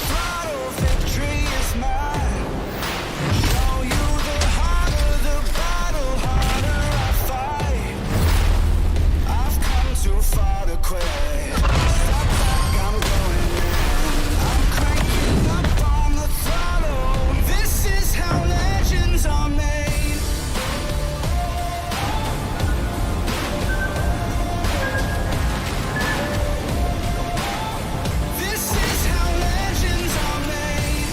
throttle, victory is mine. Show you the harder the battle, harder I fight. I've come too far to quit. Step back, I'm going in. I'm cranking up on the throttle. This is how legends are made. This is how legends are made.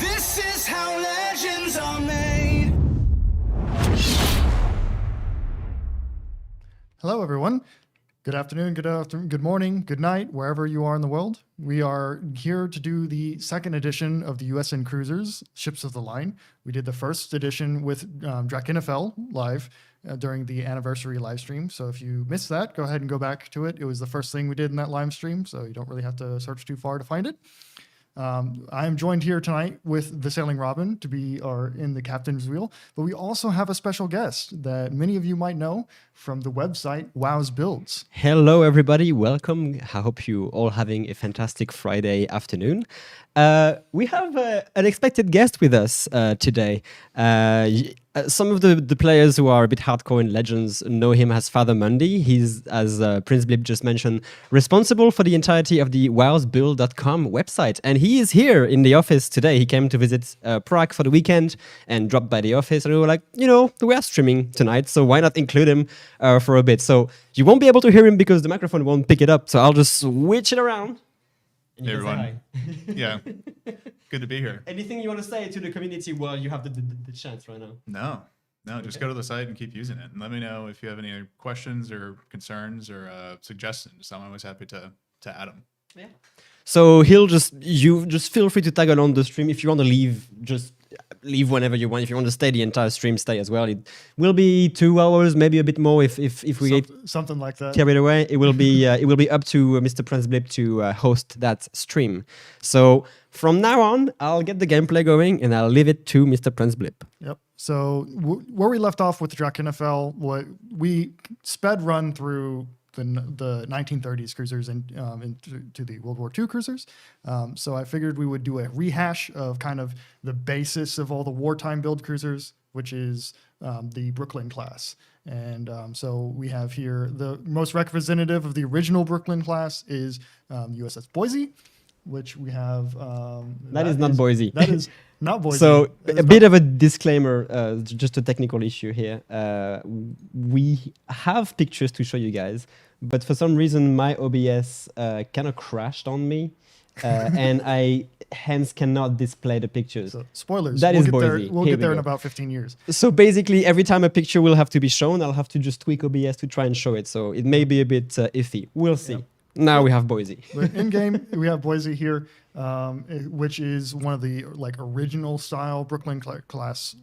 This is how legends are made. Hello, everyone. Good afternoon, good morning, good night, wherever you are in the world. We are here to do the second edition of the USN Cruisers, Ships of the Line. We did the first edition with Drakenfell live during the anniversary live stream. So if you missed that, go ahead and go back to it. It was the first thing we did in that live stream, so you don't really have to search too far to find it. I am joined here tonight with TheSailingRobin to be in the captain's wheel, but we also have a special guest that many of you might know from the website Wow's Builds. Hello, everybody. Welcome. I hope you all having a fantastic Friday afternoon. We have an unexpected guest with us today. Some of the players who are a bit hardcore in Legends know him as Father Monday. He's, as Princeblip just mentioned, responsible for the entirety of the wowsbuild.com website. And he is here in the office today. He came to visit Prague for the weekend and dropped by the office. And we were like, we are streaming tonight, so why not include him for a bit? So you won't be able to hear him because the microphone won't pick it up. So I'll just switch it around. Hey everyone. Yeah. Good to be here. Anything you want to say to the community while you have the chance right now? No, just go to the site and keep using it. And let me know if you have any questions or concerns or suggestions. I'm always happy to add them. Yeah. So you just feel free to tag along the stream. If you want to leave, just leave whenever you want. If you want to stay the entire stream, stay as well. It will be 2 hours, maybe a bit more if we get something like that carried away. It will be up to Mr. Princeblip to host that stream. So from now on, I'll get the gameplay going and I'll leave it to Mr. Princeblip. Yep. So where we left off with Drakenfell, we sped run through the 1930s cruisers and into the World War II cruisers. So I figured we would do a rehash of kind of the basis of all the wartime build cruisers, which is the Brooklyn class. And so we have here the most representative of the original Brooklyn class is USS Boise, which we have. That is not Boise. That is not Boise. So a bit of a disclaimer, just a technical issue here. We have pictures to show you guys, but for some reason my OBS kind of crashed on me, and I hence cannot display the pictures. So spoilers. That is Boise. We'll get there in about 15 years. So basically, every time a picture will have to be shown, I'll have to just tweak OBS to try and show it. So it may be a bit iffy. We'll see. Yep. Now we have Boise. But in game, we have Boise here, which is one of the original style Brooklyn class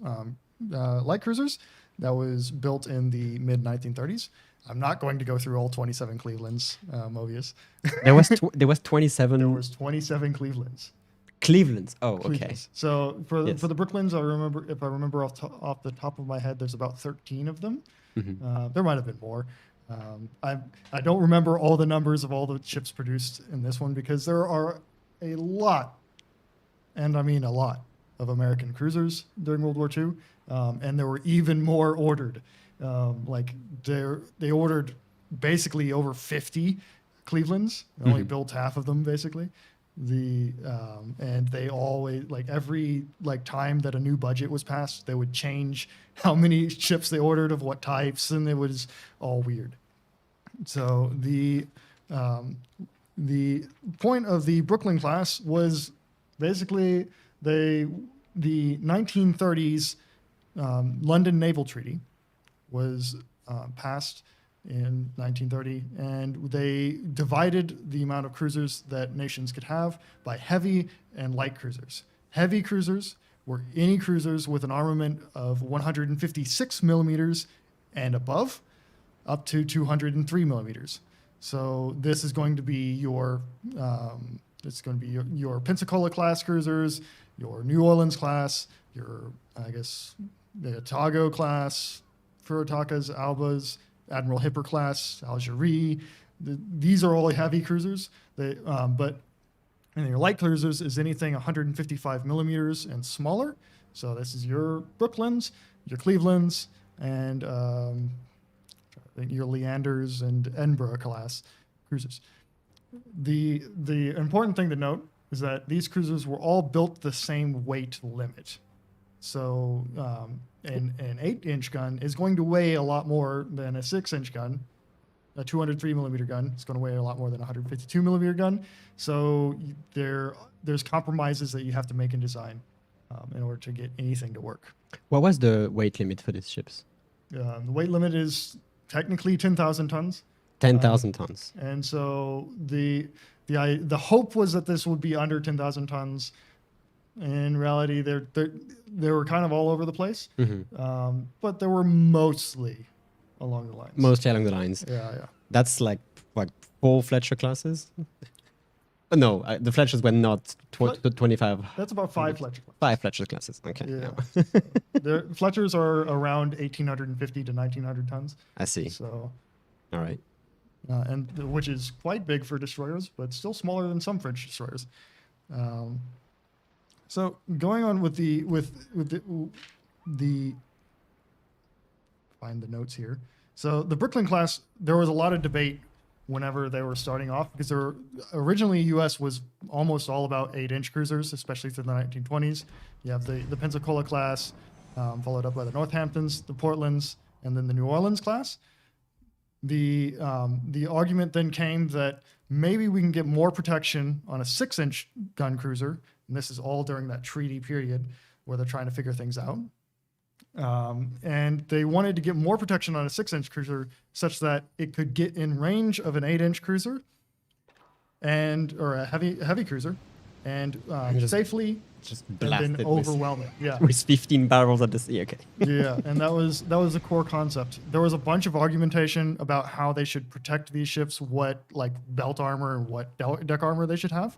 light cruisers that was built in the mid 1930s. I'm not going to go through all 27 Clevelands, Mobius. There was 27. There was 27 Clevelands. Clevelands. Oh, okay. Clevelands. So for the Brooklyns, if I remember off the top of my head, there's about 13 of them. Mm-hmm. There might have been more. I don't remember all the numbers of all the ships produced in this one because there are a lot, and I mean a lot, of American cruisers during World War II, and there were even more ordered. They ordered basically over 50 Clevelands. They only built half of them basically. And they always every time that a new budget was passed, they would change how many ships they ordered of what types, and it was all weird. So the point of the Brooklyn class was basically the 1930s London Naval Treaty was passed in 1930, and they divided the amount of cruisers that nations could have by heavy and light cruisers. Heavy cruisers were any cruisers with an armament of 156 millimeters and above, up to 203 millimeters. So this is going to be your Pensacola class cruisers, your New Orleans class, your the Otago class, Furutakas, Albas, Admiral Hipper class, Algerie. These are all heavy cruisers. But and your light cruisers is anything 155 millimeters and smaller. So this is your Brooklyns, your Clevelands, and your Leanders and Edinburgh class cruisers. The important thing to note is that these cruisers were all built the same weight limit. So an 8-inch gun is going to weigh a lot more than a 6-inch gun. A 203 millimeter gun is going to weigh a lot more than a 152 millimeter gun. So there's compromises that you have to make in design in order to get anything to work. What was the weight limit for these ships? The weight limit is technically 10,000 tons. 10,000 tons. And so the hope was that this would be under 10,000 tons. In reality, they were kind of all over the place, but they were mostly along the lines. Mostly along the lines. Yeah. That's like, what, 4 Fletcher classes? No, the Fletchers were not 25. That's about 5 Fletcher classes. 5 Fletcher classes, okay. Yeah. The Fletchers are around 1,850 to 1,900 tons. I see. So, All right. and which is quite big for destroyers, but still smaller than some French destroyers. So going on with the find the notes here. So the Brooklyn class, there was a lot of debate whenever they were starting off because originally U.S. was almost all about 8-inch cruisers, especially through the 1920s. You have the Pensacola class, followed up by the Northamptons, the Portlands, and then the New Orleans class. The argument then came that maybe we can get more protection on a 6-inch gun cruiser, and this is all during that treaty period where they're trying to figure things out. And they wanted to get more protection on a 6-inch cruiser such that it could get in range of an 8-inch cruiser or a heavy cruiser and safely Just and blasted then overwhelm it. Yeah. with 15 barrels at the sea. Okay. Yeah, and that was a core concept. There was a bunch of argumentation about how they should protect these ships, what like belt armor and what deck armor they should have,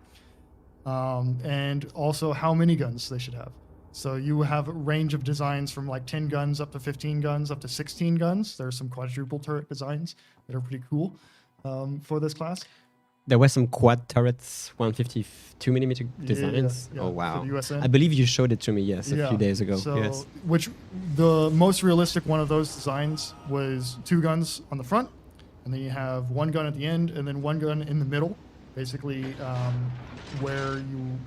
and also how many guns they should have. So you have a range of designs from like 10 guns up to 15 guns up to 16 guns. There are some quadruple turret designs that are pretty cool for this class. There were some quad turrets, 152 millimeter designs. Yeah, Oh, for wow. the USN. I believe you showed it to me, yes, a few days ago. So, Yes. which the most realistic one of those designs was 2 guns on the front, and then you have 1 gun at the end, and then 1 gun in the middle, basically where you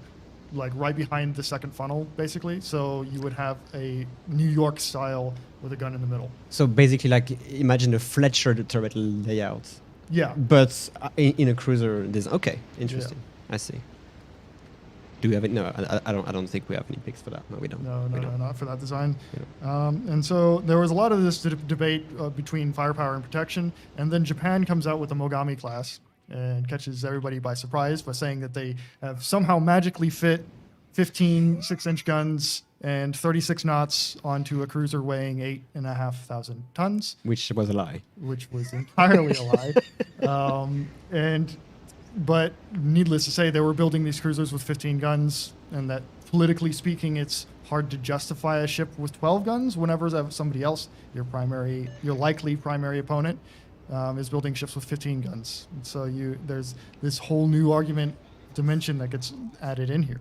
like right behind the second funnel, basically. So you would have a New York style with a gun in the middle. So basically, like, imagine a Fletcher turret layout, Yeah. but in a cruiser design. Okay, interesting. I see. Do we have it? No, I don't think we have any picks for that. No, we don't. No, not for that design. Yeah. And so there was a lot of this debate between firepower and protection. And then Japan comes out with the Mogami class and catches everybody by surprise by saying that they have somehow magically fit 15 6-inch guns and 36 knots onto a cruiser weighing 8,500 tons. Which was a lie. Which was entirely a lie. But needless to say, they were building these cruisers with 15 guns, and that politically speaking, it's hard to justify a ship with 12 guns whenever somebody else, your likely primary opponent, is building ships with 15 guns. And so there's this whole new argument dimension that gets added in here.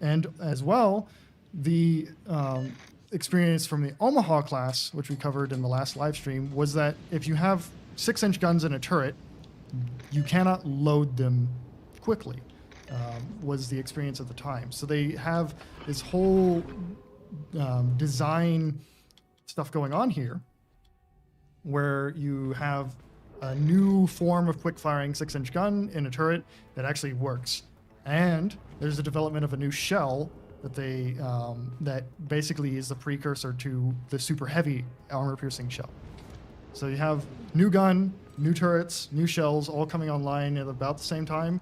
And as well, the experience from the Omaha class, which we covered in the last live stream, was that if you have 6-inch guns in a turret, you cannot load them quickly, was the experience at the time. So they have this whole design stuff going on here where you have a new form of quick-firing 6-inch gun in a turret that actually works. And there's a development of a new shell that that basically is the precursor to the super heavy armor-piercing shell. So you have new gun, new turrets, new shells all coming online at about the same time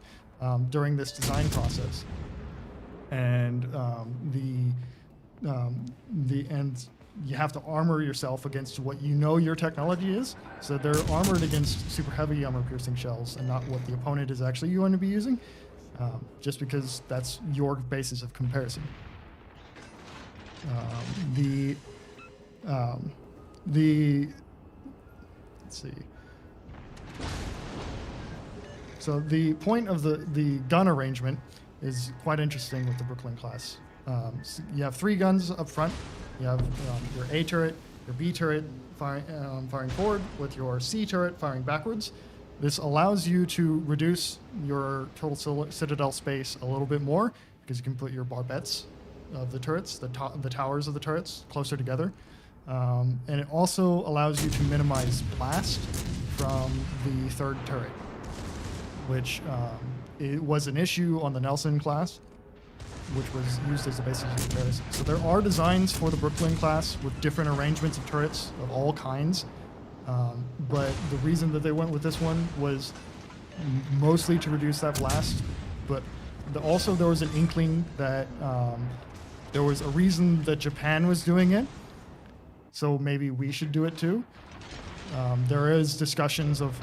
during this design process. And you have to armor yourself against what you know your technology is. So they're armored against super heavy armor-piercing shells and not what the opponent is actually going to be using, just because that's your basis of comparison. The the let's see. So the point of the gun arrangement is quite interesting with the Brooklyn class. So you have 3 guns up front. You have your A turret, your B turret firing forward, with your C turret firing backwards. This allows you to reduce your total citadel space a little bit more because you can put your barbettes of the turrets, the towers of the turrets, closer together. And it also allows you to minimize blast from the 3rd turret, which it was an issue on the Nelson class, which was used as a basis of comparison. So there are designs for the Brooklyn class with different arrangements of turrets of all kinds. But the reason that they went with this one was mostly to reduce that blast. But also there was an inkling that there was a reason that Japan was doing it. So maybe we should do it too. There is discussions of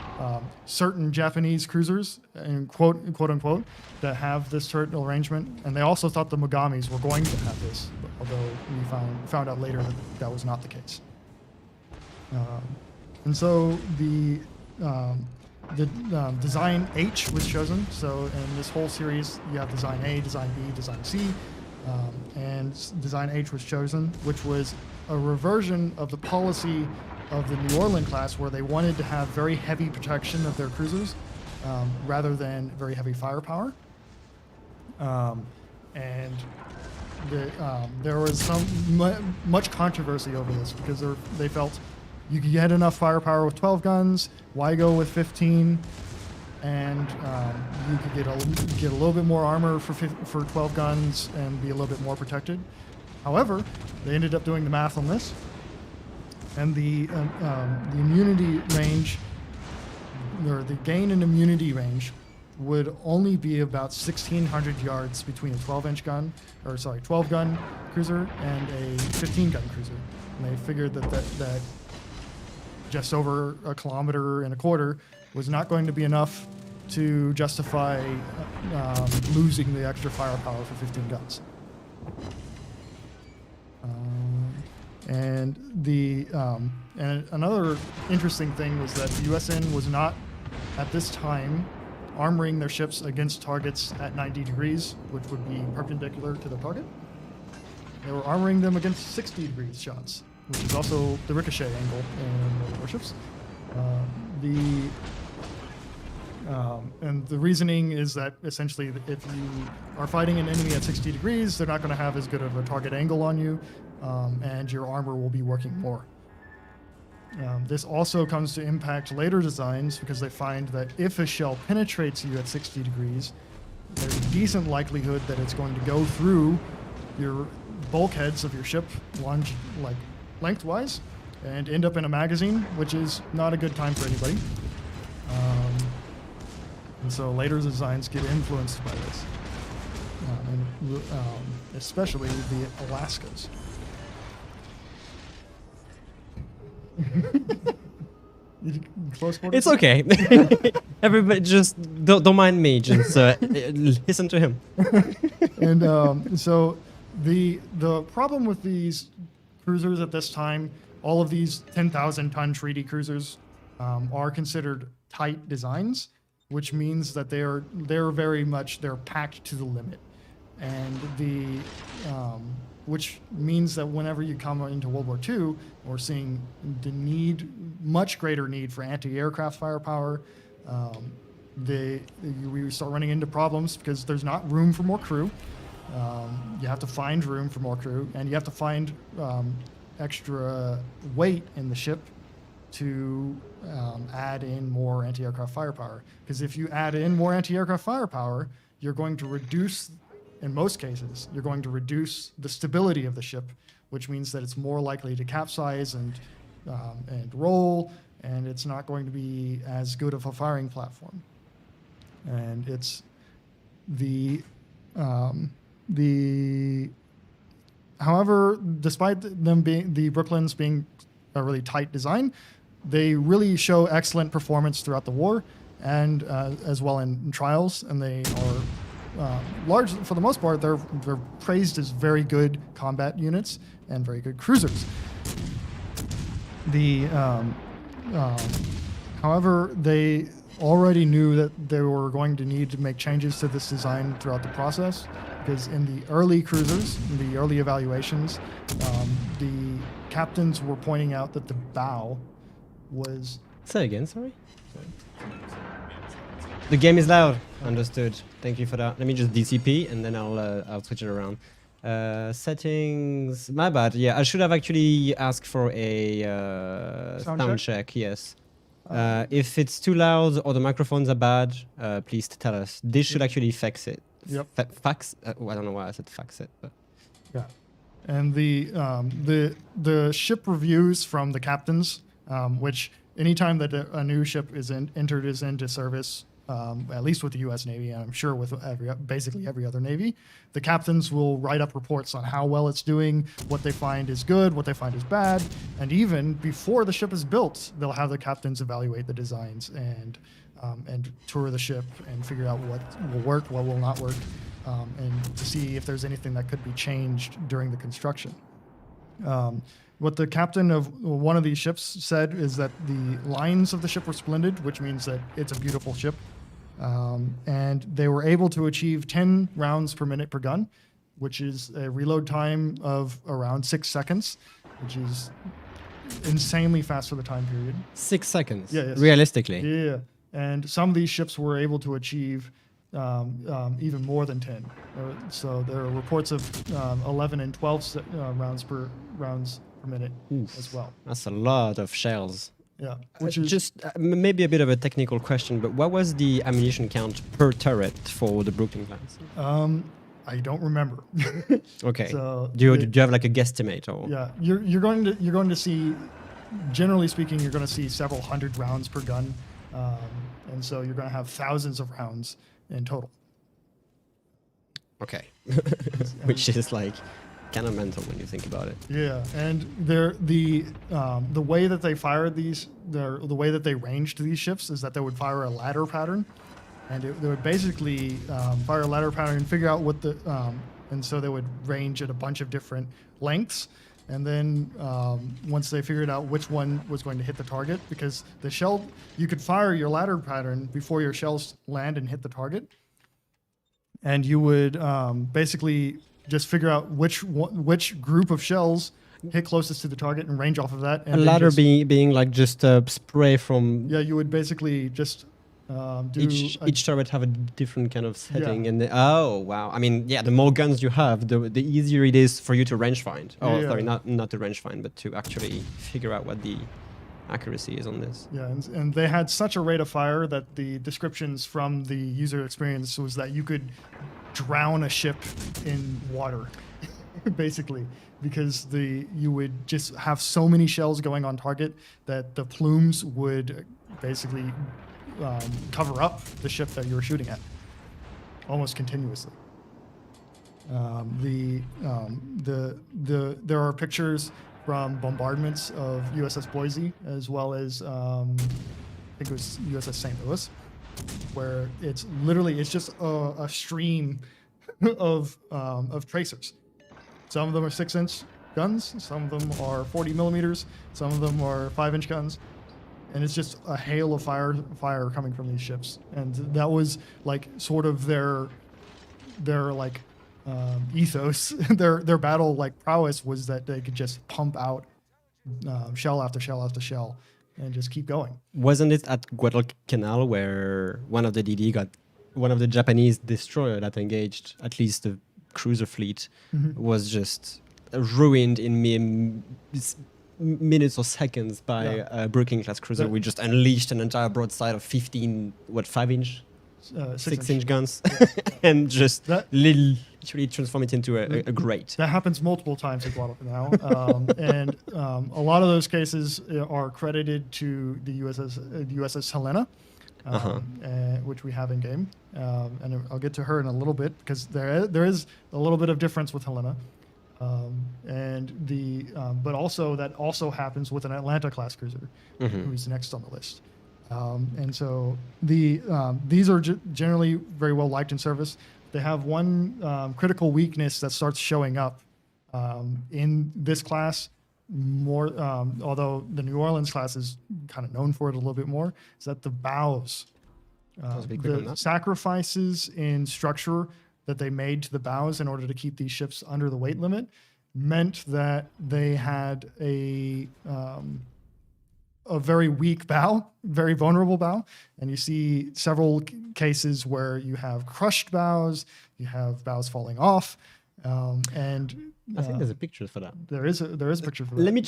certain Japanese cruisers, and quote unquote, that have this turret arrangement, and they also thought the Mogamis were going to have this, although we found out later that that was not the case. And so the design H was chosen. So in this whole series, you have design A, design B, design C, and design H was chosen, which was a reversion of the policy of the New Orleans class, where they wanted to have very heavy protection of their cruisers rather than very heavy firepower. And there was much controversy over this because they felt you could get enough firepower with 12 guns. Why go with 15? And you could get a little bit more armor for 12 guns and be a little bit more protected. However, they ended up doing the math on this, and the immunity range, or the gain in immunity range, would only be about 1,600 yards between a 12 gun cruiser and a 15 gun cruiser. And they figured that just over 1.25 kilometers was not going to be enough to justify losing the extra firepower for 15 guns. And another interesting thing was that the USN was not, at this time, armoring their ships against targets at 90 degrees, which would be perpendicular to the target. They were armoring them against 60 degrees shots, which is also the ricochet angle in the warships. And the reasoning is that essentially, if you are fighting an enemy at 60 degrees, they're not going to have as good of a target angle on you, and your armor will be working more. This also comes to impact later designs because they find that if a shell penetrates you at 60 degrees, there's a decent likelihood that it's going to go through your bulkheads of your ship lengthwise and end up in a magazine, which is not a good time for anybody. And so later designs get influenced by this, especially the Alaskas. Close quarters? It's okay. Everybody, just don't mind me. Just listen to him. And so the problem with these cruisers at this time, all of these 10,000-ton treaty cruisers are considered tight designs, which means that they're packed to the limit, and which means that whenever you come into World War II, we're seeing much greater need for anti-aircraft firepower. We start running into problems because there's not room for more crew. You have to find room for more crew, and you have to find extra weight in the ship to add in more anti-aircraft firepower. Because if you add in more anti-aircraft firepower, you're going to reduce, in most cases, you're going to reduce the stability of the ship, which means that it's more likely to capsize and roll, and it's not going to be as good of a firing platform. And it's however, despite them being the Brooklyns being a really tight design, they really show excellent performance throughout the war and as well in trials, and they are for the most part, they're praised as very good combat units and very good cruisers. However, they already knew that they were going to need to make changes to this design throughout the process, because in the early cruisers, in the early evaluations, the captains were pointing out that the bow was... Say again, sorry? The game is loud. Understood. Thank you for that. Let me just DCP and then I'll switch it around. Settings. My bad. Yeah, I should have actually asked for a sound check. Yes. If it's too loud or the microphones are bad, please tell us. This should actually fix it. Yep. Fax. I don't know why I said fax it. But. Yeah. And the ship reviews from the captains, which anytime that a new ship is entered into service, at least with the U.S. Navy, and I'm sure with basically every other Navy, the captains will write up reports on how well it's doing, what they find is good, what they find is bad, and even before the ship is built, they'll have the captains evaluate the designs and tour the ship and figure out what will work, what will not work, and to see if there's anything that could be changed during the construction. What the captain of one of these ships said is that the lines of the ship were splendid, which means that it's a beautiful ship. And they were able to achieve 10 rounds per minute per gun, which is a reload time of around 6 seconds, which is insanely fast for the time period. 6 seconds? Yeah, yes. Realistically? Yeah. And some of these ships were able to achieve even more than 10. So there are reports of 11 and 12 rounds per minute as well. That's a lot of shells. Yeah, which is just maybe a bit of a technical question, but what was the ammunition count per turret for the Brooklyn class? I don't remember. Okay. So do you have like a guesstimate or? Yeah, you're going to see, generally speaking, you're going to see several hundred rounds per gun, and so you're going to have thousands of rounds in total. Okay, which is like kind of mental when you think about it. Yeah, and the way that they fired these, the way that they ranged these ships is that they would fire a ladder pattern, and they would basically fire a ladder pattern and figure out what the, and so they would range at a bunch of different lengths, and then once they figured out which one was going to hit the target, because the shell, you could fire your ladder pattern before your shells land and hit the target, and you would basically just figure out which group of shells hit closest to the target and range off of that. And a ladder being like just a spray from... Yeah, you would basically just do... Each turret have a different kind of setting. Yeah. And oh, wow. I mean, yeah, the more guns you have, the easier it is for you to range find. Oh, yeah. Sorry, not to range find, but to actually figure out what the accuracy is on this. Yeah, and they had such a rate of fire that the descriptions from the user experience was that you could drown a ship in water, basically, because you would just have so many shells going on target that the plumes would basically cover up the ship that you were shooting at almost continuously. There are pictures from bombardments of USS Boise, as well as I think it was USS St. Louis, where it's just a stream of tracers. Some of them are 6-inch guns, some of them are 40 millimeters, some of them are 5-inch guns, and it's just a hail of fire coming from these ships. And that was like sort of their like ethos, their battle like prowess was that they could just pump out shell after shell after shell and just keep going. Wasn't it at Guadalcanal where one of the DD got one of the Japanese destroyer that engaged at least the cruiser fleet was just ruined in minutes or seconds by a Brooklyn class cruiser? We just unleashed an entire broadside of 5-inch, 6-inch guns, and just literally transform it into a grate. That happens multiple times at Guadalcanal, and a lot of those cases are credited to the USS Helena, which we have in game, and I'll get to her in a little bit because there is a little bit of difference with Helena. But also that also happens with an Atlanta class cruiser, who's next on the list. And so these are generally very well liked in service. they have one critical weakness that starts showing up in this class more, although the New Orleans class is kind of known for it a little bit more, is that the bows, Let's be quick on the that. sacrifices in structure that they made to the bows in order to keep these ships under the weight limit meant that they had a very weak bow, very vulnerable bow. And you see several cases where you have crushed bows, you have bows falling off, and I think there's a picture for that. there is a picture for that. Let me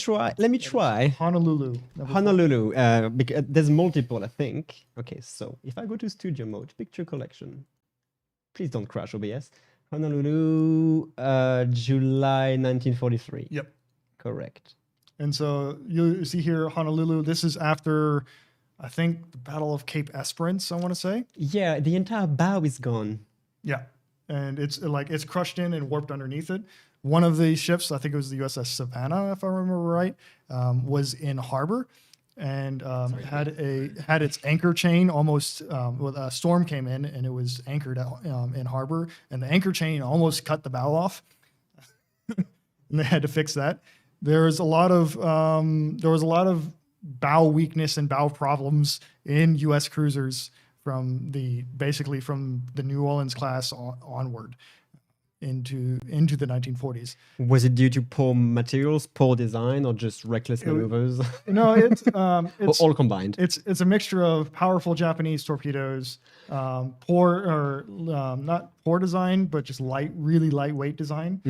try. Honolulu. number 4. Honolulu, because there's multiple, I think. Okay, so if I go to studio mode, picture collection, please don't crash OBS. Honolulu, July 1943. Yep. Correct. And so you see here Honolulu. This is after, I think, the Battle of Cape Esperance, I want to say. Yeah, the entire bow is gone. Yeah. And it's crushed in and warped underneath it. One of the ships, I think it was the USS Savannah, if I remember right, was in harbor and had its anchor chain almost. A storm came in and it was anchored in harbor, and the anchor chain almost cut the bow off, and they had to fix that. There was a lot of bow weakness and bow problems in U.S. cruisers from the New Orleans class onward into the 1940s. Was it due to poor materials, poor design, or just reckless maneuvers? No, it's all combined. It's a mixture of powerful Japanese torpedoes, not poor design, but just really lightweight design,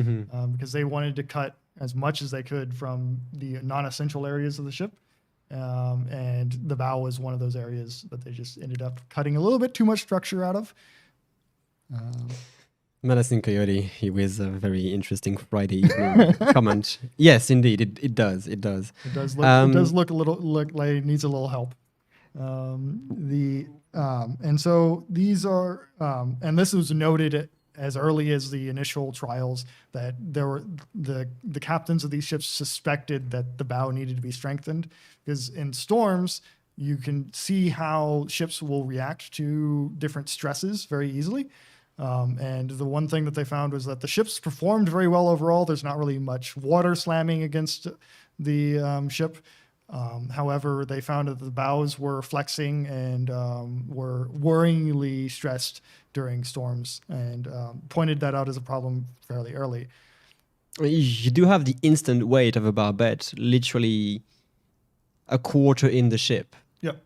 because they wanted to cut as much as they could from the non-essential areas of the ship. And the bow was one of those areas that they just ended up cutting a little bit too much structure out of. Medicine Coyote, he was a very interesting Friday evening comment. Yes, indeed, it does. It does look a little like it needs a little help. And so these are, and this was noted as early as the initial trials that there were the captains of these ships suspected that the bow needed to be strengthened, because in storms you can see how ships will react to different stresses very easily. And the one thing that they found was that the ships performed very well overall. There's not really much water slamming against the ship. However, they found that the bows were flexing and were worryingly stressed during storms, and pointed that out as a problem fairly early. You do have the instant weight of a barbette, literally a quarter in the ship. Yep.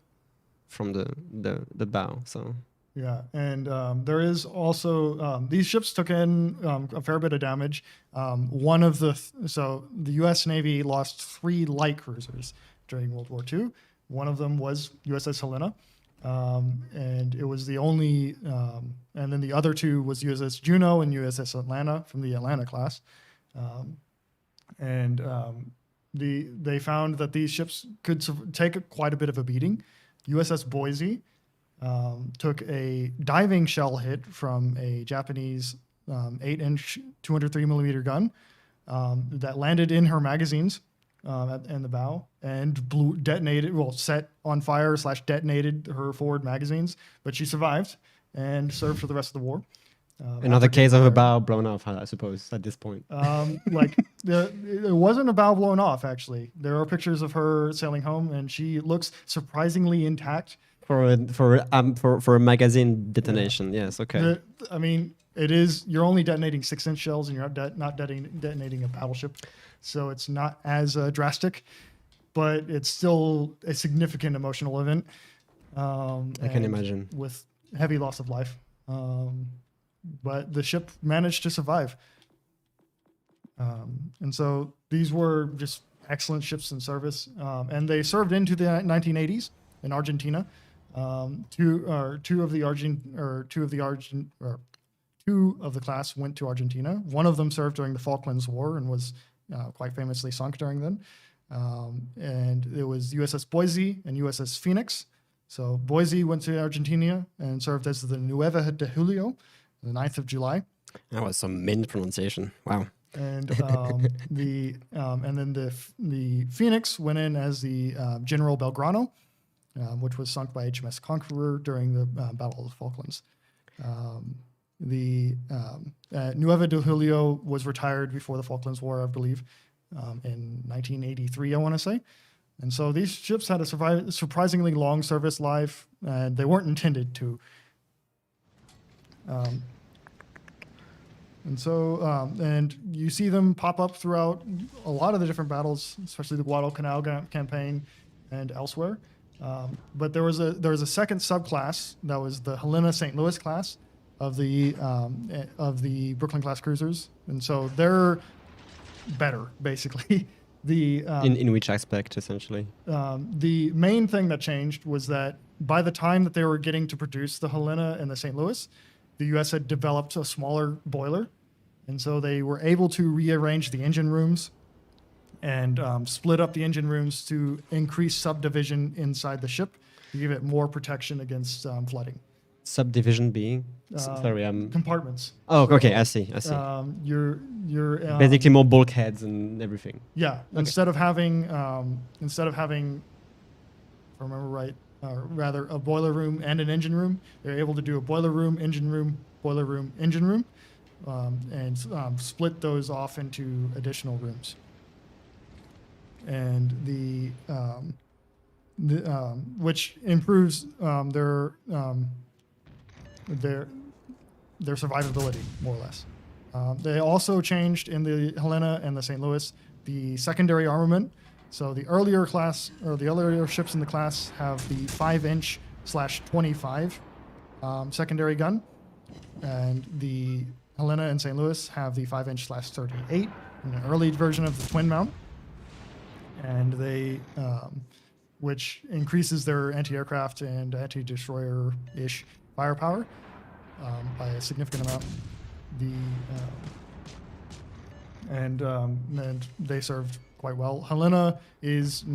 From the bow, so... Yeah, and there is also these ships took in a fair bit of damage. So the U.S. Navy lost 3 light cruisers during World War II. One of them was USS Helena, and it was the only. And then the other 2 was USS Juno and USS Atlanta from the Atlanta class, they found that these ships could take quite a bit of a beating. USS Boise took a diving shell hit from a Japanese 8-inch 203 millimeter gun that landed in her magazines in the bow and set on fire / detonated her forward magazines, but she survived and served for the rest of the war. Another case of a bow blown off, I suppose, at this point. It wasn't a bow blown off, actually. There are pictures of her sailing home, and she looks surprisingly intact. For a magazine detonation, yes, okay. You're only detonating 6-inch shells, and you're not detonating a battleship, so it's not as drastic, but it's still a significant emotional event. I can imagine. With heavy loss of life. But the ship managed to survive. And so these were just excellent ships in service. And they served into the 1980s in Argentina. Two of the class went to Argentina. One of them served during the Falklands War and was quite famously sunk during then. And it was USS Boise and USS Phoenix. So Boise went to Argentina and served as the Nueva de Julio, the 9th of July. That was some mint pronunciation. Wow. And the Phoenix went in as the General Belgrano, which was sunk by HMS Conqueror during the Battle of the Falklands. Nueva de Julio was retired before the Falklands War, I believe, in 1983, I want to say. And so these ships had a surprisingly long service life, and they weren't intended to. And you see them pop up throughout a lot of the different battles, especially the Guadalcanal campaign and elsewhere. But there was a second subclass that was the Helena St. Louis class of the Brooklyn class cruisers, and so they're better, basically. In which aspect, essentially? The main thing that changed was that by the time that they were getting to produce the Helena and the St. Louis, the U.S. had developed a smaller boiler, and so they were able to rearrange the engine rooms and split up the engine rooms to increase subdivision inside the ship to give it more protection against flooding. Subdivision being? Sorry, compartments. Oh, okay, I see. You're basically more bulkheads and everything. Yeah. Okay. Instead of having, if I remember right, or rather a boiler room and an engine room, they're able to do a boiler room, engine room, boiler room, engine room, and split those off into additional rooms. And which improves their survivability, more or less. They also changed in the Helena and the St. Louis the secondary armament. So the earlier class, or the earlier ships in the class, have the 5-inch/25 secondary gun, and the Helena and St. Louis have the 5-inch/38, an early version of the twin mount, and they, which increases their anti-aircraft and anti-destroyer-ish firepower by a significant amount. And they served quite well. Helena is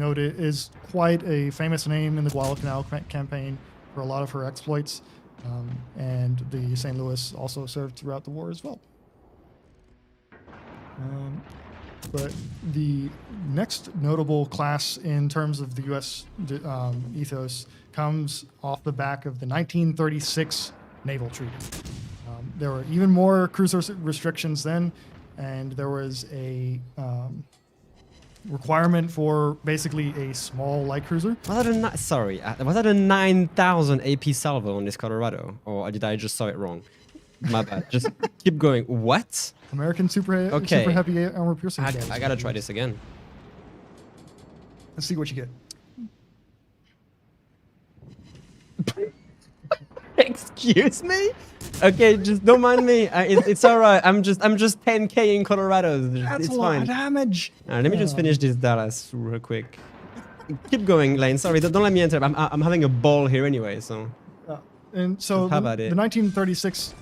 quite a famous name in the Guadalcanal campaign for a lot of her exploits, and the St. Louis also served throughout the war as well. But the next notable class in terms of the U.S. ethos comes off the back of the 1936 Naval Treaty. There were even more cruiser restrictions then, and there was a requirement for basically a small light cruiser. Was that a 9,000 AP salvo on this Colorado, or did I just saw it wrong? My bad. Just keep going. What? American super heavy armor piercing. I gotta try this again. Let's see what you get. Excuse me? Okay, just don't mind me. It's all right. I'm just 10K in Colorado. That's it's a lot fine. of damage. Let me just finish this Dallas real quick. Keep going, Lane. Sorry, don't let me interrupt. I'm having a ball here anyway, so. And so How about the it? 1936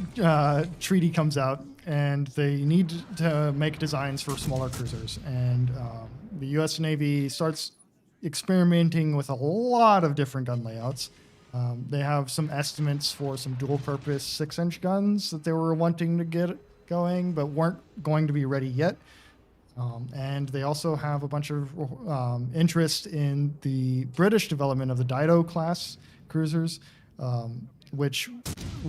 treaty comes out, and they need to make designs for smaller cruisers. And the U.S. Navy starts experimenting with a lot of different gun layouts. They have some estimates for some dual-purpose 6-inch guns that they were wanting to get going, but weren't going to be ready yet. And they also have a bunch of interest in the British development of the Dido class cruisers, which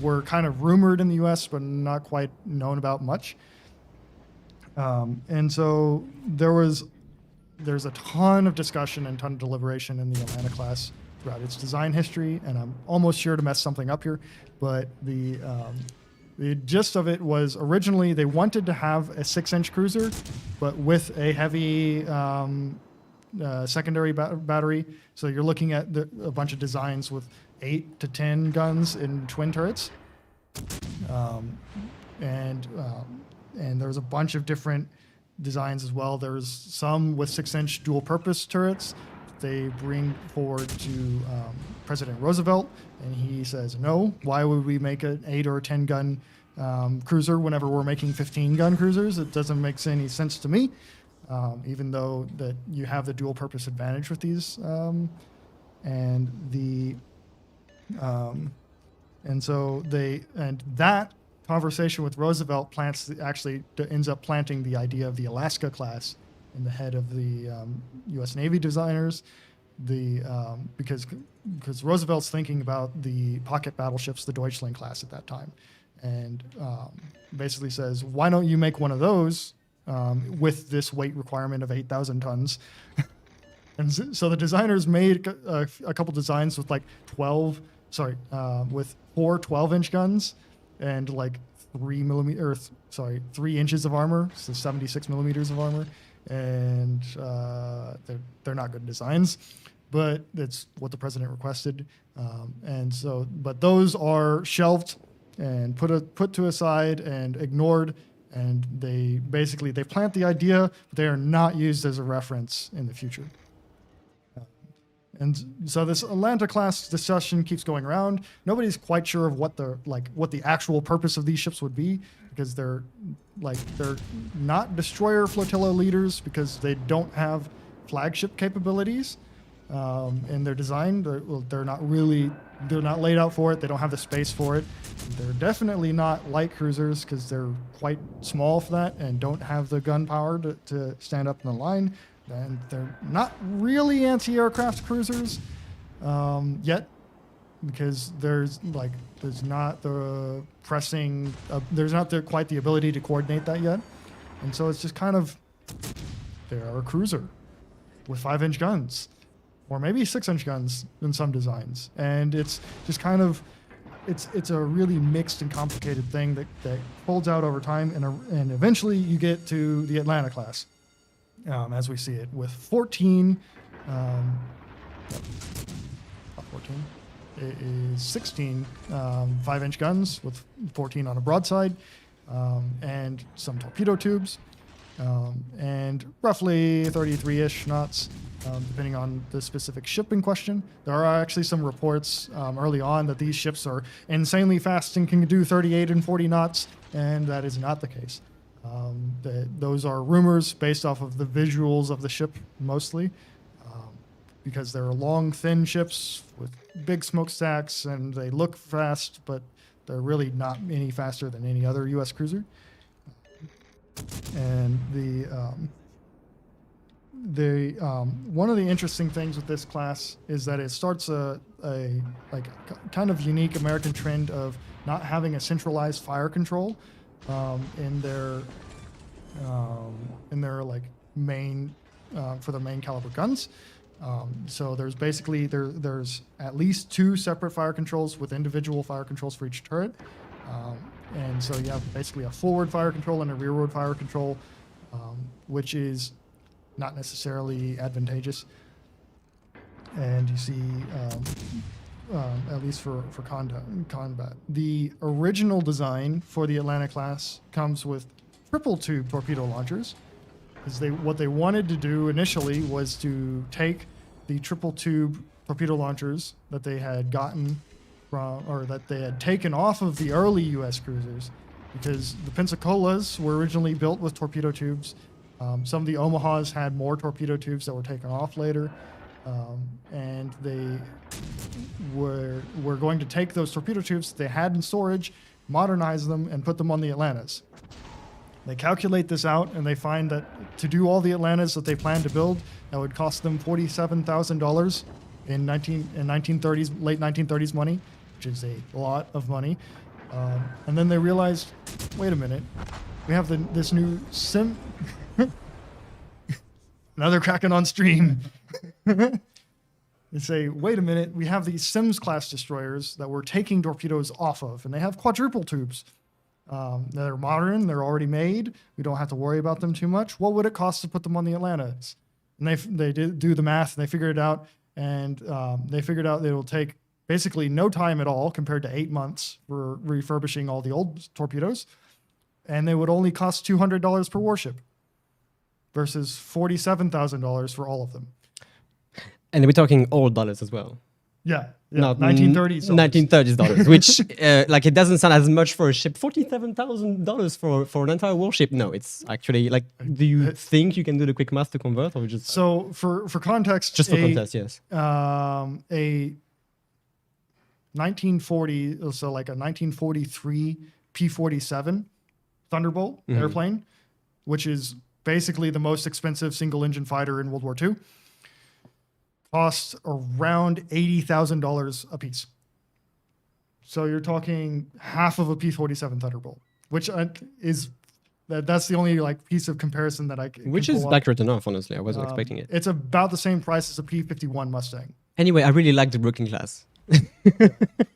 were kind of rumored in the U.S. but not quite known about much. And so there's a ton of discussion and ton of deliberation in the Atlanta class throughout its design history, and I'm almost sure to mess something up here, but the gist of it was originally they wanted to have a 6-inch cruiser, but with a heavy secondary battery. So you're looking at a bunch of designs with 8 to 10 guns in twin turrets, and there's a bunch of different designs as well. There's some with 6-inch dual-purpose turrets. They bring forward to President Roosevelt, and he says, no, why would we make an 8 or 10 gun cruiser whenever we're making 15 gun cruisers? It doesn't make any sense to me, even though that you have the dual purpose advantage with these. And that conversation with Roosevelt ends up planting the idea of the Alaska class in the head of the U.S. Navy designers, because Roosevelt's thinking about the pocket battleships, the Deutschland class at that time, and basically says, why don't you make one of those with this weight requirement of 8,000 tons? And so the designers made a couple designs with like with 4 12-inch guns and like 3 inches of armor, so 76 millimeters of armor. And they're not good designs, but it's what the president requested. But those are shelved and put to a side and ignored. And they plant the idea, but they are not used as a reference in the future. And so this Atlanta class discussion keeps going around. Nobody's quite sure of what the actual purpose of these ships would be, because they're not destroyer flotilla leaders, because they don't have flagship capabilities in their design. They're not laid out for it. They don't have the space for it. They're definitely not light cruisers, because they're quite small for that and don't have the gun power to stand up in the line. And they're not really anti-aircraft cruisers yet, because there's not quite the ability to coordinate that yet. And so it's just kind of, they're a cruiser with 5-inch guns, or maybe 6-inch guns in some designs. And it's just kind of, it's a really mixed and complicated thing that folds out over time, and eventually you get to the Atlanta class. As we see it, with 14, it is 16 5-inch guns with 14 on a broadside, and some torpedo tubes, and roughly 33-ish knots, depending on the specific ship in question. There are actually some reports early on that these ships are insanely fast and can do 38 and 40 knots, and that is not the case. Those are rumors based off of the visuals of the ship mostly, because they're long, thin ships with big smokestacks, and they look fast, but they're really not any faster than any other U.S. cruiser. And one of the interesting things with this class is that it starts a kind of unique American trend of not having a centralized fire control in their main for the main caliber guns. So there's there's at least 2 separate fire controls with individual fire controls for each turret. And so you have basically a forward fire control and a rearward fire control, which is not necessarily advantageous. And you see, at least for combat. The original design for the Atlanta class comes with triple tube torpedo launchers. What they wanted to do initially was to take the triple tube torpedo launchers that they had gotten from, or that they had taken off of the early U.S. cruisers, because the Pensacola's were originally built with torpedo tubes. Some of the Omahas had more torpedo tubes that were taken off later. And they were going to take those torpedo tubes they had in storage, modernize them, and put them on the Atlantas. They calculate this out, and they find that to do all the Atlantas that they plan to build, that would cost them $47,000 in late 1930s money, which is a lot of money. And then they realized, wait a minute, we have this new sim. Another Kraken on stream. They say, wait a minute, we have these Sims class destroyers that we're taking torpedoes off of, and they have quadruple tubes. They're modern, they're already made. We don't have to worry about them too much. What would it cost to put them on the Atlantas? And they did do the math, and they figured it out, and they figured out that it'll take basically no time at all compared to 8 months for refurbishing all the old torpedoes, and they would only cost $200 per warship versus $47,000 for all of them. And we're talking old dollars as well. Yeah, Not 1930s. 1930s dollars, which it doesn't sound as much for a ship. $47,000 for an entire warship. No, it's actually do you think you can do the quick math to convert, or just so for context? Just for context, yes. A 1940, so like a 1943 P-47 Thunderbolt airplane, which is basically the most expensive single-engine fighter in World War II. Cost around $80,000 a piece. So you're talking half of a P-47 Thunderbolt, which that's the only like piece of comparison that I can Which pull is up. accurate enough, honestly. I wasn't expecting it. It's about the same price as a P-51 Mustang. Anyway, I really like the Brooklyn class.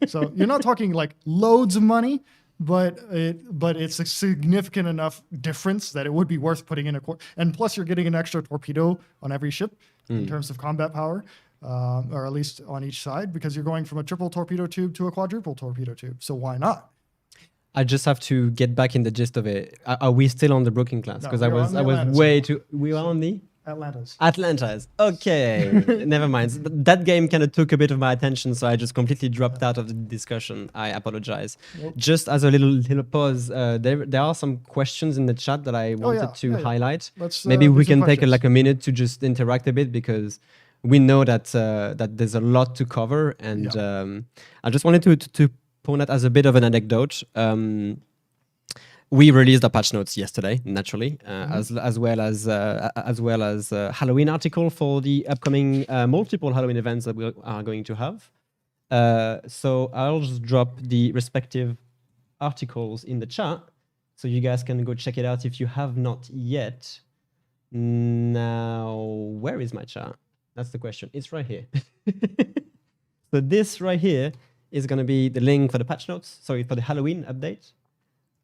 So you're not talking like loads of money, but it's a significant enough difference that it would be worth putting in and plus you're getting an extra torpedo on every ship in terms of combat power, or at least on each side, because you're going from a triple torpedo tube to a quadruple torpedo tube. So why not? I just have to get back in the gist of it. Are we still on the Brooklyn class? No, Because we're I on the was Atlantis way now. too. We were on the Atlantis. Okay, never mind. That game kind of took a bit of my attention, so I just completely dropped out of the discussion. I apologize. Nope. Just as a little pause, there are some questions in the chat that I wanted to highlight. Maybe we can take like a minute to just interact a bit, because we know that that there's a lot to cover, and I just wanted to point out as a bit of an anecdote. We released the patch notes yesterday, naturally, as well as Halloween article for the upcoming multiple Halloween events that we are going to have. So I'll just drop the respective articles in the chat, so you guys can go check it out if you have not yet. Now, where is my chat? That's the question. It's right here. So this right here is going to be the link for the patch notes. Sorry, for the Halloween update.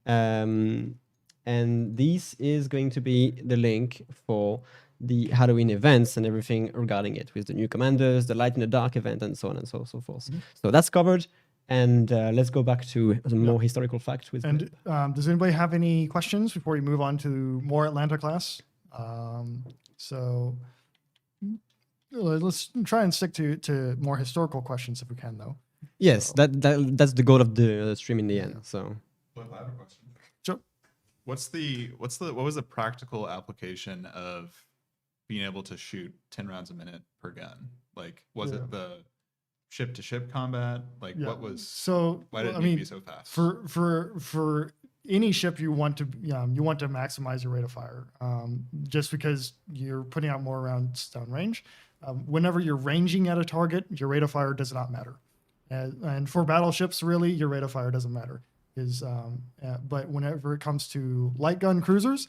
And this is going to be the link for the Halloween events and everything regarding it, with the new commanders, the light in the dark event, and so on and so forth. So that's covered. And let's go back to some more historical facts. And does anybody have any questions before we move on to more Atlanta class? So let's try and stick to more historical questions if we can, though. Yes, that's the goal of the stream in the end. So. Well, I have a question. Sure. What was the practical application of being able to shoot 10 rounds a minute per gun? Like, was it the ship to ship combat? Like, what was, so? Why did it I need to mean, be so fast? For any ship, you want to maximize your rate of fire, just because you're putting out more rounds downrange. Whenever you're ranging at a target, your rate of fire does not matter, and for battleships, really, your rate of fire doesn't matter. But whenever it comes to light gun cruisers,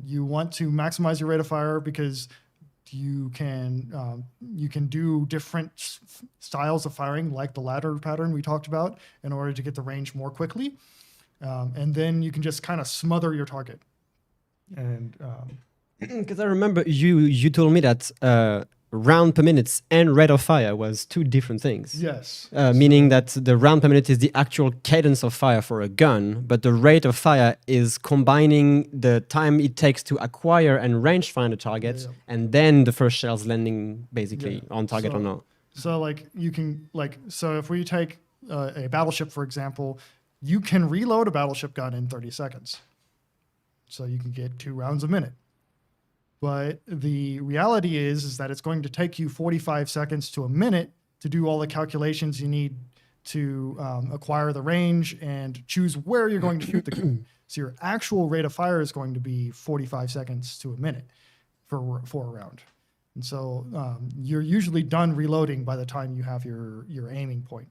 you want to maximize your rate of fire, because you can do different styles of firing, like the ladder pattern we talked about, in order to get the range more quickly, and then you can just kind of smother your target. And because I remember you told me that round per minute and rate of fire was two different things. yes, Meaning that the round per minute is the actual cadence of fire for a gun, but the rate of fire is combining the time it takes to acquire and range find a target, and then the first shells landing basically on target or not. So like so if we take a battleship, for example, you can reload a battleship gun in 30 seconds. So you can get 2 rounds a minute. But the reality is that it's going to take you 45 seconds to a minute to do all the calculations you need to acquire the range and choose where you're going to shoot the gun. So your actual rate of fire is going to be 45 seconds to a minute for a round. And so you're usually done reloading by the time you have your aiming point.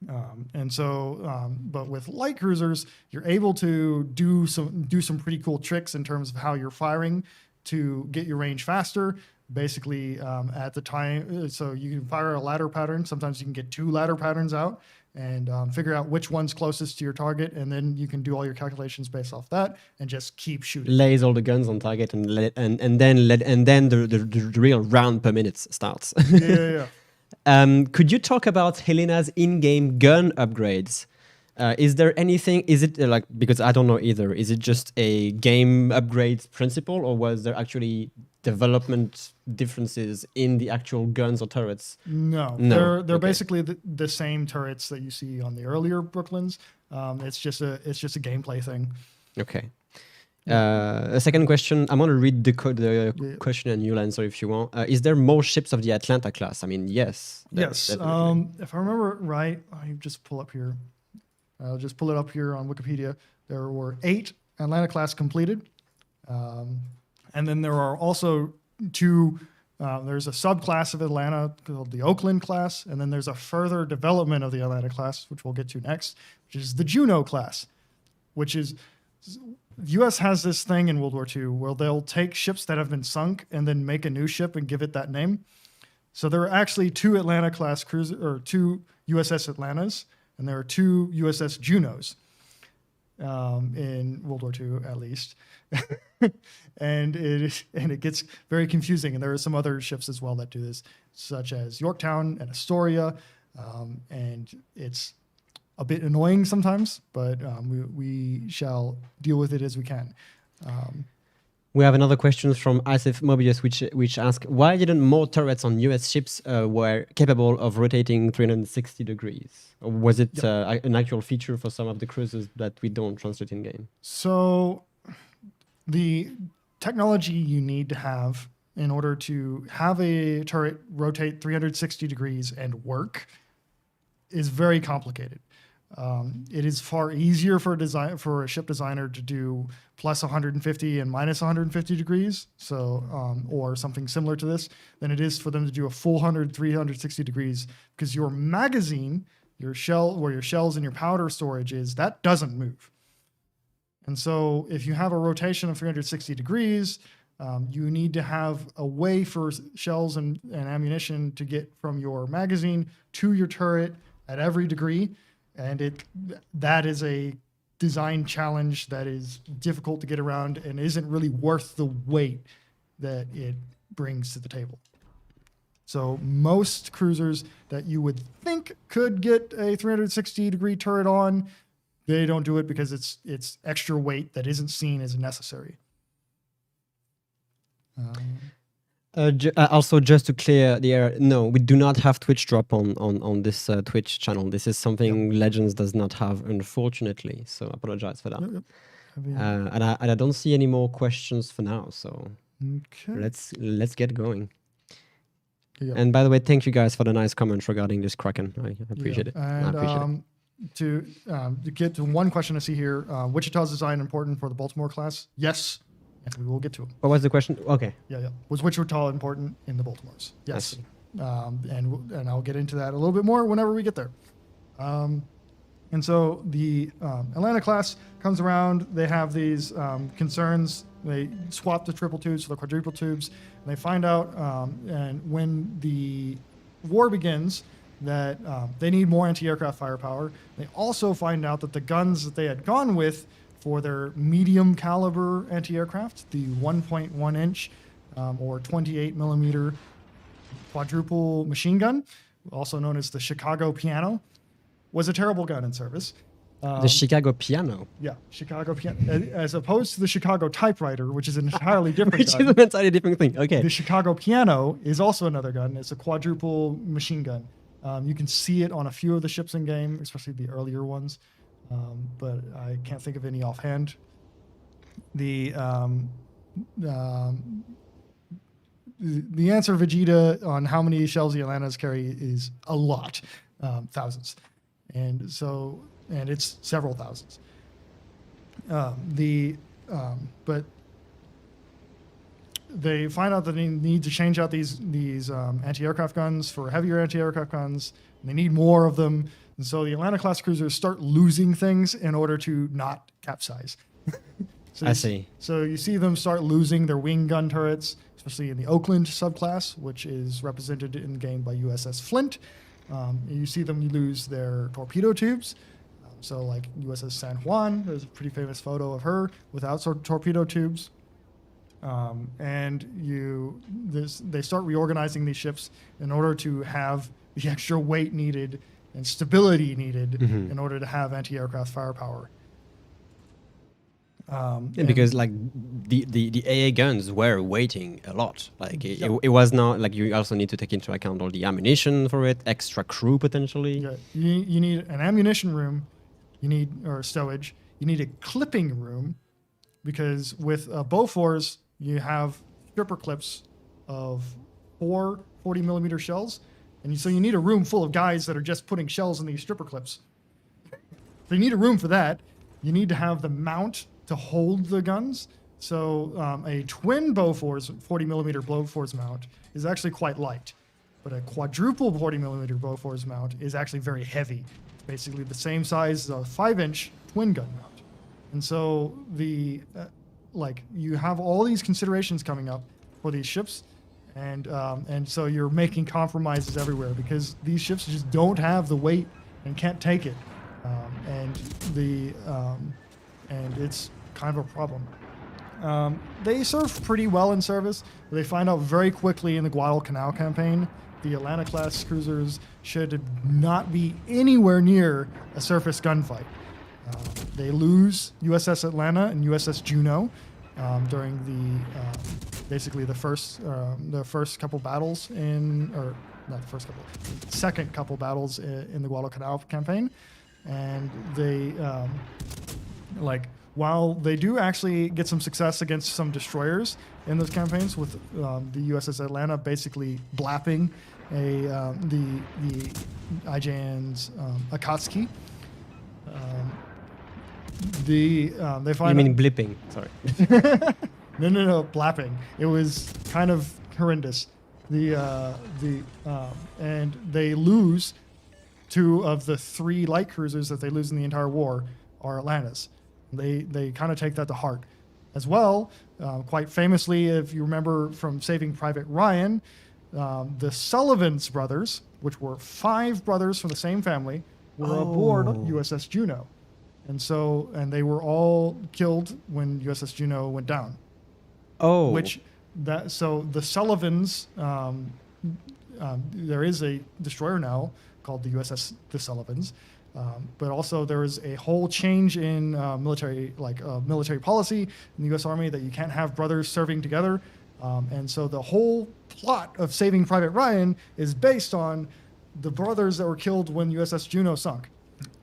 But with light cruisers, you're able to do some pretty cool tricks in terms of how you're firing to get your range faster. Basically, at the time, so you can fire a ladder pattern. Sometimes you can get 2 ladder patterns out and figure out which one's closest to your target, and then you can do all your calculations based off that and just keep shooting. Lays all the guns on target and then the real round per minute starts. Yeah. Could you talk about Helena's in-game gun upgrades? Is there anything, is it like, because I don't know either, is it just a game upgrade principle, or was there actually development differences in the actual guns or turrets? No. They're Okay. basically the same turrets that you see on the earlier Brooklyns. It's just a gameplay thing. Okay. A second question. I'm going to read the question and you'll answer if you want. Is there more ships of the Atlanta class? I mean, yes. Yes. Definitely. If I remember right, I'll just pull it up here on Wikipedia. There were 8 Atlanta class completed. And then there are also 2 There's a subclass of Atlanta called the Oakland class, and then there's a further development of the Atlanta class, which we'll get to next, which is the Juno class, which is the U.S. has this thing in World War II where they'll take ships that have been sunk and then make a new ship and give it that name. So there are actually 2 Atlanta class cruisers, or 2 USS Atlantas, and there are 2 USS Junos in World War II, at least. and it gets very confusing. And there are some other ships as well that do this, such as Yorktown and Astoria. And it's a bit annoying sometimes, but we shall deal with it as we can. We have another question from Asif Mobius, which asks, why didn't more turrets on US ships were capable of rotating 360 degrees? Or was it an actual feature for some of the cruisers that we don't translate in game? So the technology you need to have in order to have a turret rotate 360 degrees and work is very complicated. It is far easier for a ship designer to do plus 150 and minus 150 degrees, or something similar to this, than it is for them to do a full 360 degrees, because your magazine, your shell, where your shells and your powder storage is, that doesn't move. And so if you have a rotation of 360 degrees, you need to have a way for shells and ammunition to get from your magazine to your turret at every degree. And that is a design challenge that is difficult to get around and isn't really worth the weight that it brings to the table. So most cruisers that you would think could get a 360 degree turret on, they don't do it because it's extra weight that isn't seen as necessary. Also, just to clear the air, no, we do not have Twitch drop on this Twitch channel. This is something Legends does not have, unfortunately. So I apologize for that. Yep. And I don't see any more questions for now. So Okay. let's get going. Yeah. And by the way, thank you guys for the nice comments regarding this Kraken. I appreciate it. And I appreciate it. To get to one question I see here, Wichita's design important for the Baltimore class? Yes. And we will get to it. What was the question? Okay. Yeah. Was Wichita important in the Baltimores? I Yes. see. And I'll get into that a little bit more whenever we get there. And so the Atlanta class comes around. They have these concerns. They swap the triple tubes for the quadruple tubes. And they find out, and when the war begins, that they need more anti-aircraft firepower. They also find out that the guns that they had gone with for their medium caliber anti-aircraft, the 1.1 inch or 28 millimeter quadruple machine gun, also known as the Chicago Piano, was a terrible gun in service. The Chicago Piano. Yeah, Chicago Piano, as opposed to the Chicago Typewriter, which is an entirely different Which gun. is an entirely different thing. Okay. The Chicago Piano is also another gun. It's a quadruple machine gun. You can see it on a few of the ships in game, especially the earlier ones, but I can't think of any offhand. The answer, Vegeta, on how many shells the Atlantas carry is a lot, thousands, and it's several thousands. But they find out that they need to change out these anti-aircraft guns for heavier anti-aircraft guns. And they need more of them. And so the Atlanta class cruisers start losing things in order to not capsize. I see. So you see them start losing their wing gun turrets, especially in the Oakland subclass, which is represented in the game by USS Flint. You see them lose their torpedo tubes. So like USS San Juan, there's a pretty famous photo of her without torpedo tubes. And they start reorganizing these ships in order to have the extra weight needed and stability needed in order to have anti-aircraft firepower. Because like the AA guns were weighing a lot. Like it was not like, you also need to take into account all the ammunition for it, extra crew potentially. Yeah, you need an ammunition room, or stowage. You need a clipping room, because with Bofors you have stripper clips of 4 40 millimeter shells, and so you need a room full of guys that are just putting shells in these stripper clips. So you need a room for that. You need to have the mount to hold the guns, So a twin Bofors 40 millimeter Bofors mount is actually quite light, but a quadruple 40 millimeter Bofors mount is actually very heavy. It's basically the same size as a 5-inch twin gun mount. And so you have all these considerations coming up for these ships, and so you're making compromises everywhere because these ships just don't have the weight and can't take it, and it's kind of a problem. They serve pretty well in service. They find out very quickly in the Guadalcanal campaign the Atlanta-class cruisers should not be anywhere near a surface gunfight. They lose USS Atlanta and USS Juno during basically the first couple battles second couple battles in the Guadalcanal campaign, and they while they do actually get some success against some destroyers in those campaigns, with the USS Atlanta basically blapping the IJN's Akatsuki. They find You mean blipping? Sorry. No, blapping. It was kind of horrendous. And they lose 2 of the 3 light cruisers that they lose in the entire war are Atlantas. They kind of take that to heart. As well, quite famously, if you remember from Saving Private Ryan, the Sullivans brothers, which were 5 brothers from the same family, were aboard USS Juno. And they were all killed when USS Juno went down. Oh. So the Sullivans, there is a destroyer now called the USS The Sullivans, but also there is a whole change in military policy in the U.S. Army that you can't have brothers serving together, and so the whole plot of Saving Private Ryan is based on the brothers that were killed when USS Juno sunk.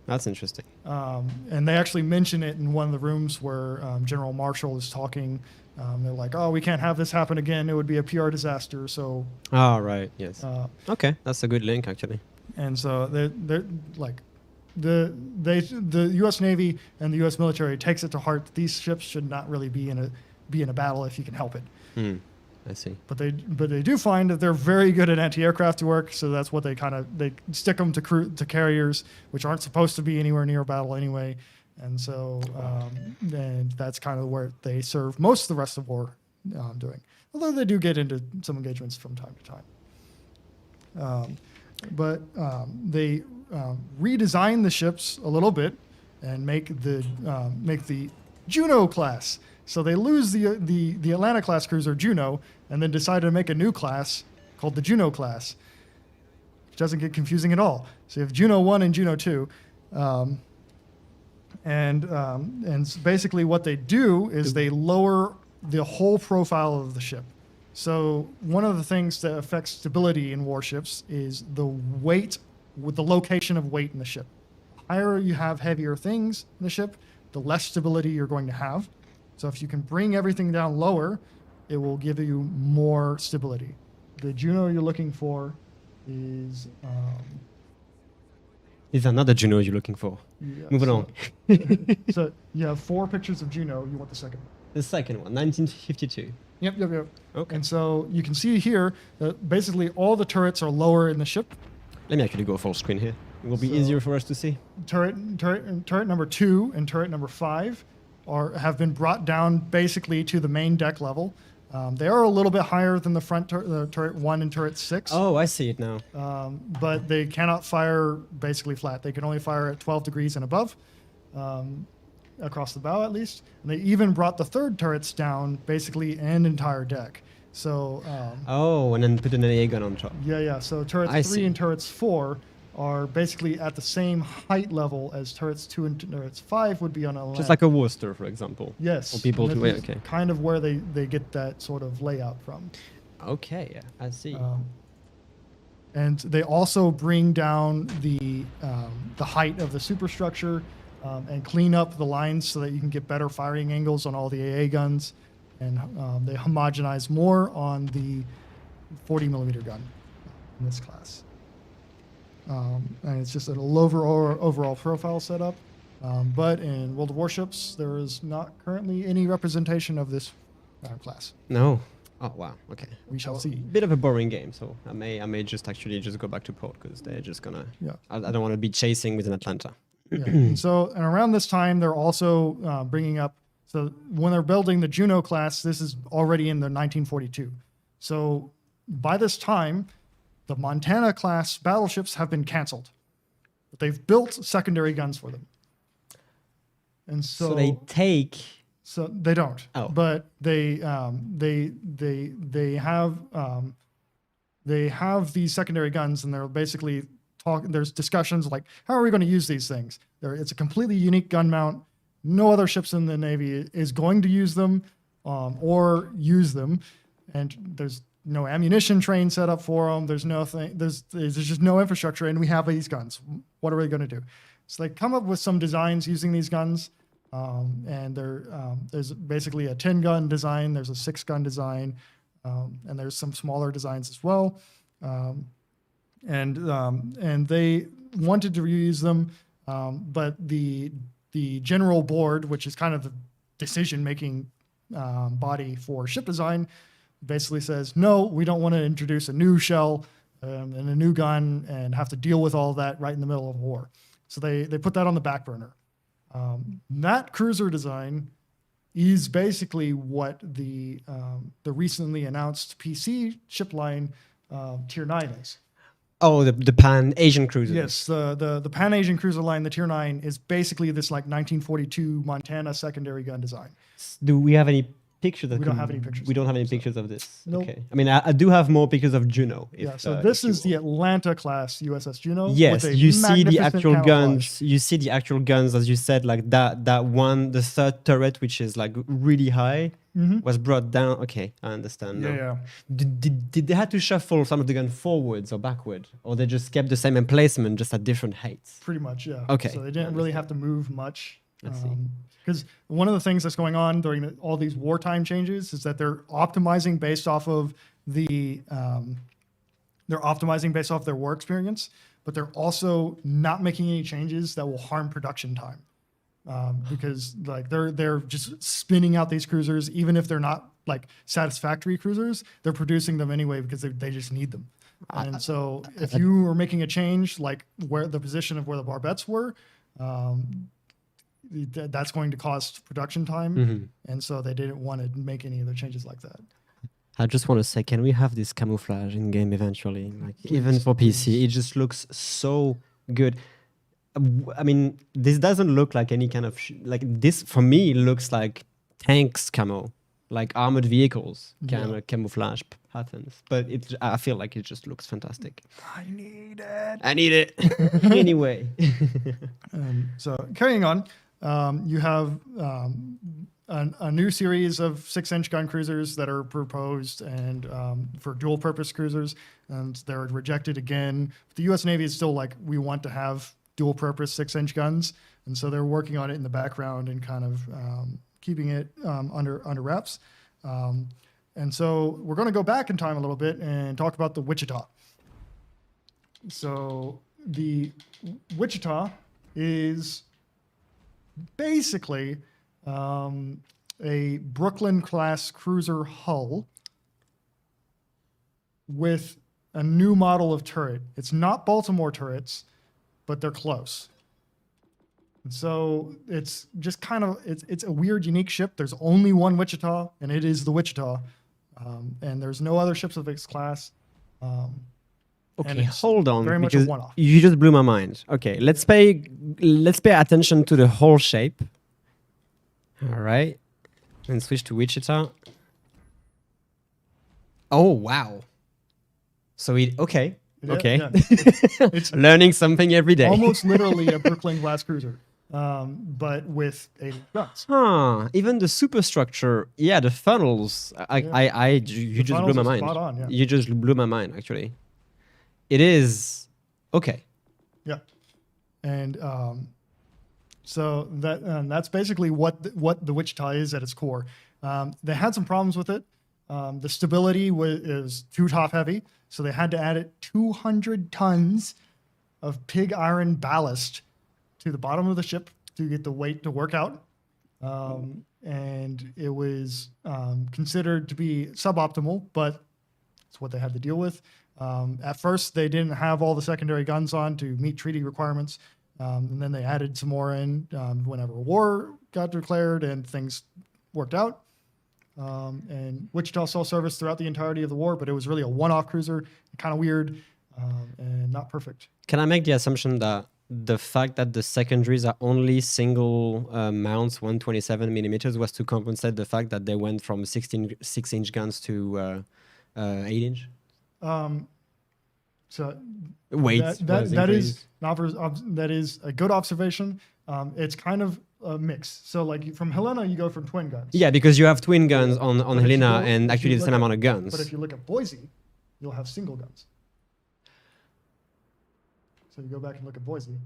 That's interesting. And they actually mention it in one of the rooms where General Marshall is talking. They're like, "Oh, we can't have this happen again. It would be a PR disaster." So. Oh, right. Yes. Okay, that's a good link actually. And so they're like, the U.S. Navy and the U.S. military takes it to heart that these ships should not really be in a battle if you can help it. I see. But they do find that they're very good at anti-aircraft work, so that's what they stick them to carriers, which aren't supposed to be anywhere near a battle anyway, and so and that's kind of where they serve most of the rest of war doing. Although they do get into some engagements from time to time. But they redesign the ships a little bit and make the Juno class. So they lose the Atlanta class cruiser Juno, and then decide to make a new class called the Juno class, which doesn't get confusing at all. So you have Juno 1 and Juno 2, and basically what they do is they lower the whole profile of the ship. So one of the things that affects stability in warships is the weight, with the location of weight in the ship. The higher you have heavier things in the ship, the less stability you're going to have. So if you can bring everything down lower, it will give you more stability. The Juno you're looking for is... Is another Juno you're looking for? Yeah, Moving on. So you have 4 pictures of Juno. You want the second one. The second one, 1952. Yep. Okay. And so you can see here that basically all the turrets are lower in the ship. Let me actually go full screen here. It will be easier for us to see. Turret number 2 and turret number 5 have been brought down basically to the main deck level. They are a little bit higher than the front turret 1 and turret 6. Oh, I see it now. But they cannot fire basically flat. They can only fire at 12 degrees and above, across the bow at least. And they even brought the 3rd turrets down basically an entire deck. So. And then put an AA gun on top. Yeah. So turrets 3 and turrets 4 are basically at the same height level as turrets 2 and turrets 5 would be on a line. Just like a Worcester, for example. Yes. For people to wait. Okay. Kind of where they get that sort of layout from. Okay, I see. And they also bring down the height of the superstructure and clean up the lines so that you can get better firing angles on all the AA guns. And they homogenize more on the 40 millimeter gun in this class. And it's just an overall profile setup. But in World of Warships, there is not currently any representation of this class. No. Oh wow. Okay. We shall see. Bit of a boring game, so I may just actually just go back to port because they're just gonna. Yeah. I don't want to be chasing with an Atlanta. Yeah. And around this time, they're also bringing up. So when they're building the Juno class, this is already in the 1942. So by this time, the Montana class battleships have been canceled, but they've built secondary guns for them. And so they take. So they don't. Oh. But they have these secondary guns, and they're basically talking. There's discussions like, how are we going to use these things? It's a completely unique gun mount. No other ships in the Navy is going to use them or use them, and there's no ammunition train set up for them. There's nothing. There's just no infrastructure, and we have these guns. What are we going to do? So they come up with some designs using these guns. And there's basically a 10-gun design, there's a 6-gun design, and there's some smaller designs as well. And they wanted to reuse them, but the general board, which is kind of the decision-making body for ship design, basically says, no, we don't want to introduce a new shell and a new gun and have to deal with all that right in the middle of war. So they put that on the back burner. That cruiser design is basically what the recently announced PC ship line Tier 9 is. Oh, the Pan Asian cruisers. Yes, the Pan Asian cruiser line, the Tier 9, is basically this like 1942 Montana secondary gun design. Do we have any pictures? We don't have any pictures. We don't have any pictures of this. Nope. Okay. I mean, I do have more pictures of Juno. Yeah, so this is the Atlanta class USS Juno. Yes, with a you see the magnificent actual camouflage. guns. You see the actual guns, as you said, like that one, the third turret, which is like really high, was brought down. Okay, I understand. Yeah, now. yeah. Did they have to shuffle some of the gun forwards or backward, or they just kept the same emplacement, just at different heights? Pretty much, yeah. Okay, So they didn't really have to move much. Let's see. Because one of the things that's going on during all these wartime changes is that they're optimizing based off of their war experience, but they're also not making any changes that will harm production time. Because like they're just spinning out these cruisers, even if they're not like satisfactory cruisers, they're producing them anyway because they just need them. And so if you were making a change, like where the position of where the barbettes were, that's going to cost production time. And so they didn't want to make any other changes like that. I just want to say, can we have this camouflage in game eventually? Like even for PC, it just looks so good. I mean, this doesn't look like any kind of like this. For me, it looks like tanks camo, like armored vehicles kind of camouflage patterns. But I feel like it just looks fantastic. I need it. I need it anyway. So carrying on, you have a new series of 6-inch gun cruisers that are proposed and for dual purpose cruisers, and they're rejected again. The U.S. Navy is still like, we want to have dual purpose 6-inch guns, and so they're working on it in the background and kind of keeping it under wraps. And so we're going to go back in time a little bit and talk about the Wichita. So the Wichita is basically a Brooklyn class cruiser hull with a new model of turret. It's not Baltimore turrets, but they're close. And so it's just kind of, it's a weird, unique ship. There's only one Wichita, and it is the Wichita. And there's no other ships of its class. Okay, hold on, very much a because one-off. you just blew my mind. Okay, let's pay attention to the whole shape. All right, and switch to Wichita. Oh wow! So okay. Yeah. It's Learning something every day. almost literally a Brooklyn class cruiser, but with 80 guns. Huh. Even the superstructure, yeah, the funnels. You just blew funnels my are mind. spot on, yeah. You just blew my mind, actually. It is okay. Yeah, and so that's basically what the Wichita is at its core. They had some problems with it. The stability is too top heavy, so they had to add it 200 tons of pig iron ballast to the bottom of the ship. to get the weight to work out. And it was considered to be suboptimal, but it's what they had to deal with. At first, they didn't have all the secondary guns on to meet treaty requirements. And then they added some more in whenever a war got declared and things worked out. And Wichita saw service throughout the entirety of the war, but it was really a one-off cruiser, kind of weird and not perfect. Can I make the assumption that the fact that the secondaries are only single mounts, 127 millimeters, was to compensate the fact that they went from 6-inch guns to 8-inch? So Weight that is a good observation. It's kind of a mix. So like from Helena, you go from twin guns. Yeah, because you have twin guns on But if you Helena go- and if actually you the look same at- amount of guns. But if you look at Boise, you'll have single guns. So you go back and look at Boise.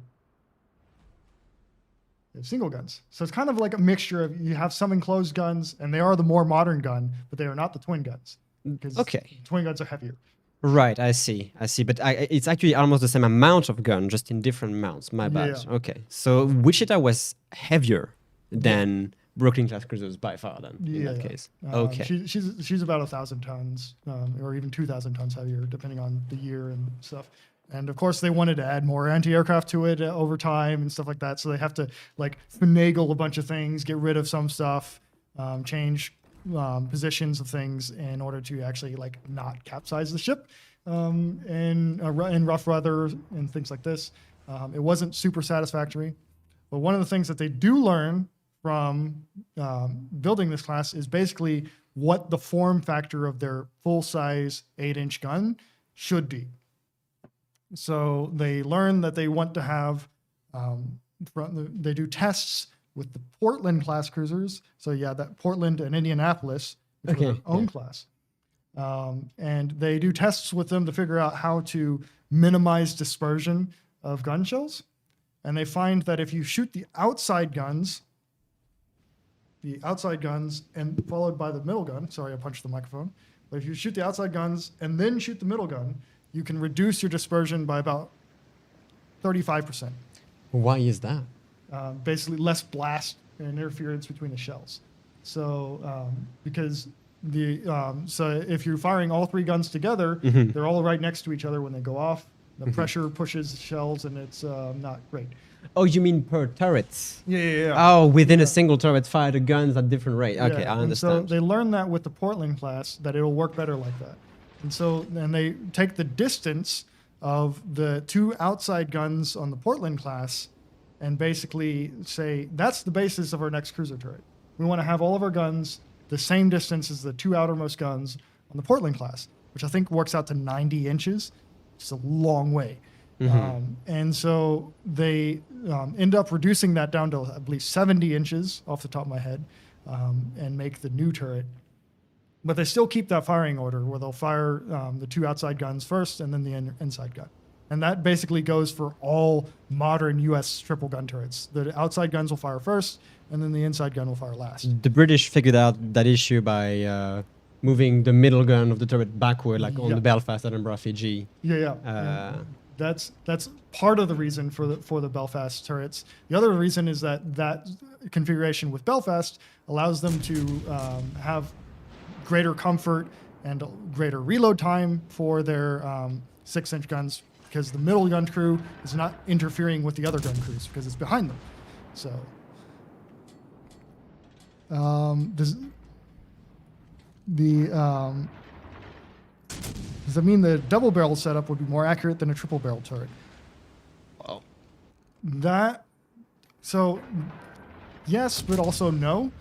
They have single guns. So it's kind of like a mixture of you have some enclosed guns, and they are the more modern gun, but they are not the twin guns. Because Okay. twin guns are heavier. Right, I see. But it's actually almost the same amount of gun, just in different mounts. My bad. Yeah. Okay, so Wichita was heavier than Brooklyn class cruisers by far. Then in that case, okay. She's about 1,000 tons, or even 2,000 tons heavier, depending on the year and stuff. And of course, they wanted to add more anti-aircraft to it over time and stuff like that. So they have to like finagle a bunch of things, get rid of some stuff, change positions of things in order to actually like not capsize the ship in rough weather and things like this. It wasn't super satisfactory, but one of the things that they do learn from building this class is basically what the form factor of their full-size 8-inch gun should be. So they learn that they want to have, they do tests with the Portland class cruisers. So yeah, that Portland and Indianapolis, which are their own class. And they do tests with them to figure out how to minimize dispersion of gun shells. And they find that if you shoot the outside guns and followed by the middle gun, sorry, I punched the microphone. But if you shoot the outside guns and then shoot the middle gun, you can reduce your dispersion by about 35%. Why is that? Basically less blast and interference between the shells. So because so if you're firing all three guns together, they're all right next to each other when they go off. The pressure pushes the shells and it's not great. Oh, you mean per turrets? Yeah. Oh, within a single turret, fire the guns at different rate. Okay, Yeah, I and understand. so they learn that with the Portland class that it'll work better like that. And so then they take the distance of the two outside guns on the Portland class and basically say, that's the basis of our next cruiser turret. We want to have all of our guns the same distance as the two outermost guns on the Portland class, which I think works out to 90 inches. It's a long way. And so they end up reducing that down to, I believe, 70 inches off the top of my head and make the new turret. But they still keep that firing order where they'll fire the two outside guns first and then the inside gun. And that basically goes for all modern U.S. triple gun turrets. The outside guns will fire first, and then the inside gun will fire last. The British figured out that issue by moving the middle gun of the turret backward, like on the Belfast Edinburgh FEG. Yeah. That's part of the reason for the Belfast turrets. The other reason is that configuration with Belfast allows them to have greater comfort and greater reload time for their 6-inch guns, because the middle gun crew is not interfering with the other gun crews because it's behind them. So does that mean the double barrel setup would be more accurate than a triple barrel turret? Wow. So yes, but also no.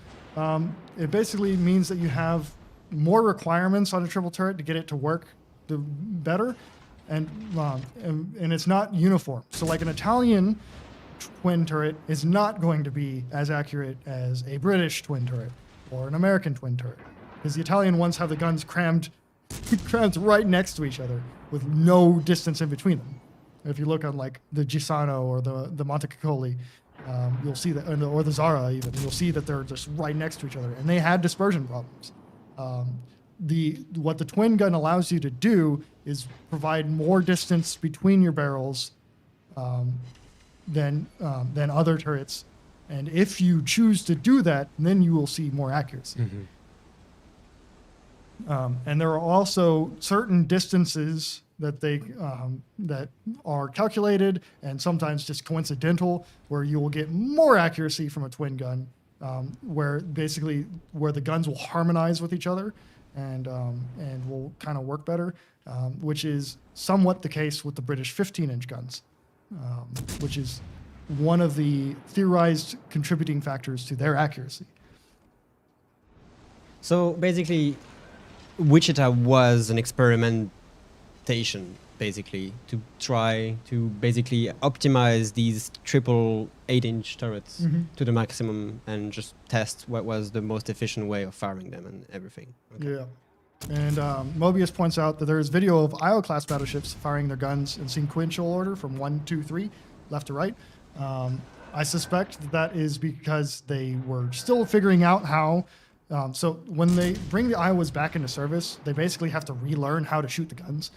It basically means that you have more requirements on a triple turret to get it to work better, and it's not uniform. So like an Italian twin turret is not going to be as accurate as a British twin turret or an American twin turret, because the Italian ones have the guns crammed right next to each other with no distance in between them. If you look on like the Gisano or the Montecuccoli, you'll see that, or the Zara even, you'll see that they're just right next to each other, and they had dispersion problems. What the twin gun allows you to do is provide more distance between your barrels than other turrets And if you choose to do that, then you will see more accuracy. And there are also certain distances that that are calculated and sometimes just coincidental, where you will get more accuracy from a twin gun, where the guns will harmonize with each other and will kind of work better, which is somewhat the case with the British 15-inch guns, which is one of the theorized contributing factors to their accuracy. So basically, Wichita was an experimentation, basically, to try to basically optimize these triple 8-inch turrets to the maximum and just test what was the most efficient way of firing them and everything. Okay. Yeah. And Mobius points out that there is video of Io-class battleships firing their guns in sequential order from 1, 2, 3, left to right. I suspect that is because they were still figuring out how. So when they bring the Iowas back into service, they basically have to relearn how to shoot the guns.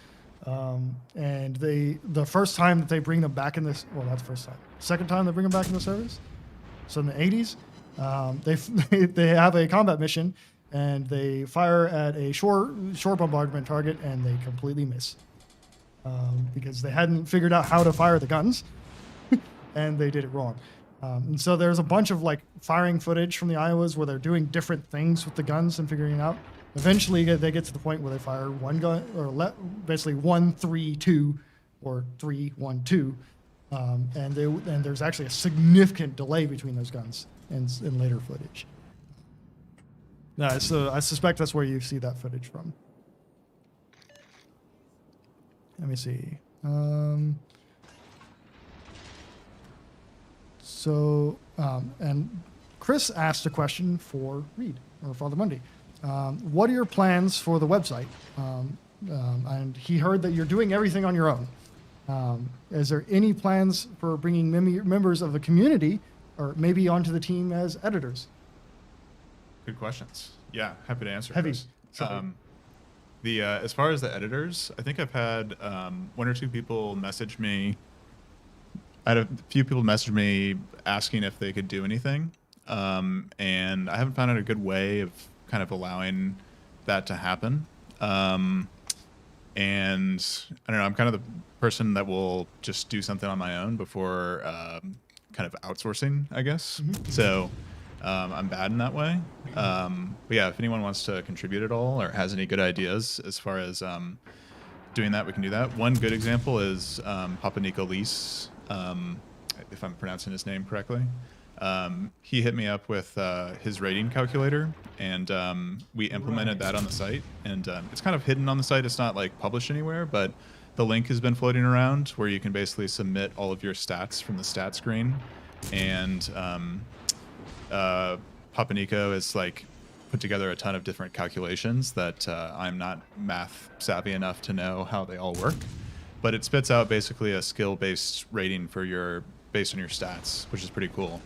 And the first time that they bring them back in this, well, that's the first time. Second time they bring them back into service. So in the 80s, they have a combat mission and they fire at a shore bombardment target and they completely miss because they hadn't figured out how to fire the guns and they did it wrong. And so there's a bunch of like firing footage from the Iowas where they're doing different things with the guns and figuring it out. Eventually, they get to the point where they fire one gun, or basically 1, 3, 2, or 3, 1, 2, and there's actually a significant delay between those guns in later footage. So I suspect that's where you see that footage from. Let me see. And Chris asked a question for Reed, or Father Mundy. What are your plans for the website? And he heard that you're doing everything on your own. Is there any plans for bringing members of the community or maybe onto the team as editors? Good questions. Yeah, happy to answer. Heavy. As far as the editors, I think I've had 1 or 2 people message me. I had a few people message me asking if they could do anything, and I haven't found out a good way of kind of allowing that to happen. And I don't know, I'm kind of the person that will just do something on my own before kind of outsourcing, I guess. So I'm bad in that way. But yeah, if anyone wants to contribute at all or has any good ideas as far as doing that, we can do that. One good example is Papa Nico Lease, if I'm pronouncing his name correctly. He hit me up with his rating calculator, and we implemented that on the site. And it's kind of hidden on the site. It's not like published anywhere, but the link has been floating around where you can basically submit all of your stats from the stat screen. And Papa Nico has like put together a ton of different calculations that I'm not math savvy enough to know how they all work. But it spits out basically a skill-based rating for based on your stats, which is pretty cool.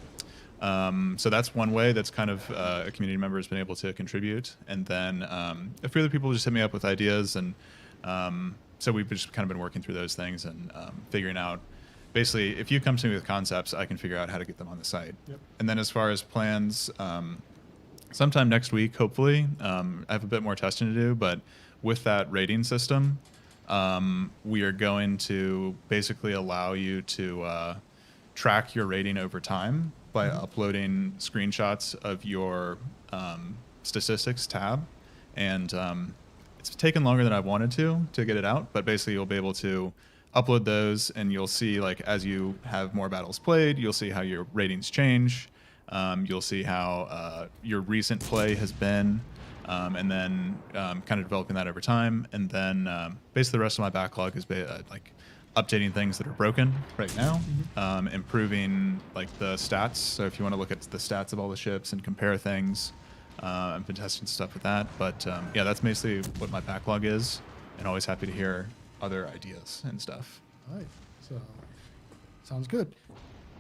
So that's one way that's kind of a community member has been able to contribute. And then a few other people just hit me up with ideas. And so we've just kind of been working through those things and figuring out, basically, if you come to me with concepts, I can figure out how to get them on the site. Yep. And then as far as plans, sometime next week, hopefully, I have a bit more testing to do. But with that rating system, we are going to basically allow you to track your rating over time by uploading screenshots of your statistics tab. And it's taken longer than I wanted to get it out, but basically you'll be able to upload those and you'll see, like, as you have more battles played, you'll see how your ratings change. You'll see how your recent play has been. And then kind of developing that over time. And then basically the rest of my backlog is like updating things that are broken right now, improving like the stats. So if you want to look at the stats of all the ships and compare things, I've been testing stuff with that. But yeah, that's basically what my backlog is, and always happy to hear other ideas and stuff. All right, so sounds good.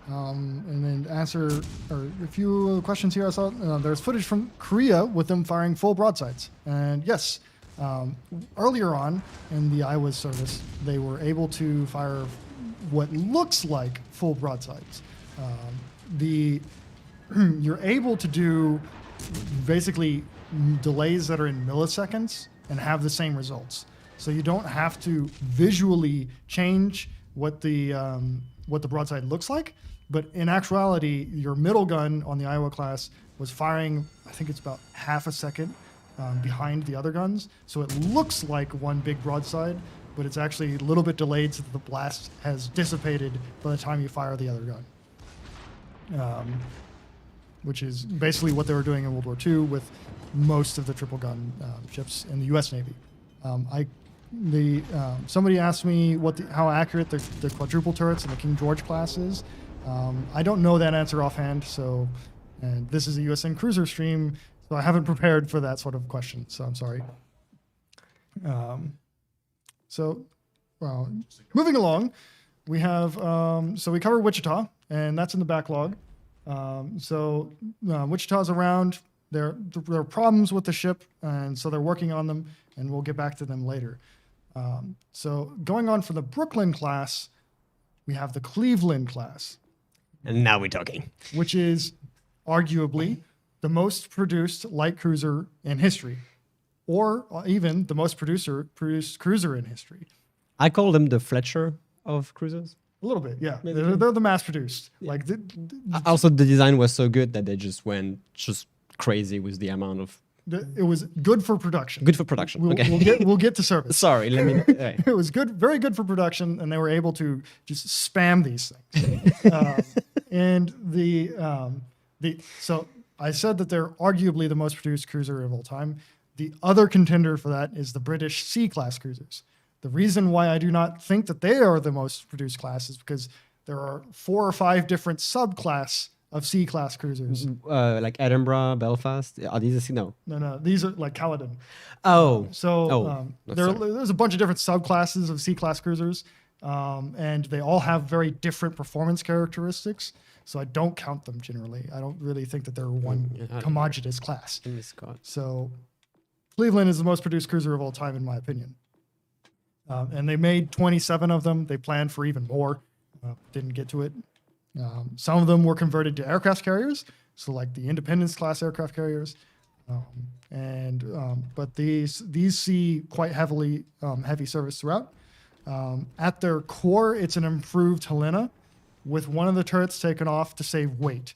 And then answer a few questions here. I saw there's footage from Korea with them firing full broadsides. And yes, earlier on in the Iowa service, they were able to fire what looks like full broadsides. you're able to do basically delays that are in milliseconds and have the same results. So you don't have to visually change what the broadside looks like, but in actuality, your middle gun on the Iowa class was firing, I think it's about half a second behind the other guns. So it looks like one big broadside, but it's actually a little bit delayed so that the blast has dissipated by the time you fire the other gun. Which is basically what they were doing in World War II with most of the triple gun ships in the U.S. Navy. Somebody asked me how accurate the quadruple turrets in the King George class is. I don't know that answer offhand, and this is a USN Cruiser stream, so I haven't prepared for that sort of question, so I'm sorry. Moving along, we have, so we covered Wichita, and that's in the backlog. Wichita's around. There are problems with the ship, and so they're working on them, and we'll get back to them later. So going on for the Brooklyn class, we have the Cleveland class. And now we're talking. Which is arguably the most produced light cruiser in history, or even the most produced cruiser in history. I call them the Fletcher of cruisers. A little bit, yeah. They're the mass-produced. Yeah. Like also, the design was so good that they just went crazy with the amount of. It was good for production. Good for production. Okay. We'll get to service. Sorry, let me. Right. It was good, very good for production, and they were able to just spam these things. So I said that they're arguably the most produced cruiser of all time. The other contender for that is the British C-class cruisers. The reason why I do not think that they are the most produced class is because there are 4 or 5 different subclass of C-class cruisers. Like Edinburgh, Belfast. Are these a C? No. No. These are like Caledon. There's a bunch of different subclasses of C-class cruisers, and they all have very different performance characteristics. So I don't count them generally. I don't really think that they're one homogeneous class. So Cleveland is the most produced cruiser of all time, in my opinion. And they made 27 of them. They planned for even more. Didn't get to it. Some of them were converted to aircraft carriers, so like the Independence class aircraft carriers. But these see quite heavy service throughout. At their core, it's an improved Helena with one of the turrets taken off to save weight,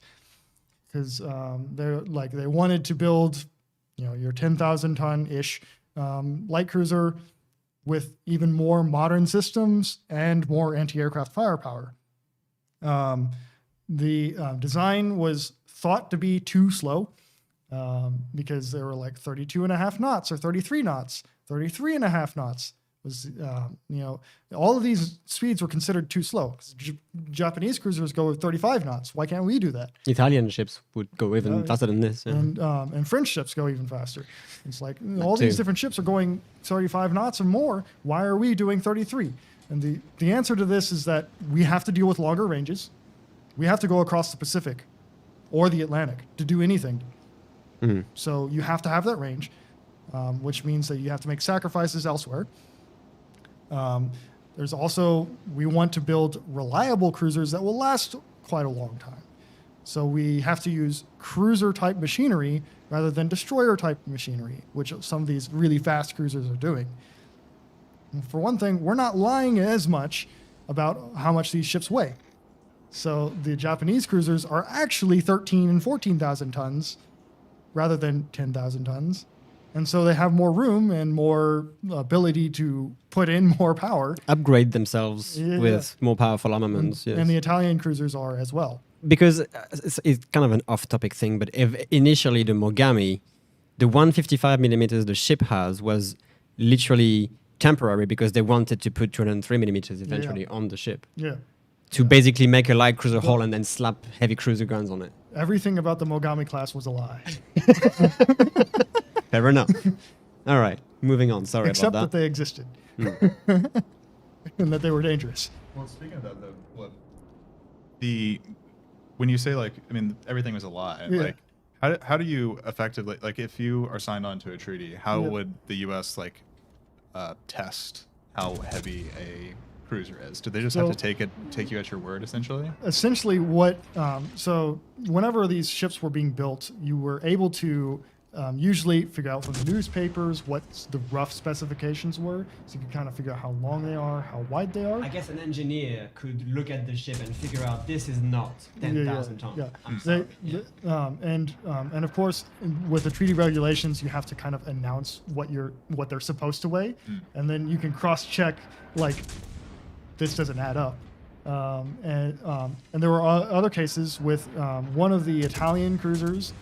because they wanted to build, your 10,000 ton ish light cruiser with even more modern systems and more anti-aircraft firepower. The design was thought to be too slow because they were like 32.5 knots or 33 knots, 33.5 knots was, all of these speeds were considered too slow. Japanese cruisers go 35 knots. Why can't we do that? Italian ships would go even faster than this. Yeah. And French ships go even faster. It's like all these different ships are going 35 knots and more. Why are we doing 33? And the answer to this is that we have to deal with longer ranges. We have to go across the Pacific or the Atlantic to do anything. Mm-hmm. So you have to have that range, which means that you have to make sacrifices elsewhere. There's also, we want to build reliable cruisers that will last quite a long time. So we have to use cruiser-type machinery rather than destroyer-type machinery, which some of these really fast cruisers are doing. And for one thing, we're not lying as much about how much these ships weigh. So the Japanese cruisers are actually 13 and 14,000 tons rather than 10,000 tons. And so they have more room and more ability to put in more power. Upgrade themselves with more powerful armaments. And the Italian cruisers are as well. Because it's kind of an off-topic thing, but if initially the Mogami, the 155 millimeters the ship has was literally temporary because they wanted to put 203 millimeters eventually on the ship. Yeah. To basically make a light cruiser hull and then slap heavy cruiser guns on it. Everything about the Mogami class was a lie. Fair enough. All right, moving on. Sorry Except about that they existed. And that they were dangerous. Well, speaking of that, though, when you say everything was a lie, how do you effectively, if you are signed on to a treaty, how would the U.S. test how heavy a cruiser is? Do they just So- have to take you at your word, essentially? Essentially, so whenever these ships were being built, you were able to usually figure out from the newspapers what the rough specifications were, so you could kind of figure out how long they are, how wide they are. I guess an engineer could look at the ship and figure out this is not 10,000 tons. Yeah. I'm sorry. And of course, with the treaty regulations, you have to kind of announce what they're supposed to weigh, and then you can cross-check like this doesn't add up. And there were other cases with one of the Italian cruisers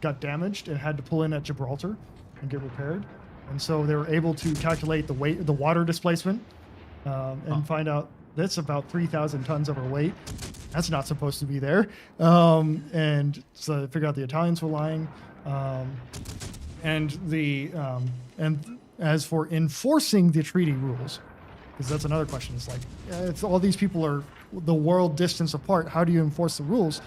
got damaged and had to pull in at Gibraltar and get repaired, and so they were able to calculate the weight, the water displacement, and find out that's about 3,000 tons overweight. That's not supposed to be there. And so they figured out the Italians were lying. And as for enforcing the treaty rules, because that's another question. It's like, if all these people are the world distance apart, how do you enforce the rules?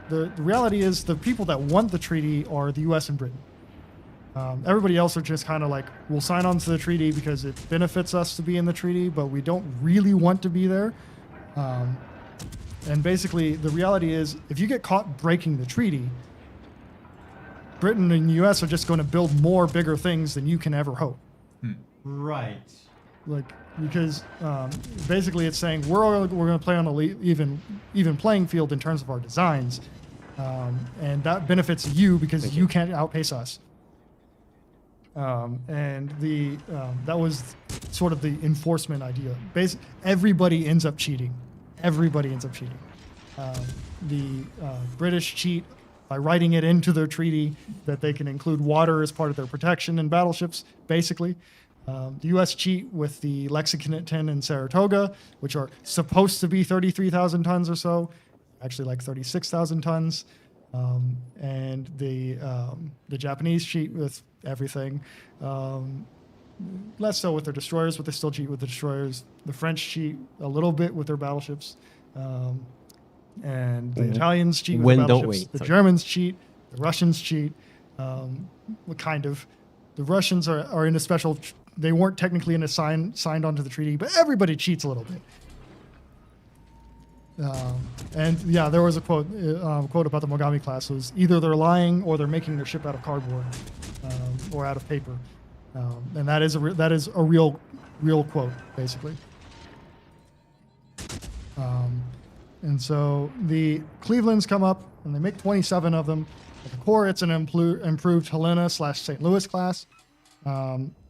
The reality is the people that want the treaty are the U.S. and Britain. Everybody else are just kind of like, we'll sign on to the treaty because it benefits us to be in the treaty, but we don't really want to be there. And basically, the reality is, if you get caught breaking the treaty, Britain and the U.S. are just going to build more bigger things than you can ever hope. Right. Like, because basically it's saying we're going to play on an even playing field in terms of our designs, and that benefits you because you can't outpace us. And that was sort of the enforcement idea. Everybody ends up cheating. Everybody ends up cheating. The British cheat by writing it into their treaty that they can include water as part of their protection in battleships, basically. The U.S. cheat with the Lexington and Saratoga, which are supposed to be 33,000 tons or so, actually like 36,000 tons. And the Japanese cheat with everything. Less so with their destroyers, but they still cheat with the destroyers. The French cheat a little bit with their battleships. And the Italians cheat with When their don't battleships. we? The Germans cheat. The Russians cheat. Kind of. The Russians are in a special... They weren't technically signed onto the treaty, but everybody cheats a little bit. And yeah, there was a quote about the Mogami class. It was either they're lying or they're making their ship out of cardboard or out of paper, and that is a real quote, basically. And so the Clevelands come up and they make 27 of them. At the core, it's an improved Helena/St. Louis class.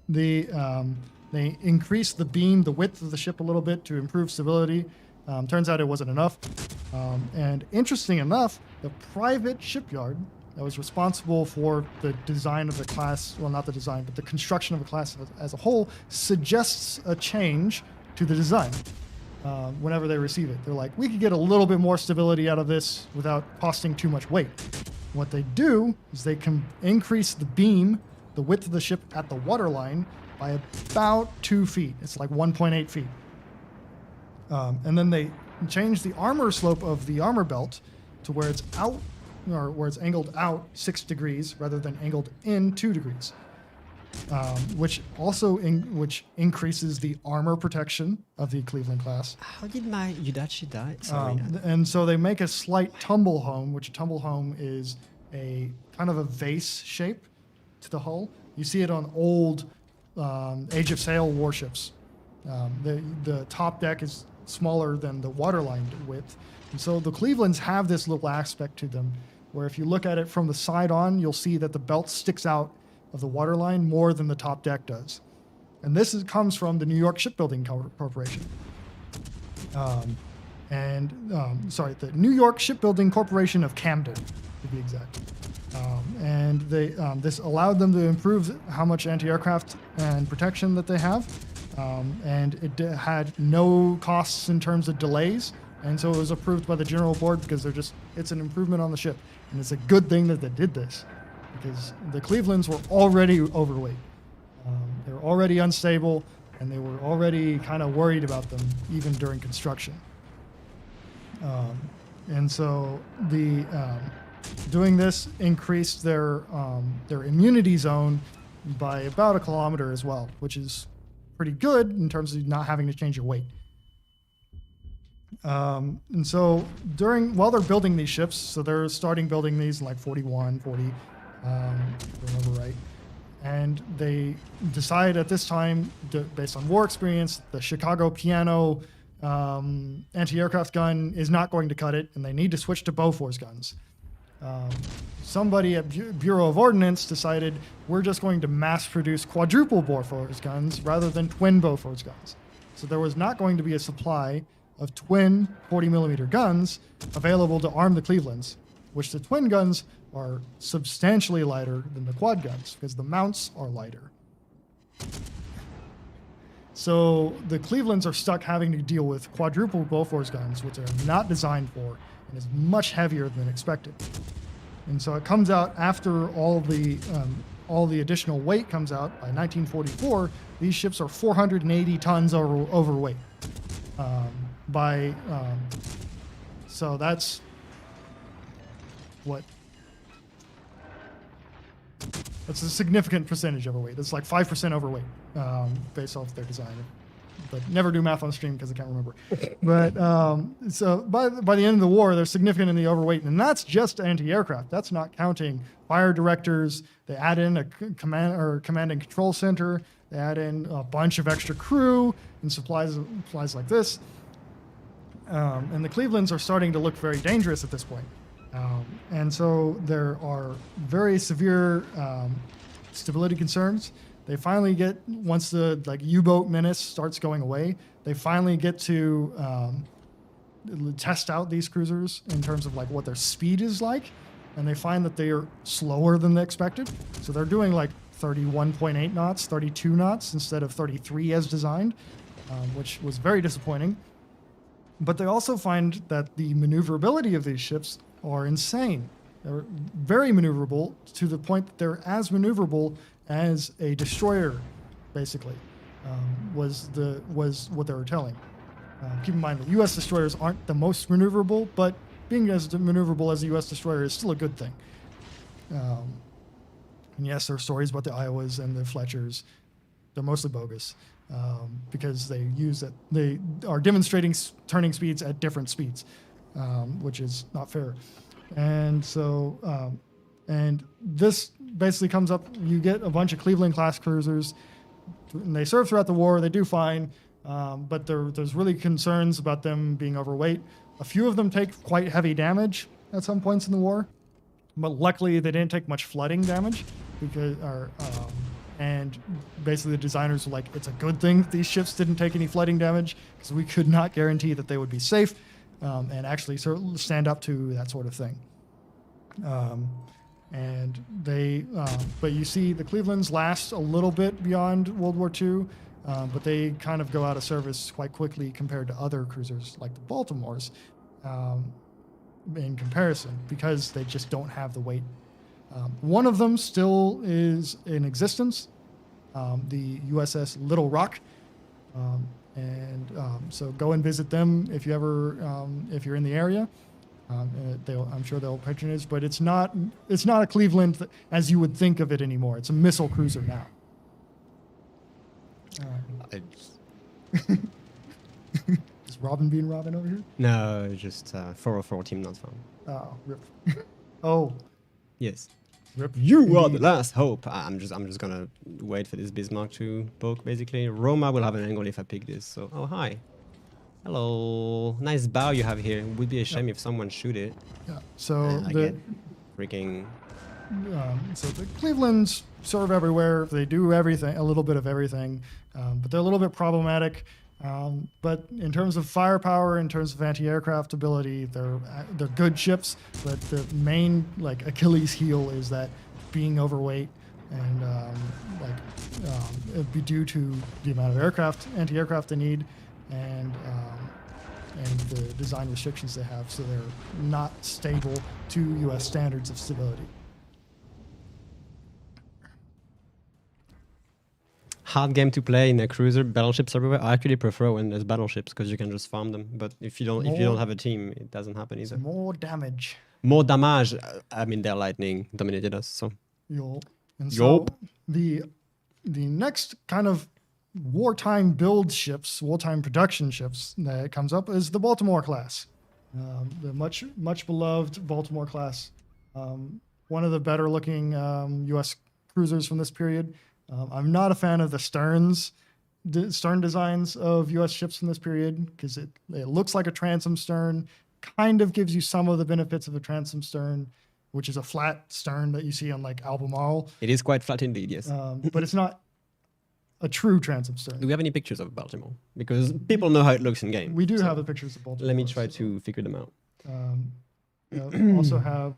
They increased the beam, the width of the ship a little bit to improve stability. Turns out it wasn't enough. And interesting enough, the private shipyard that was responsible for the design of the class, well, not the design, but the construction of the class as a whole, suggests a change to the design whenever they receive it. They're like, we could get a little bit more stability out of this without costing too much weight. What they do is they can increase the beam, the width of the ship at the waterline, by about 2 feet. It's like 1.8 feet. And then they change the armor slope of the armor belt to where it's out, or where it's angled out 6 degrees rather than angled in 2 degrees, which also increases the armor protection of the Cleveland class. How did my Yudachi die? Sorry. And so they make a slight tumble home, which a tumble home is a kind of a vase shape to the hull. You see it on old Age of Sail warships. The top deck is smaller than the waterline width. And so the Clevelands have this little aspect to them where if you look at it from the side on, you'll see that the belt sticks out of the waterline more than the top deck does. And this comes from the New York Shipbuilding Corporation. The New York Shipbuilding Corporation of Camden, to be exact. And this allowed them to improve how much anti-aircraft and protection that they have. And it had no costs in terms of delays. And so it was approved by the General Board because it's an improvement on the ship. And it's a good thing that they did this because the Clevelands were already overweight. They were already unstable and they were already kind of worried about them even during construction. And so doing this increased their immunity zone by about 1 kilometer as well, which is pretty good in terms of not having to change your weight. And so while they're building these ships, so they're starting building these in like 41, 40, if I remember right. And they decide at this time, based on war experience, the Chicago Piano anti-aircraft gun is not going to cut it, and they need to switch to Bofors guns. Somebody at Bureau of Ordnance decided we're just going to mass produce quadruple Bofors guns rather than twin Bofors guns. So there was not going to be a supply of twin 40mm guns available to arm the Clevelands, which the twin guns are substantially lighter than the quad guns because the mounts are lighter. So the Clevelands are stuck having to deal with quadruple Bofors guns, which are not designed for and is much heavier than expected. And so it comes out after all the additional weight comes out. By 1944, these ships are 480 tons overweight. So that's what. That's a significant percentage overweight. That's like 5% overweight based off their design. But never do math on stream because I can't remember. But so by the end of the war, they're significant in the overweight, and that's just anti-aircraft. That's not counting fire directors. They add in a command and control center. They add in a bunch of extra crew and supplies like this. And the Clevelands are starting to look very dangerous at this point. And so there are very severe stability concerns. They finally get, once the U-boat menace starts going away, they finally get to test out these cruisers in terms of what their speed is like, and they find that they are slower than they expected. So they're doing 31.8 knots, 32 knots instead of 33 as designed, which was very disappointing. But they also find that the maneuverability of these ships are insane. They're very maneuverable to the point that they're as maneuverable as a destroyer, basically, was what they were telling. Keep in mind that U.S. destroyers aren't the most maneuverable, but being as maneuverable as a U.S. destroyer is still a good thing. And yes, there are stories about the Iowas and the Fletchers. They're mostly bogus because they are demonstrating turning speeds at different speeds, which is not fair. And so, and this basically comes up, you get a bunch of Cleveland-class cruisers, and they serve throughout the war, they do fine, but there's really concerns about them being overweight. A few of them take quite heavy damage at some points in the war, but luckily they didn't take much flooding damage, and basically the designers were like, it's a good thing that these ships didn't take any flooding damage, because we could not guarantee that they would be safe, and actually stand up to that sort of thing. And but you see the Clevelands last a little bit beyond World War II, but they kind of go out of service quite quickly compared to other cruisers like the Baltimores in comparison, because they just don't have the weight. One of them still is in existence, the USS Little Rock. So go and visit them if you're in the area. I'm sure they'll patronage, but it's not a Cleveland as you would think of it anymore. It's a missile cruiser now. Is Robin being Robin over here? No, just 404 team not found. Oh, rip. Oh, Yes. rip. You are the last hope. I'm just gonna wait for this Bismarck to poke, basically. Roma will have an angle if I pick this. So, oh, hi. Hello. Nice bow you have here. It would be a shame if someone shoot it. Yeah. So I get freaking... so the Clevelands serve everywhere. They do everything, a little bit of everything, but they're a little bit problematic. But in terms of firepower, in terms of anti-aircraft ability, they're good ships. But the main Achilles heel is that being overweight, and it'd be due to the amount of anti-aircraft they need, and the design restrictions they have, so they're not stable to U.S. standards of stability. Hard game to play in a cruiser, battleships everywhere. I actually prefer when there's battleships because you can just farm them. But if you don't have a team, it doesn't happen either. More damage. More damage. I mean, their lightning dominated us, so. And so the next kind of wartime build ships, wartime production ships that comes up is the Baltimore class, the much beloved Baltimore class. One of the better looking U.S. cruisers from this period. I'm not a fan of the stern designs of U.S. ships from this period because it looks like a transom stern, kind of gives you some of the benefits of a transom stern, which is a flat stern that you see on like Albemarle. It is quite flat indeed, yes. But it's not a true transom stern. Do we have any pictures of Baltimore? Because people know how it looks in game. We do have the pictures of Baltimore. Let me try to figure them out. You also have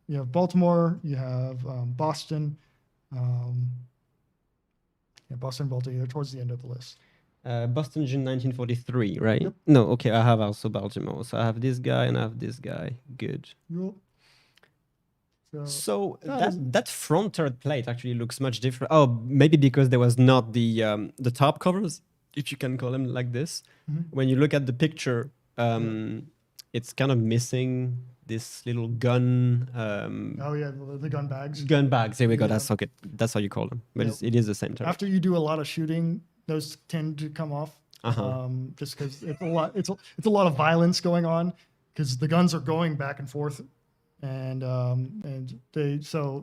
Baltimore, you have Boston. Boston and Baltimore, they're towards the end of the list. Boston, June 1943, right? Yep. No, okay, I have also Baltimore. So I have this guy and I have this guy. Good. Yep. So that front turret plate actually looks much different. Oh, maybe because there was not the top covers, if you can call them like this. Mm-hmm. When you look at the picture, it's kind of missing this little gun. Oh yeah, the gun bags. Gun bags. There we go. Yeah. That's okay. That's how you call them. But Yep. it is the same turret. After you do a lot of shooting, those tend to come off. Just because it's a lot. It's a lot of violence going on because the guns are going back and forth. So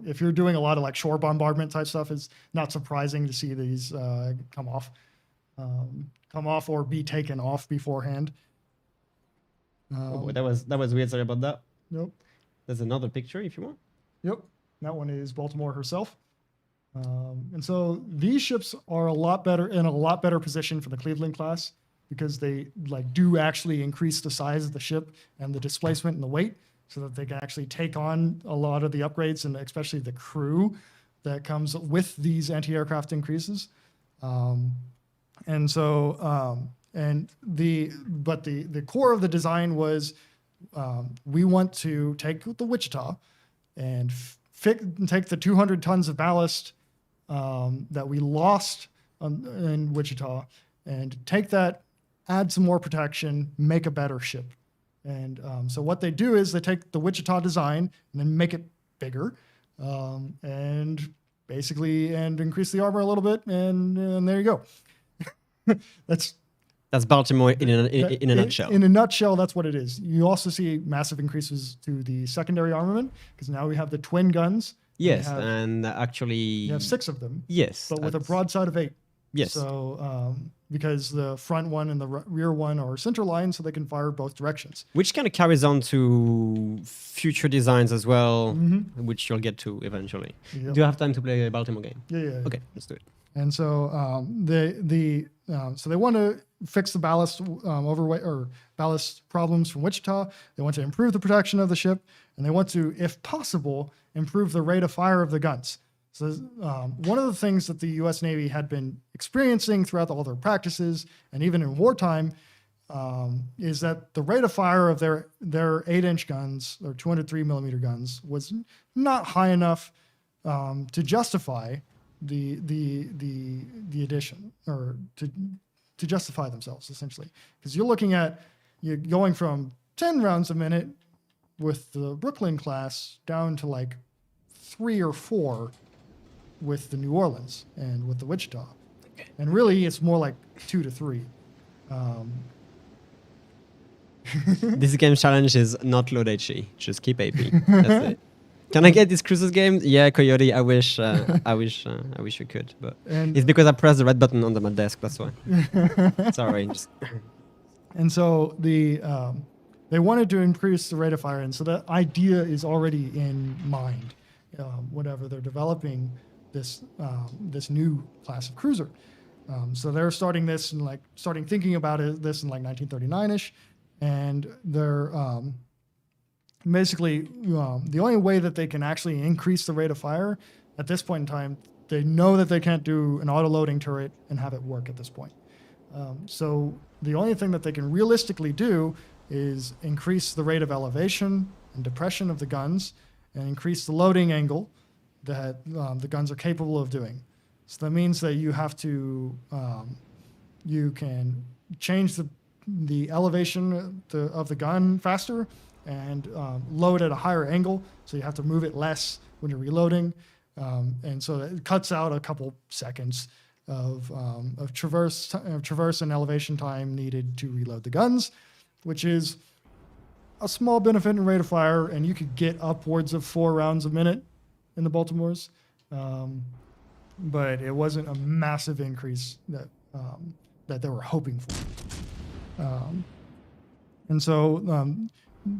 if you're doing a lot of like shore bombardment type stuff, it's not surprising to see these come off or be taken off beforehand. Oh boy, that was weird. Sorry about that. Nope. There's another picture if you want. Yep. That one is Baltimore herself. And so these ships are in a lot better position for the Cleveland class because they do actually increase the size of the ship and the displacement and the weight, so that they can actually take on a lot of the upgrades and especially the crew that comes with these anti-aircraft increases. The core of the design was we want to take the Wichita and take the 200 tons of ballast that we lost in Wichita and take that, add some more protection, make a better ship. And so what they do is they take the Wichita design and then make it bigger and increase the armor a little bit. And there you go. That's Baltimore in a nutshell. In a nutshell, that's what it is. You also see massive increases to the secondary armament because now we have the twin guns. Yes, and actually... You have 6 of them. Yes. But with a broadside of 8. Yes. So because the front one and the rear one are center line, so they can fire both directions. Which kind of carries on to future designs as well, which you'll get to eventually. Yep. Do you have time to play a Baltimore game? Yeah. Okay, let's do it. And so so they want to fix the ballast overweight or ballast problems from Wichita. They want to improve the protection of the ship, and they want to, if possible, improve the rate of fire of the guns. So one of the things that the U.S. Navy had been experiencing throughout all their practices, and even in wartime, is that the rate of fire of their 8-inch guns, or 203 millimeter guns, was not high enough to justify the addition, or to justify themselves essentially, because you're going from 10 rounds a minute with the Brooklyn class down to like 3 or 4 with the New Orleans and with the Wichita. Okay. And really it's more like 2 to 3. This game's challenge is not load HE, just keep AP. That's it. Can I get this cruises game? Yeah, Coyote. I wish we could, but it's because I pressed the red button under my desk. That's why. Sorry. And so they wanted to increase the rate of fire, and so that idea is already in mind. Whenever they're developing this new class of cruiser, so they're starting thinking about this in like 1939ish, and they're basically, the only way that they can actually increase the rate of fire at this point in time, they know that they can't do an auto-loading turret and have it work at this point. So the only thing that they can realistically do is increase the rate of elevation and depression of the guns and increase the loading angle that the guns are capable of doing. So that means that you have to, you can change the elevation of the gun faster and load at a higher angle, so you have to move it less when you're reloading. And so it cuts out a couple seconds of traverse and elevation time needed to reload the guns, which is a small benefit in rate of fire, and you could get upwards of 4 rounds a minute in the Baltimores, but it wasn't a massive increase that they were hoping for. And so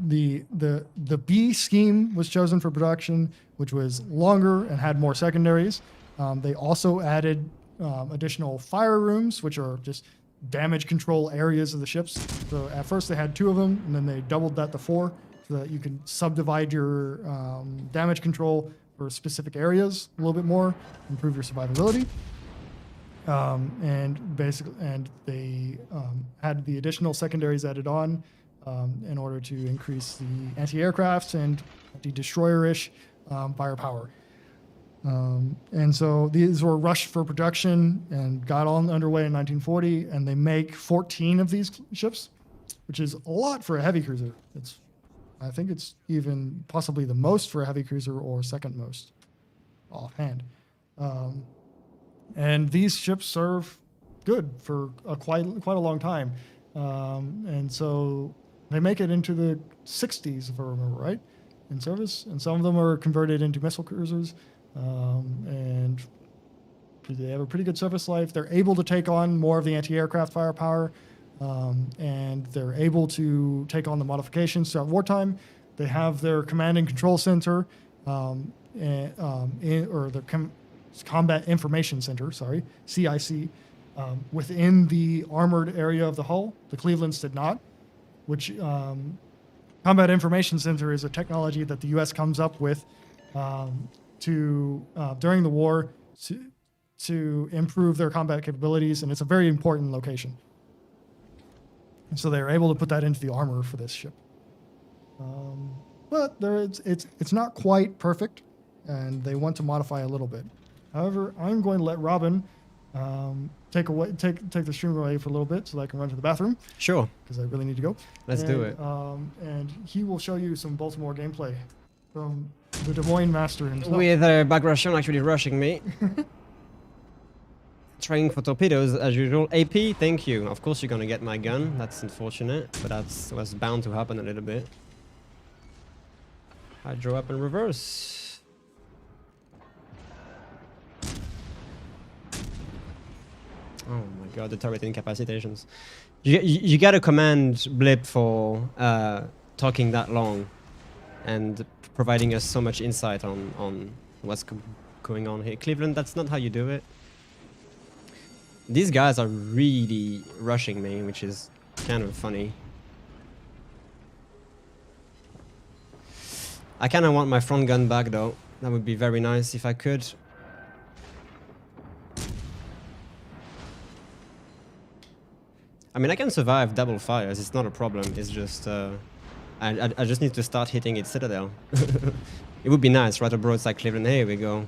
the B scheme was chosen for production, which was longer and had more secondaries. They also added additional fire rooms, which are just damage control areas of the ships. So at first they had 2 of them, and then they doubled that to 4, so that you can subdivide your damage control for specific areas a little bit more, improve your survivability. And they had the additional secondaries added on in order to increase the anti-aircraft and anti-destroyer-ish firepower. And so these were rushed for production and got on underway in 1940, and they make 14 of these ships, which is a lot for a heavy cruiser. I think it's even possibly the most for a heavy cruiser, or second most offhand. And these ships serve good for quite a long time. And so they make it into the 60s, if I remember right, in service. And some of them are converted into missile cruisers. And they have a pretty good service life. They're able to take on more of the anti-aircraft firepower, and they're able to take on the modifications throughout wartime. They have their command and control center, Combat Information Center, CIC, within the armored area of the hull. The Clevelands did not, which Combat Information Center is a technology that the U.S. comes up with during the war to improve their combat capabilities, and it's a very important location. And so they're able to put that into the armor for this ship. But it's not quite perfect, and they want to modify a little bit. However, I'm going to let Robin take the stream away for a little bit so that I can run to the bathroom. Sure. Because I really need to go. Let's do it. And he will show you some Baltimore gameplay from the Des Moines master himself. With back Russian actually rushing me. Trying for torpedoes as usual. AP, thank you. Of course you're gonna get my gun. That's unfortunate, but that was bound to happen a little bit. Hydro up in reverse. Oh my god, the turret incapacitations. You got a command blip for talking that long and providing us so much insight on what's going on here. Cleveland, that's not how you do it. These guys are really rushing me, which is kind of funny. I kind of want my front gun back though. That would be very nice if I could. I mean, I can survive double fires. It's not a problem. It's just I just need to start hitting its citadel. It would be nice, right? A broadside Cleveland. Here we go.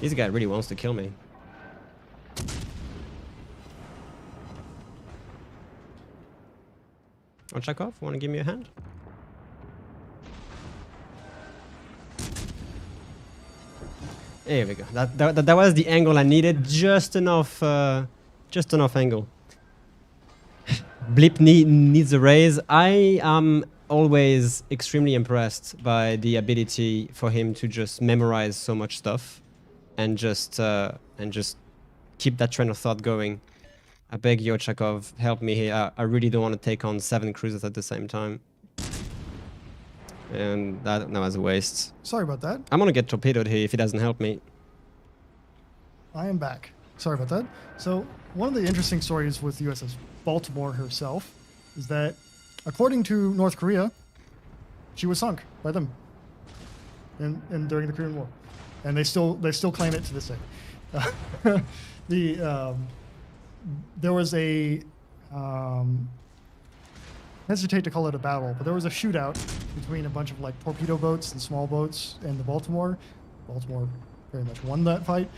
This guy really wants to kill me. Oh, Chekhov, want to give me a hand? There we go. That was the angle I needed. Just enough angle. Blip needs a raise. I am always extremely impressed by the ability for him to just memorize so much stuff, and just keep that train of thought going. I beg you, Chekhov, help me here. I really don't want to take on 7 cruisers at the same time. And that was a waste. Sorry about that. I'm gonna get torpedoed here if he doesn't help me. I am back. Sorry about that. So one of the interesting stories with USS Baltimore herself is that, according to North Korea, she was sunk by them during the Korean War, and they still claim it to this day. There was a hesitate to call it a battle, but there was a shootout between a bunch of like torpedo boats and small boats and the Baltimore. Baltimore very much won that fight.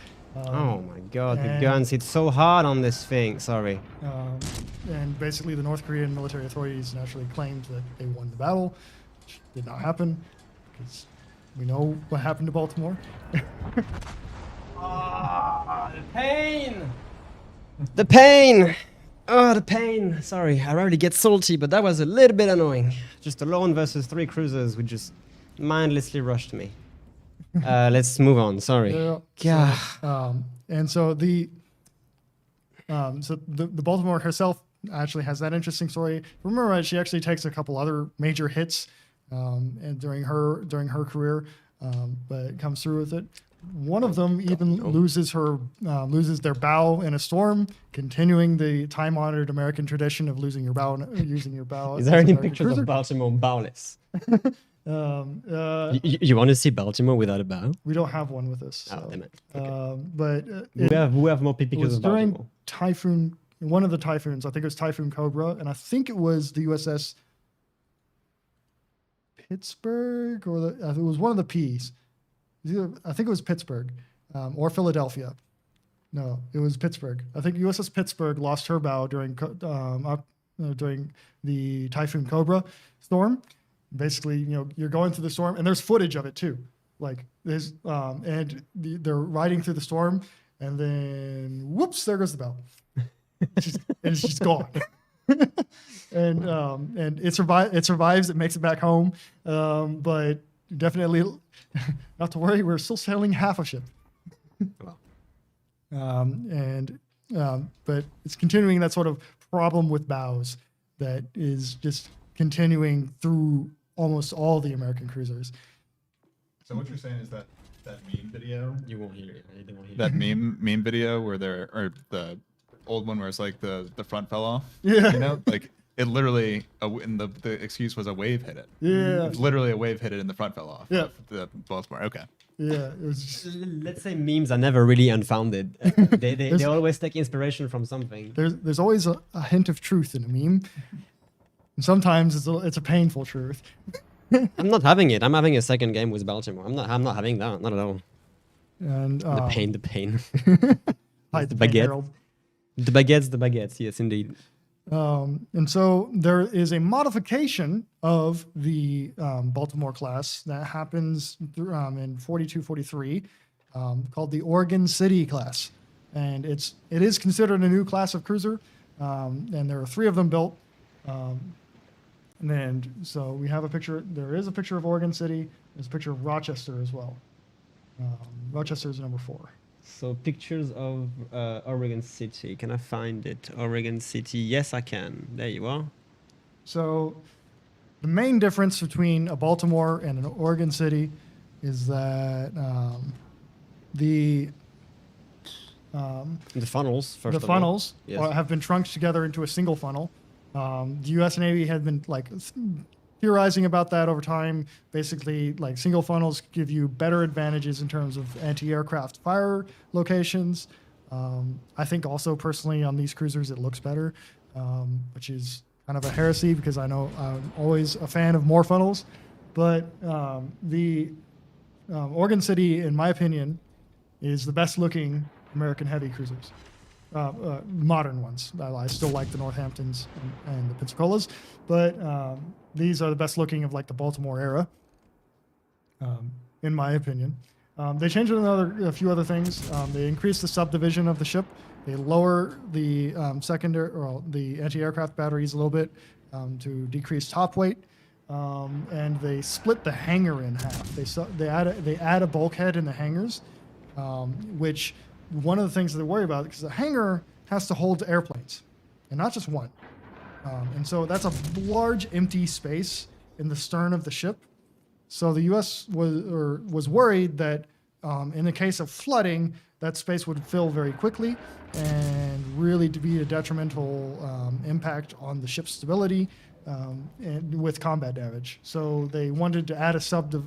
Oh my god, the and- guns hit so hard on this thing. Sorry. And basically, the North Korean military authorities naturally claimed that they won the battle, which did not happen because we know what happened to Baltimore. The pain! The pain! Oh, the pain. Sorry, I rarely get salty, but that was a little bit annoying. Just alone versus 3 cruisers who just mindlessly rushed me. Let's move on. Sorry. Yeah. God. And so the Baltimore herself actually has that interesting story. Remember, right, she actually takes a couple other major hits and during her career, but comes through with it. One of them even loses their bow in a storm, continuing the time-honored American tradition of losing your bow. Using your bow. Is there as any American pictures cruiser. of Baltimore bowless? You want to see Baltimore without a bow? We don't have one with us. Oh, So. damn it. Okay. But Who have more it pictures was of during Baltimore? Typhoon, one of the typhoons. I think it was Typhoon Cobra, and I think it was the USS Pittsburgh, or it was one of the P's. I think it was Pittsburgh or Philadelphia. No, it was Pittsburgh. I think USS Pittsburgh lost her bow during the Typhoon Cobra storm. Basically, you're going through the storm, and there's footage of it too. Like there's they're riding through the storm, and then whoops, there goes the bow. It's just gone. and it survives. It makes it back home, but definitely not to worry. We're still sailing half a ship. Wow. But it's continuing that sort of problem with bows that is just continuing through almost all the American cruisers. So what you're saying is that meme video, You won't hear it. They won't hear that meme video where or the old one where it's like the front fell off. Yeah. Like it literally, and the excuse was a wave hit it. Yeah. It's literally a wave hit it and the front fell off. Yeah. The Baltimore. Okay. Yeah, it was just, Let's say memes are never really unfounded. They always take inspiration from something. there's always a hint of truth in a meme, and sometimes it's a painful truth. I'm not having it. I'm having a second game with Baltimore. I'm not having that. Not at all. And The pain. hide The the pain, baguette. Harold. The baguettes. Yes, indeed. And so there is a modification of the Baltimore class that happens in 42-43 called the Oregon City class. And it is considered a new class of cruiser. And there are 3 of them built. And so we have a picture. There is a picture of Oregon City. There's a picture of Rochester as well. Rochester is number 4. So pictures of Oregon City. Can I find it? Oregon City. Yes, I can. There you are. So the main difference between a Baltimore and an Oregon City is that the The funnels. First of all. funnels Yes. have been trunked together into a single funnel. The U.S. Navy had been theorizing about that over time. Basically, single funnels give you better advantages in terms of anti-aircraft fire locations. I think also personally on these cruisers it looks better, which is kind of a heresy because I know I'm always a fan of more funnels. But the Oregon City, in my opinion, is the best looking American heavy cruisers. Modern ones. I still like the Northamptons and the Pensacola's, but these are the best looking of the Baltimore era, in my opinion. They changed a few other things. They increased the subdivision of the ship. They lower the the anti-aircraft batteries a little bit to decrease top weight, and they split the hangar in half. They add a bulkhead in the hangars, which one of the things that they worry about because the hangar has to hold airplanes, and not just one. And so that's a large empty space in the stern of the ship. So the U.S. was worried that in the case of flooding, that space would fill very quickly and really to be a detrimental impact on the ship's stability and with combat damage. So they wanted to add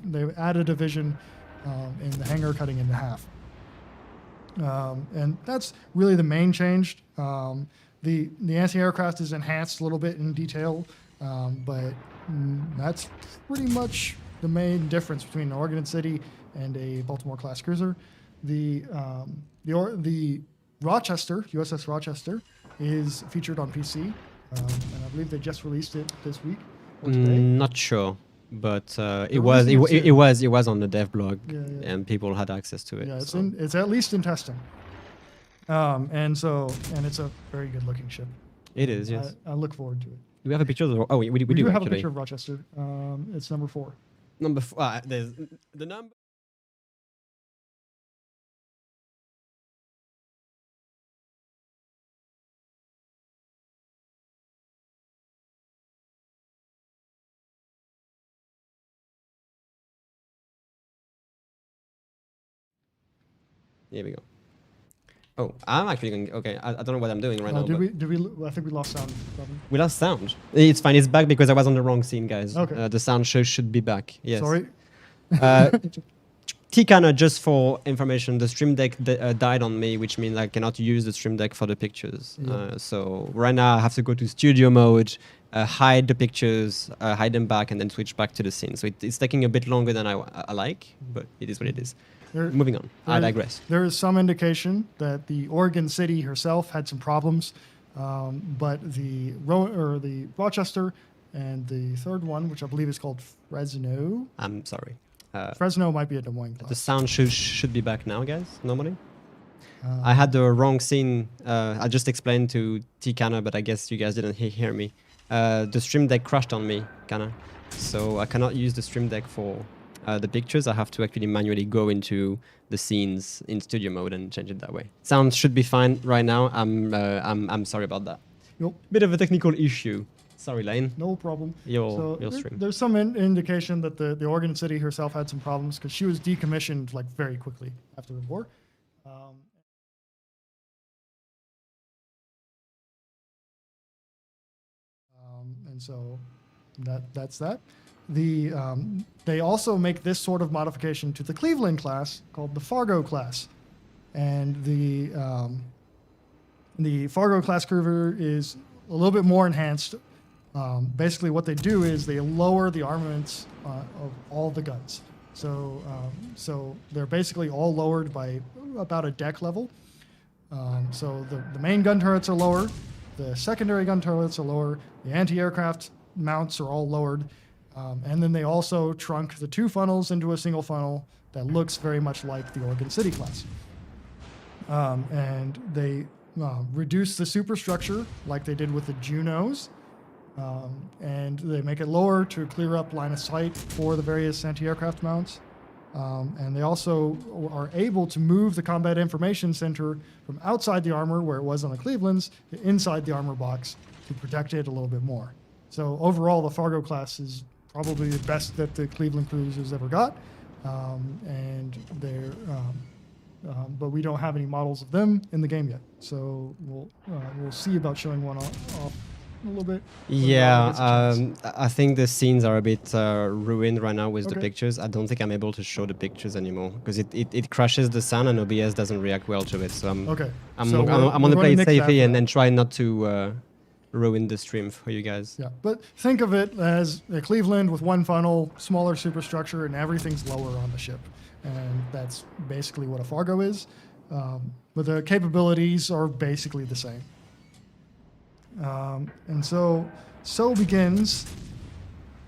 they added a division in the hangar, cutting it in half. And that's really the main change. The anti-aircraft is enhanced a little bit in detail, but that's pretty much the main difference between Oregon City and a Baltimore class cruiser. The Rochester, USS Rochester, is featured on PC, and I believe they just released it this week or today. Not sure, but it releasing was it it was it was on the dev blog, Yeah, yeah. and people had access to it. Yeah, so. it's at least in testing. And it's a very good looking ship. It is, yes. I look forward to it. Do we have a picture of the? Oh, we We do do have a actually. picture of Rochester. It's number 4. Number 4. There's the number. Here we go. Oh, I'm actually going. Okay, I don't know what I'm doing right now. Did but we? I think we lost sound. Probably. we lost sound. It's fine. It's back because I was on the wrong scene, guys. Okay. The sound should be back. Yes. Sorry. Tikana, just for information, the Stream Deck died on me, which means I cannot use the Stream Deck for the pictures. Yeah. So right now I have to go to studio mode, hide the pictures, hide them back, and then switch back to the scene. So it's taking a bit longer than I like, but it is what it is. Moving on. I digress. There is some indication that the Oregon City herself had some problems, but the Rochester and the third one, which I believe is called Fresno. I'm sorry. Fresno might be a Des Moines class. The sound should be back now, guys, normally. I had the wrong scene. I just explained to Tikana, but I guess you guys didn't hear me. The Stream Deck crashed on me, Kana. So I cannot use the Stream Deck for the pictures. I have to actually manually go into the scenes in studio mode and change it that way. Sound should be fine right now. I'm sorry about that. Nope. Bit of a technical issue. Sorry, Lane. No problem. Your stream. There's some indication that the Oregon City herself had some problems because she was decommissioned like very quickly after the war. And so that's that. They also make this sort of modification to the Cleveland class called the Fargo class, and the Fargo class cruiser is a little bit more enhanced. Basically, what they do is they lower the armaments of all the guns. So they're basically all lowered by about a deck level. So the main gun turrets are lower, the secondary gun turrets are lower, the anti-aircraft mounts are all lowered, and then they also trunk the 2 funnels into a single funnel that looks very much like the Oregon City class. And they reduce the superstructure like they did with the Junos. And they make it lower to clear up line of sight for the various anti-aircraft mounts. And they also are able to move the Combat Information Center from outside the armor, where it was on the Clevelands, to inside the armor box to protect it a little bit more. So overall, the Fargo class is probably the best that the Cleveland cruisers ever got. And they're, but we don't have any models of them in the game yet. So we'll see about showing one off a little bit. Yeah, I think the scenes are a bit ruined right now with the Okay. pictures. I don't think I'm able to show the pictures anymore because it crashes the sound and OBS doesn't react well to it. So I'm Okay. I'm So we're going to gonna play it nix that safely for and now. then try not to ruin the stream for you guys. Yeah, but think of it as a Cleveland with 1 funnel, smaller superstructure, and everything's lower on the ship. And that's basically what a Fargo is. But the capabilities are basically the same. And so begins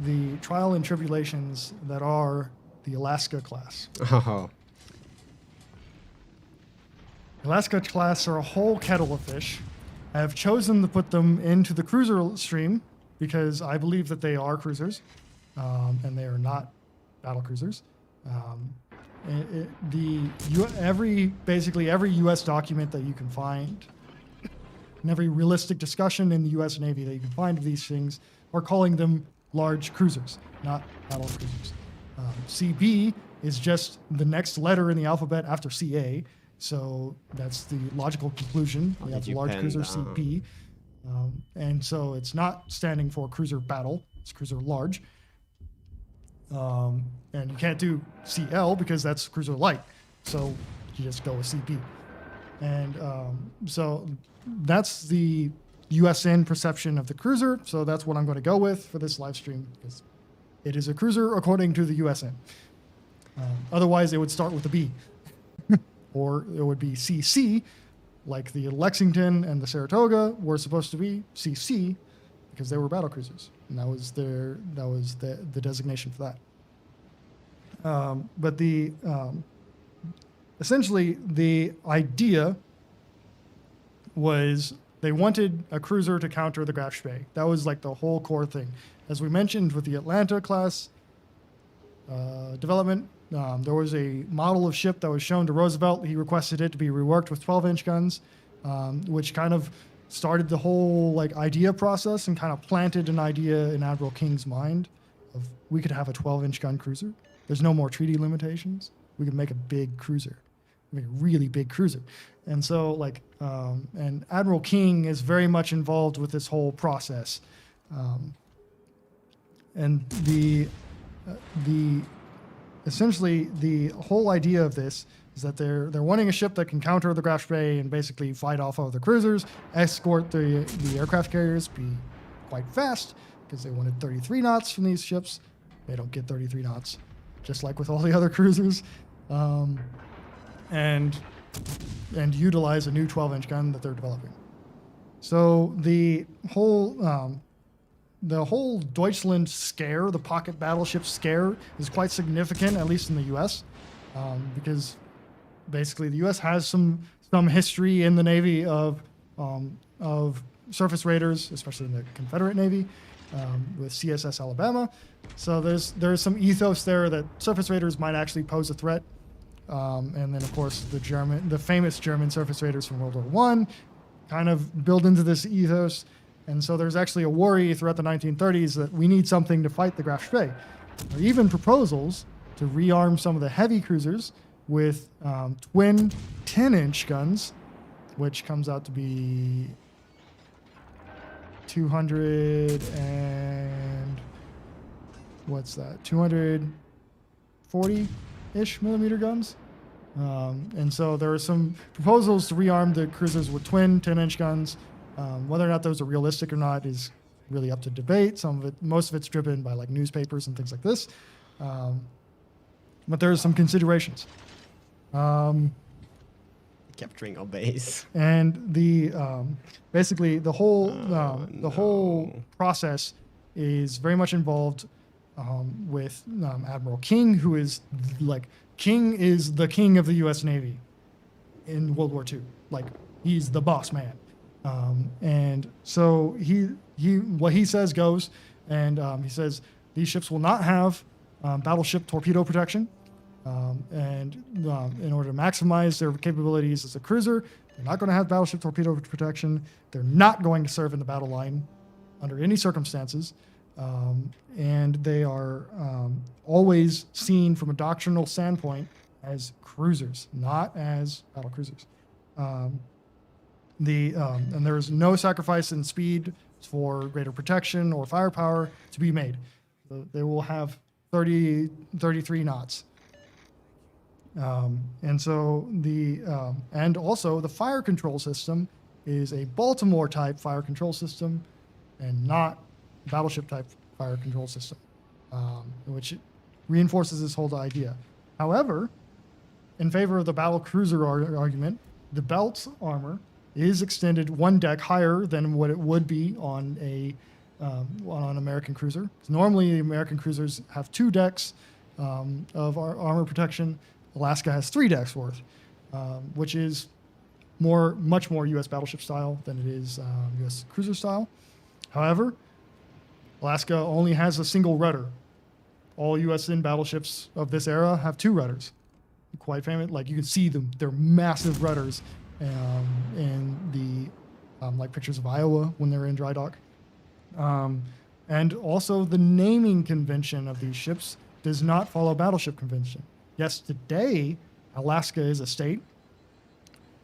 the trial and tribulations that are the Alaska class. Oh, Alaska class are a whole kettle of fish. I have chosen to put them into the cruiser stream because I believe that they are cruisers, and they are not battle cruisers. Basically every U.S. document that you can find, and every realistic discussion in the U.S. Navy that you can find of these things are calling them large cruisers, not battle cruisers. CB is just the next letter in the alphabet after CA. So that's the logical conclusion. We have did you large pen cruiser down? CP. And so it's not standing for cruiser battle, it's cruiser large. And you can't do CL because that's cruiser light. So you just go with CP. And so that's the USN perception of the cruiser. So that's what I'm going to go with for this live stream because it is a cruiser according to the USN. Otherwise, it would start with a B. Or it would be CC, like the Lexington and the Saratoga were supposed to be CC because they were battle cruisers, and that was the designation for that. But essentially the idea was they wanted a cruiser to counter the Graf Spee. That was like the whole core thing. As we mentioned with the Atlanta class development, there was a model of ship that was shown to Roosevelt. He requested it to be reworked with 12-inch guns, which kind of started the whole like idea process and kind of planted an idea in Admiral King's mind of we could have a 12-inch gun cruiser. There's no more treaty limitations. We could make a big cruiser, make a really big cruiser. And so like, and Admiral King is very much involved with this whole process. And essentially the whole idea of this is that they're wanting a ship that can counter the Graf Spee and basically fight off other cruisers, escort the aircraft carriers, be quite fast because they wanted 33 knots from these ships. They don't get 33 knots, just like with all the other cruisers, and utilize a new 12-inch gun that they're developing. So the whole Deutschland scare, the pocket battleship scare, is quite significant, at least in the U.S., because basically the U.S. has some history in the Navy of surface raiders, especially in the Confederate Navy, with CSS Alabama. So there's some ethos there that surface raiders might actually pose a threat. And then of course the famous German surface raiders from World War I kind of build into this ethos. And so there's actually a worry throughout the 1930s that we need something to fight the Graf Spee. There are even proposals to rearm some of the heavy cruisers with twin 10-inch guns, which comes out to be 240-ish millimeter guns. And so there are some proposals to rearm the cruisers with twin 10-inch guns. Whether or not those are realistic or not is really up to debate. Most of it's driven by like newspapers and things like this. But there are some considerations. Capturing our base. And basically the whole process is very much involved with Admiral King, who is the king of the U.S. Navy in World War II. Like he's the boss man. And so what he says goes, and he says these ships will not have battleship torpedo protection, and in order to maximize their capabilities as a cruiser, they're not going to have battleship torpedo protection. They're not going to serve in the battle line under any circumstances, and they are always seen from a doctrinal standpoint as cruisers, not as battle cruisers. And there is no sacrifice in speed for greater protection or firepower to be made. They will have 33 knots. And so and also the fire control system is a Baltimore type fire control system and not battleship type fire control system, which reinforces this whole idea. However, in favor of the battle cruiser argument, the belt armor is extended one deck higher than what it would be on an American cruiser. Normally, American cruisers have 2 decks of armor protection. Alaska has 3 decks worth, which is much more U.S. battleship style than it is U.S. cruiser style. However, Alaska only has a single rudder. All U.S.N. battleships of this era have 2 rudders. Quite famous, like you can see them; they're massive rudders. In the like pictures of Iowa when they're in dry dock. And also the naming convention of these ships does not follow battleship convention. Yes, today Alaska is a state,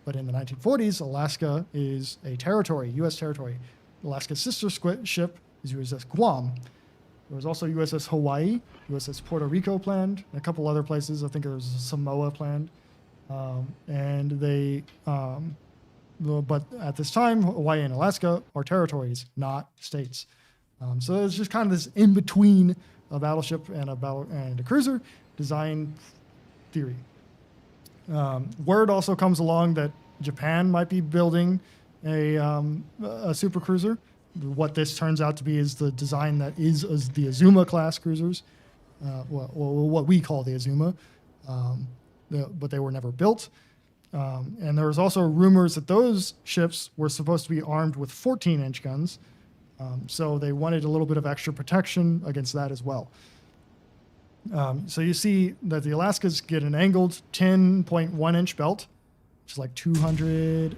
but in the 1940s, Alaska is a territory, U.S. territory. Alaska's sister ship is USS Guam. There was also USS Hawaii, USS Puerto Rico planned, and a couple other places. I think there was Samoa planned. But at this time, Hawaii and Alaska are territories, not states. So it's just kind of this in between a battleship and a cruiser, designed theory. Word also comes along that Japan might be building a super cruiser. What this turns out to be is the design that is the Azuma class cruisers, what we call the Azuma, but they were never built. And there was also rumors that those ships were supposed to be armed with 14-inch guns, so they wanted a little bit of extra protection against that as well. So you see that the Alaskas get an angled 10.1-inch belt, which is like 200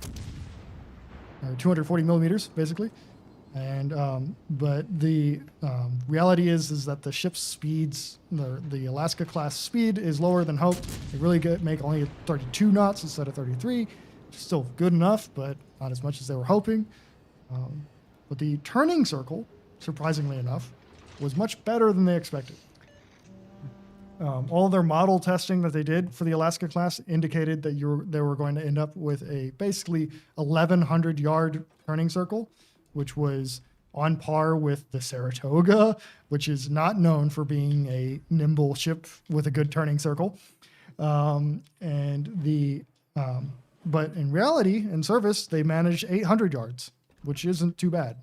or 240 millimeters, basically. And but the reality is that the ship's speeds, the Alaska class speed, is lower than hoped. They really make only 32 knots instead of 33. Still good enough, but not as much as they were hoping. But the turning circle, surprisingly enough, was much better than they expected. All their model testing that they did for the Alaska class indicated that they were going to end up with a basically 1,100 yard turning circle, which was on par with the Saratoga, which is not known for being a nimble ship with a good turning circle. But in reality, in service, they managed 800 yards, which isn't too bad.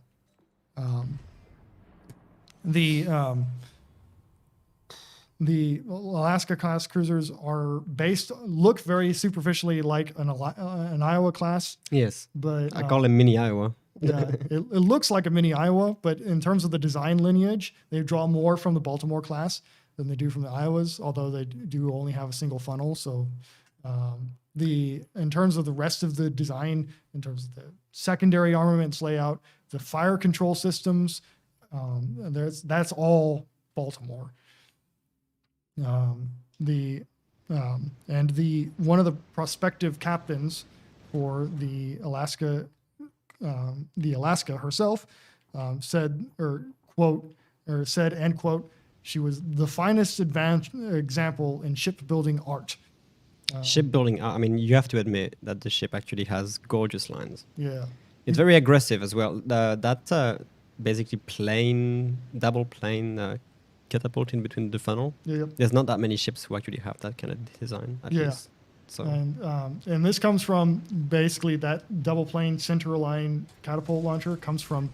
The Alaska class cruisers look very superficially like an Iowa class. Yes, but I call them mini Iowa. Yeah, it looks like a mini Iowa, but in terms of the design lineage, they draw more from the Baltimore class than they do from the Iowas, although they do only have a single funnel. So in terms of the rest of the design, in terms of the secondary armaments layout, the fire control systems, that's all Baltimore. One of the prospective captains for the Alaska herself said, end quote, she was the finest example in shipbuilding art. Shipbuilding, I mean, you have to admit that the ship actually has gorgeous lines. Yeah. It's very aggressive as well. That basically double plane catapult in between the funnel. Yeah. There's not that many ships who actually have that kind of design, at least. So. And this comes from basically that double plane center line catapult launcher comes from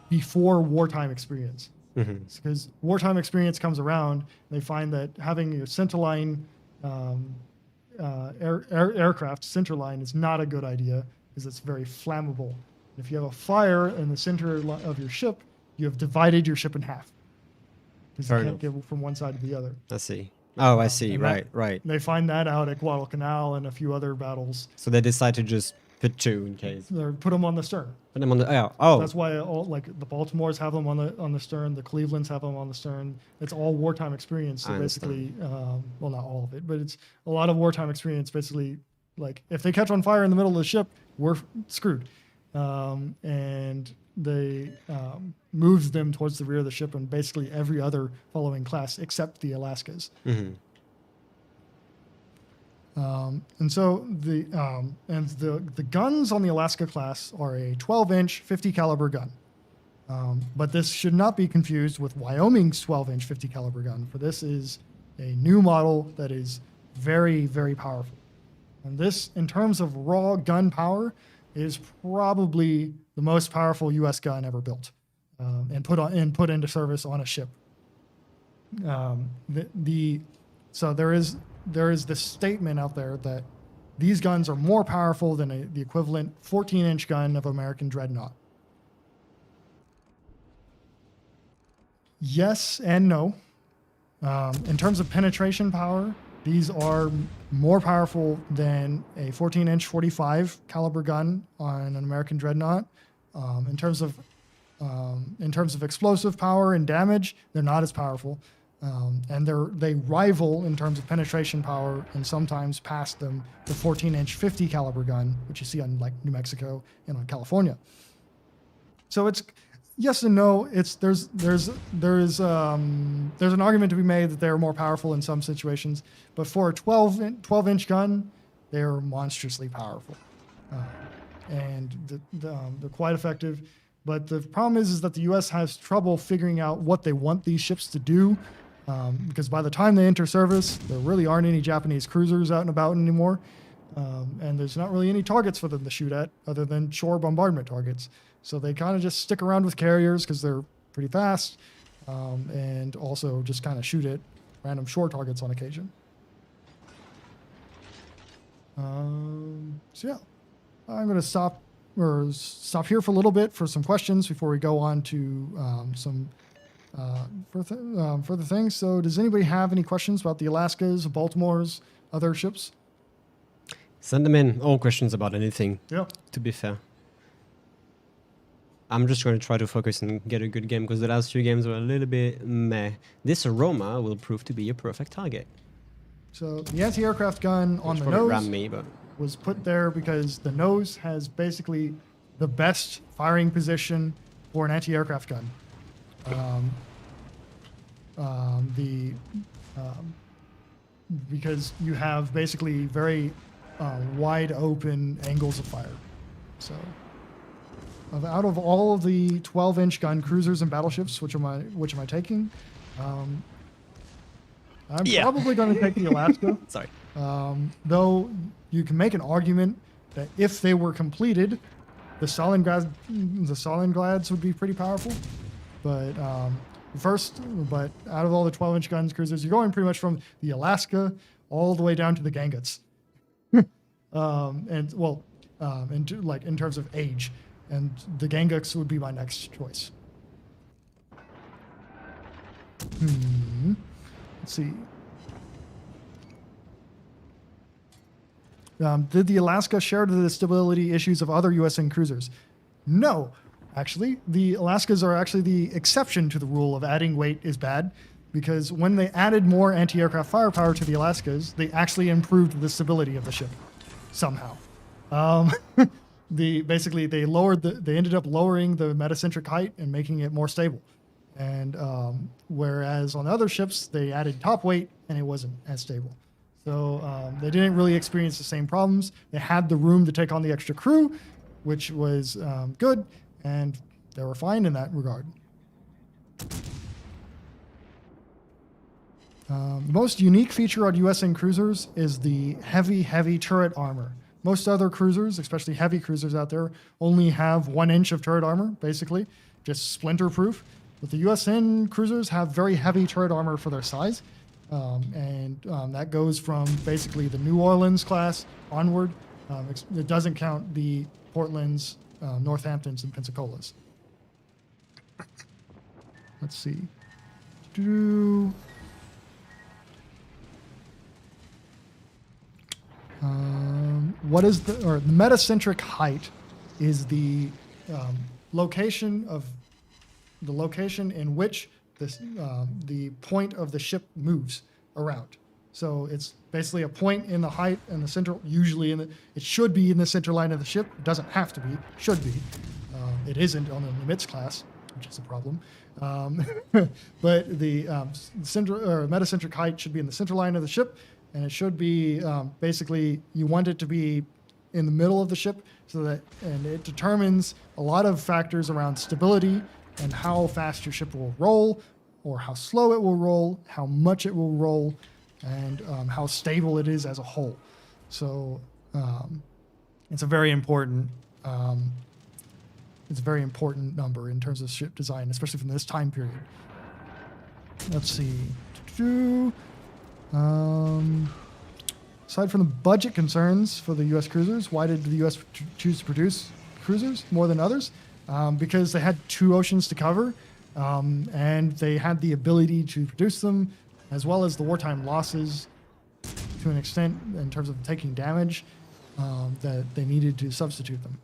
before wartime experience. Because wartime experience comes around, they find that having a centerline aircraft centerline is not a good idea because it's very flammable. If you have a fire in the center of your ship, you have divided your ship in half because you can't get from one side to the other. I see. Oh, I see. Right. They find that out at Guadalcanal and a few other battles. So they decide to just put two in case. Or put them on the stern. Put them on the oh. That's why the Baltimores have them on the stern. The Clevelands have them on the stern. It's all wartime experience. So basically, well, not all of it, but it's a lot of wartime experience. Basically, like if they catch on fire in the middle of the ship, we're screwed. And they moves them towards the rear of the ship and basically every other following class except the Alaskas. And so the guns on the Alaska class are a 12-inch 50 caliber gun. But this should not be confused with Wyoming's 12-inch 50 caliber gun, for this is a new model that is very, very powerful. And this, in terms of raw gun power, is probably the most powerful U.S. gun ever built and put into service on a ship. So there is this statement out there that these guns are more powerful than the equivalent 14-inch gun of American Dreadnought. Yes and no. In terms of penetration power, these are more powerful than a 14-inch 45 caliber gun on an American Dreadnought. In terms of explosive power and damage, they're not as powerful. And they rival in terms of penetration power and sometimes pass them the 14-inch 50 caliber gun, which you see on like New Mexico and on California. So it's yes and no. There's an argument to be made that they're more powerful in some situations, but for a 12-inch gun, they're monstrously powerful, and they're quite effective. But the problem is that the U.S. has trouble figuring out what they want these ships to do. because by the time they enter service, there really aren't any Japanese cruisers out and about anymore. And there's not really any targets for them to shoot at other than shore bombardment targets. So they kind of just stick around with carriers because they're pretty fast, and also just kind of shoot at random shore targets on occasion. So yeah, I'm going to stop here for a little bit for some questions before we go on to some further things. So does anybody have any questions about the Alaskas, Baltimores, other ships? Send them in. All questions about anything. Yeah. To be fair, I'm just going to try to focus and get a good game because the last few games were a little bit meh. This aroma will prove to be a perfect target. So the anti-aircraft gun on the Probably nose ram me, but was put there because the nose has basically the best firing position for an anti-aircraft gun. Because you have basically very wide open angles of fire. So out of all of the 12-inch gun cruisers and battleships, which am I taking? I'm probably going to take the Alaska. sorry. Though you can make an argument that if they were completed, the Stalingrad's would be pretty powerful. But out of all the 12-inch guns cruisers, you're going pretty much from the Alaska all the way down to the Ganguts. In terms of age, and the Ganguts would be my next choice. Let's see. Did the Alaska share the stability issues of other USN cruisers? No, actually. The Alaskas are actually the exception to the rule of adding weight is bad, because when they added more anti-aircraft firepower to the Alaskas, they actually improved the stability of the ship somehow. They ended up lowering the metacentric height and making it more stable. And whereas on the other ships, they added top weight and it wasn't as stable. So they didn't really experience the same problems. They had the room to take on the extra crew, which was good, and they were fine in that regard. The most unique feature on USN cruisers is the heavy turret armor. Most other cruisers, especially heavy cruisers out there, only have 1 inch of turret armor, basically, just splinter proof. But the USN cruisers have very heavy turret armor for their size. That goes from basically the New Orleans class onward. It doesn't count the Portlands, Northamptons, and Pensacola's. Let's see. What is the metacentric height is the location in which the point of the ship moves around. So it's basically a point in the height and the center, usually it should be in the center line of the ship. It doesn't have to be, should be. It isn't on the Nimitz class, which is a problem. But the metacentric height should be in the center line of the ship, and it should be basically, you want it to be in the middle of the ship, and it determines a lot of factors around stability and how fast your ship will roll, or how slow it will roll, how much it will roll, and how stable it is as a whole. So it's a very important number in terms of ship design, especially from this time period. Let's see. Aside from the budget concerns for the U.S. cruisers, why did the U.S. choose to produce cruisers more than others? Because they had 2 oceans to cover, and they had the ability to produce them, as well as the wartime losses to an extent in terms of taking damage, that they needed to substitute them.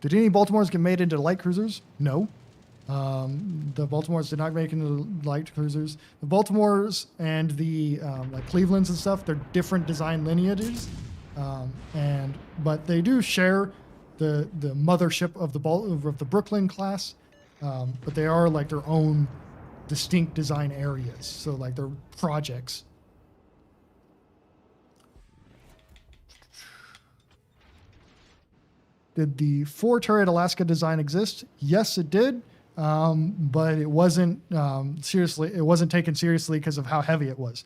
Did any Baltimores get made into light cruisers? No. The Baltimores did not make into light cruisers. The Baltimores and the like Clevelands and stuff, they're different design lineages, but they do share the mothership of the Brooklyn class, but they are like their own distinct design areas. So like they're projects. Did the 4-turret Alaska design exist? Yes, it did. but it wasn't seriously. It wasn't taken seriously because of how heavy it was.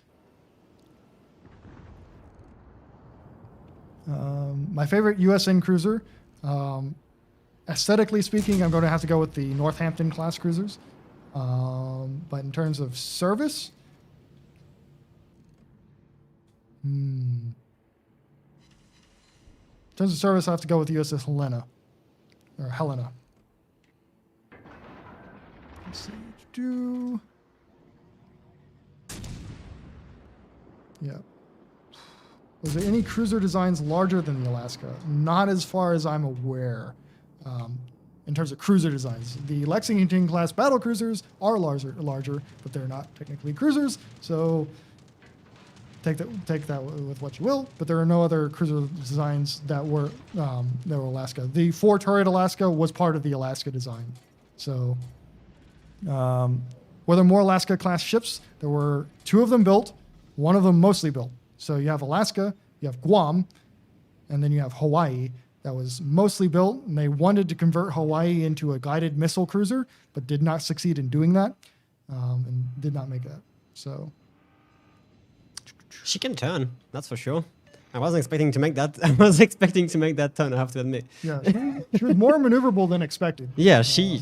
My favorite USN cruiser, aesthetically speaking, I'm going to have to go with the Northampton class cruisers. But in terms of service, in terms of service, I have to go with the USS Helena. Or Helena. Let's see. Yeah. Was there any cruiser designs larger than the Alaska? Not as far as I'm aware. In terms of cruiser designs, the Lexington class battle cruisers are larger, but they're not technically cruisers. So take that with what you will. But there are no other cruiser designs that were Alaska. The 4-turret Alaska was part of the Alaska design. So were there more Alaska class ships? There were 2 of them built, 1 of them mostly built. So you have Alaska, you have Guam, and then you have Hawaii. That was mostly built, and they wanted to convert Hawaii into a guided missile cruiser, but did not succeed in doing that, and did not make that. So She can turn, that's for sure. I wasn't expecting to make that. I was expecting to make that turn, I have to admit. yeah, she was more maneuverable than expected. Yeah, she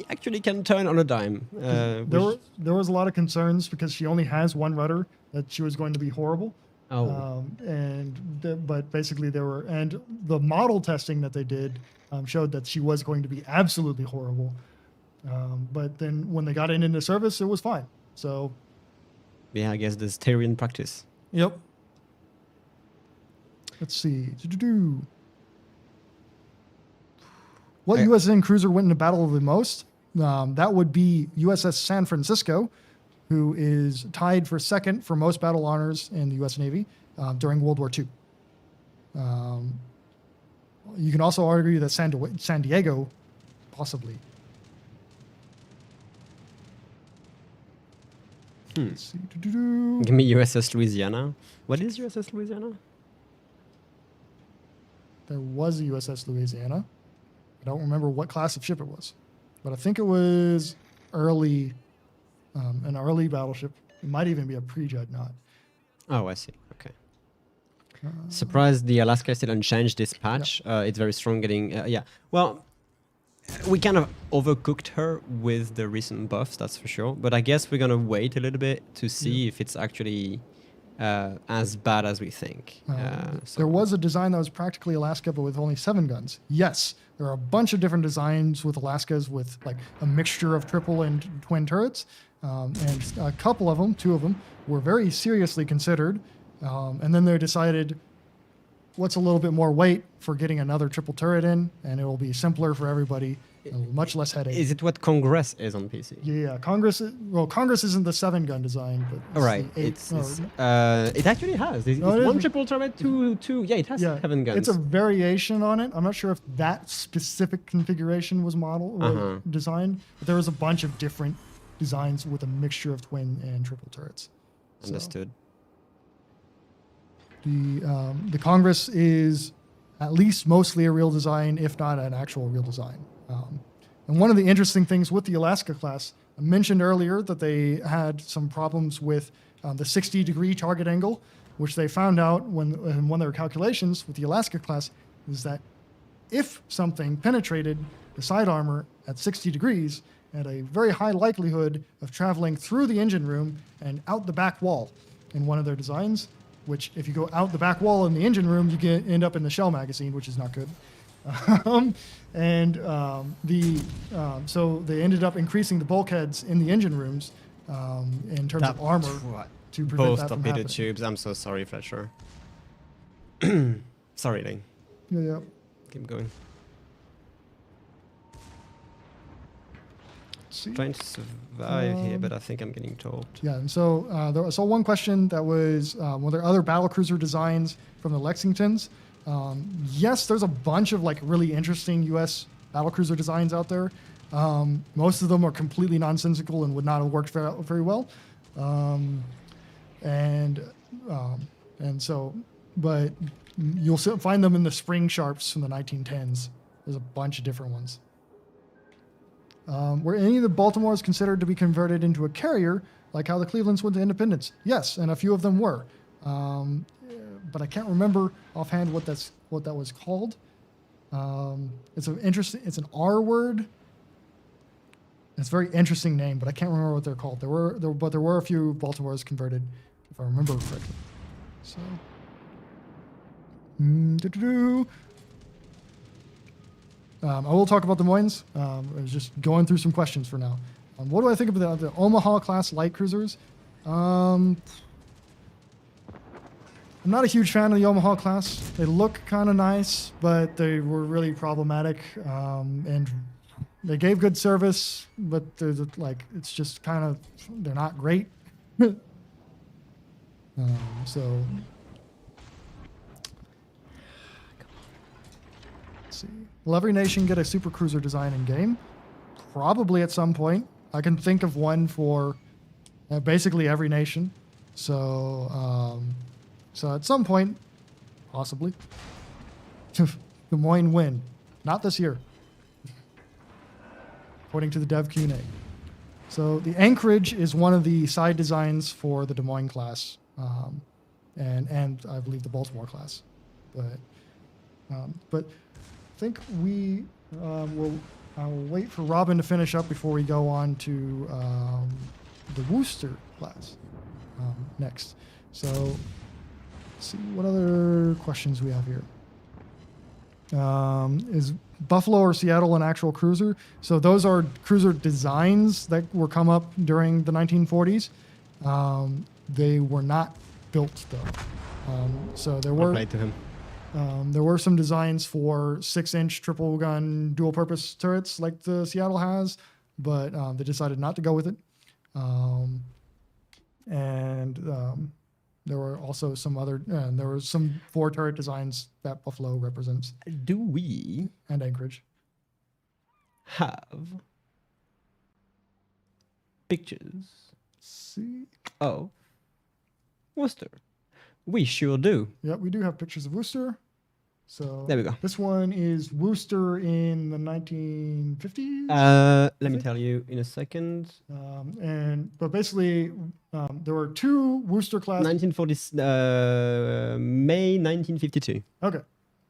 actually can turn on a dime. There was a lot of concerns because she only has 1 rudder that she was going to be horrible. Oh. But basically and the model testing that they did showed that she was going to be absolutely horrible. But then when they got it into service, it was fine. So. Yeah, I guess there's theory in practice. Yep. Let's see. What USN cruiser went into battle the most? That would be USS San Francisco, who is tied for second for most battle honors in the U.S. Navy during World War II. You can also argue that San Diego, possibly. Let's see. Give me USS Louisiana. What is USS Louisiana? There was a USS Louisiana. I don't remember what class of ship it was, but I think it was an early battleship. It might even be a pre-dreadnought. Oh, I see. Okay. Surprised the Alaska still unchanged this patch. Yeah. It's very strong getting... yeah. Well, we kind of overcooked her with the recent buffs, that's for sure. But I guess we're going to wait a little bit to see if it's actually as bad as we think. There was a design that was practically Alaska, but with only 7 guns. Yes, there are a bunch of different designs with Alaskas with like a mixture of triple and twin turrets. And a couple of them, 2 of them, were very seriously considered. And then they decided, what's a little bit more weight for getting another triple turret in, and it will be simpler for everybody, much less headache. Is it what Congress is on PC? Yeah, Congress isn't the 7-gun design, but it's all right. the 8, it actually has. It's 1 triple turret, 2. Yeah, it has 7 guns. It's a variation on it. I'm not sure if that specific configuration was designed, but there was a bunch of different designs with a mixture of twin and triple turrets. Understood. The Congress is at least mostly a real design, if not an actual real design. And one of the interesting things with the Alaska class, I mentioned earlier that they had some problems with the 60-degree target angle, which they found out when one of their calculations with the Alaska class is that if something penetrated the side armor at 60 degrees, had a very high likelihood of traveling through the engine room and out the back wall in one of their designs, which if you go out the back wall in the engine room, you end up in the shell magazine, which is not good. So they ended up increasing the bulkheads in the engine rooms in terms of armor to prevent both that from torpedo happening. tubes. I'm so sorry, Fletcher. Sorry, Lane. Yeah. Keep going. See. Trying to survive here, but I think I'm getting told. Yeah, and so I saw one question that was, were there other battlecruiser designs from the Lexingtons? Yes, there's a bunch of like really interesting U.S. battlecruiser designs out there. Most of them are completely nonsensical and would not have worked very well. But you'll find them in the spring sharps from the 1910s. There's a bunch of different ones. Were any of the Baltimores considered to be converted into a carrier, like how the Clevelands went to Independence? Yes, and a few of them were. But I can't remember offhand what that was called. It's an R word. It's a very interesting name, but I can't remember what they're called. There were a few Baltimores converted, if I remember correctly. So, I will talk about Des Moines. I was just going through some questions for now. What do I think of the Omaha class light cruisers? I'm not a huge fan of the Omaha class. They look kind of nice, but they were really problematic, and they gave good service, but it's just kind of, they're not great. So, let's see. Will every nation get a super cruiser design in game? Probably at some point. I can think of one for basically every nation. So, so at some point, possibly. Des Moines win. Not this year, according to the Dev Q&A. So the Anchorage is one of the side designs for the Des Moines class, and I believe the Baltimore class. But I think I'll wait for Robin to finish up before we go on to the Worcester class next. So let's see what other questions we have here. Is Buffalo or Seattle an actual cruiser? So those are cruiser designs that were come up during the 1940s. They were not built though. So there were Right to him. There were some designs for 6-inch triple gun dual purpose turrets like the Seattle has, but they decided not to go with it. There were also there were some 4 turret designs that Buffalo represents. Do we And Anchorage. have pictures See? of Worcester? We sure do. Yeah, we do have pictures of Worcester. So There we go. this one is Worcester in the 1950s. Let me tell you in a second. But basically, there were 2 Worcester class. 1940, May 1952. Okay,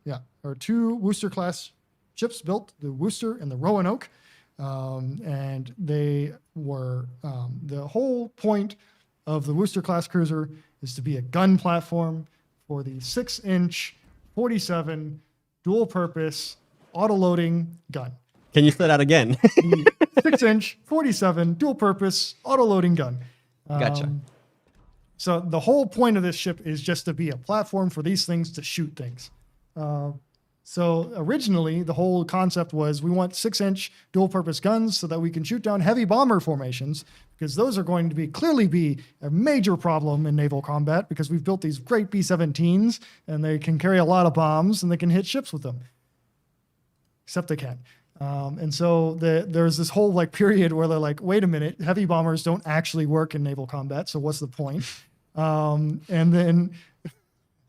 yeah, there were 2 Worcester class ships built, the Worcester and the Roanoke, and they were the whole point of the Worcester class cruiser is to be a gun platform for the 6-inch 47 dual purpose auto loading gun. Can you say that again? The 6-inch 47 dual purpose auto loading gun. Gotcha. So the whole point of this ship is just to be a platform for these things to shoot things. So originally, the whole concept was we want 6-inch dual-purpose guns so that we can shoot down heavy bomber formations, because those are going to clearly be a major problem in naval combat, because we've built these great B-17s, and they can carry a lot of bombs, and they can hit ships with them. Except they can. And so there's this whole period where they're like, wait a minute, heavy bombers don't actually work in naval combat, so what's the point? And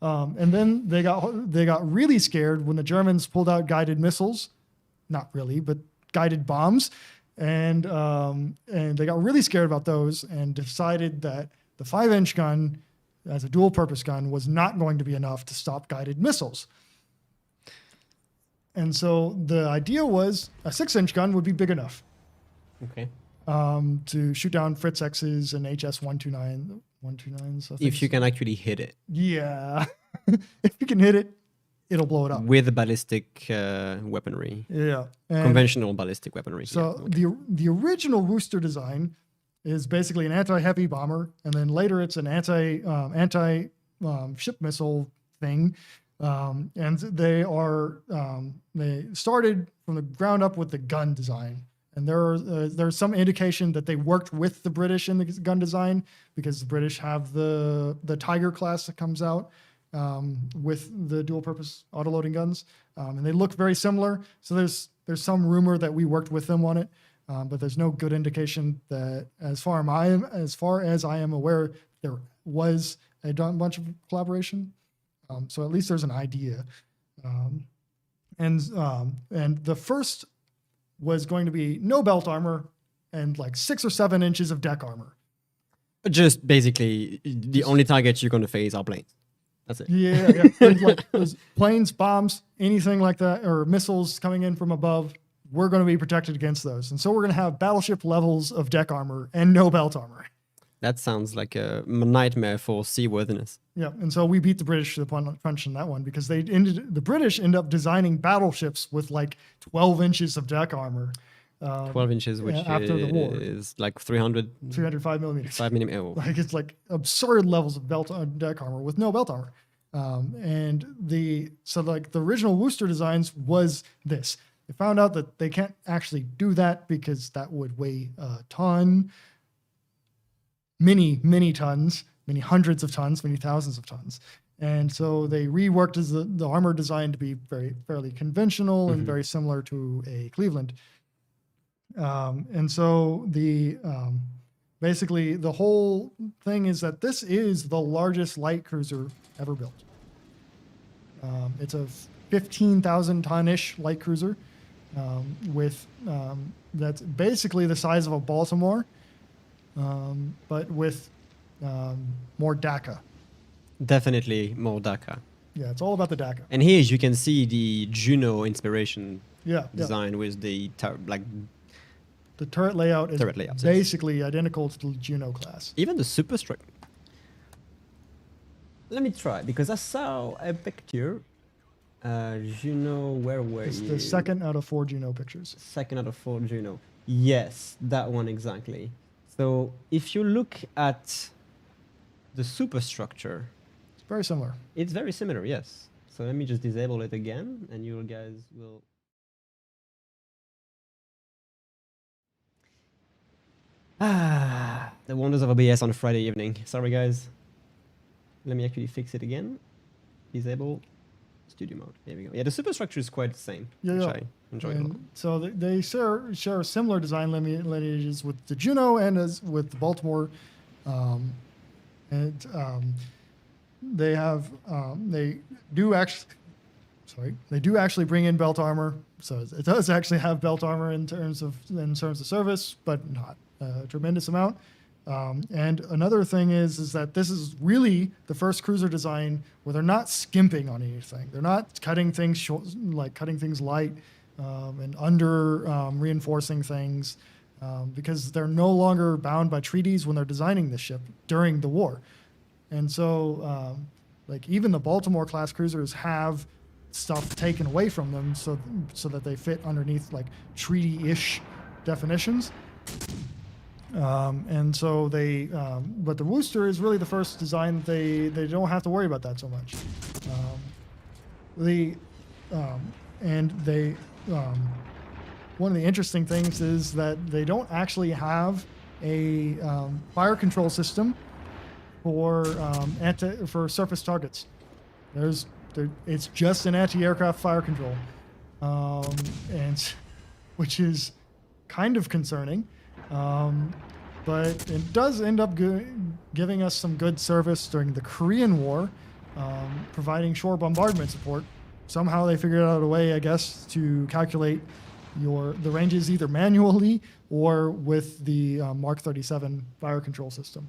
then they got really scared when the Germans pulled out guided missiles, not really, but guided bombs, and they got really scared about those and decided that the 5-inch gun as a dual-purpose gun was not going to be enough to stop guided missiles. And so the idea was a 6-inch gun would be big enough. Okay. To shoot down Fritz X's and HS-129s. If you can actually hit it. Yeah. If you can hit it, it'll blow it up. With ballistic weaponry. Yeah. Conventional ballistic weaponry. So yeah, okay. the original Worcester design is basically an anti-heavy bomber, and then later it's an anti ship missile thing. And they started from the ground up with the gun design. And there's some indication that they worked with the British in the gun design, because the British have the Tiger class that comes out with the dual-purpose auto-loading guns, and they look very similar. So there's some rumor that we worked with them on it, but there's no good indication that, as far as I am aware, there was a bunch of collaboration. So at least there's an idea, and the first was going to be no belt armor and like 6 or 7 inches of deck armor. Just basically, the only targets you're going to face are planes. That's it. Yeah. Those planes, bombs, anything like that, or missiles coming in from above, we're going to be protected against those. And so we're going to have battleship levels of deck armor and no belt armor. That sounds like a nightmare for seaworthiness. Yeah, and so we beat the British to the punch in that one because the British end up designing battleships with like 12 inches of deck armor. 12 inches, which after the war. is like 305 millimeters. 5 millimeters. Oh. Like it's like absurd levels of deck armor with no belt armor. So the original Worcester designs was this. They found out that they can't actually do that because that would weigh a ton, many tons, many hundreds of tons, many thousands of tons. And so they reworked as the armor design to be fairly conventional and very similar to a Cleveland. And so basically the whole thing is that this is the largest light cruiser ever built. It's a 15,000 ton-ish light cruiser that's basically the size of a Baltimore, but with more DACA. Definitely more DACA. Yeah, it's all about the DACA. And here you can see the Juno inspiration Yeah. design with the The turret layout is yes. basically identical to the Juno class. even the superstructure. Let me try because I saw a picture. Juno, where were It's you? the second out of 4 Juno pictures. Second out of 4 Juno. Yes, that one exactly. So if you look at the superstructure, It's very similar. it's very similar, yes. So let me just disable it again, and you guys will... The wonders of OBS on a Friday evening. Sorry, guys. Let me actually fix it again. Disable studio mode. There we go. Yeah, the superstructure is quite the same, which I enjoy a lot. And so they share similar design lineages with the Juno and as with the Baltimore. They do actually bring in belt armor. So it does actually have belt armor in terms of service, but not a tremendous amount. And another thing is that this is really the first cruiser design where they're not skimping on anything. They're not cutting things short, like cutting things light and reinforcing things because they're no longer bound by treaties when they're designing the ship during the war. And so, even the Baltimore class cruisers have stuff taken away from them so that they fit underneath like treaty-ish definitions. And so but the Worcester is really the first design that they don't have to worry about that so much. One of the interesting things is that they don't actually have a fire control system for surface targets. It's just an anti-aircraft fire control, and which is kind of concerning. But it does end up giving us some good service during the Korean War, providing shore bombardment support. Somehow they figured out a way, I guess, to calculate the ranges either manually or with the Mark 37 fire control system.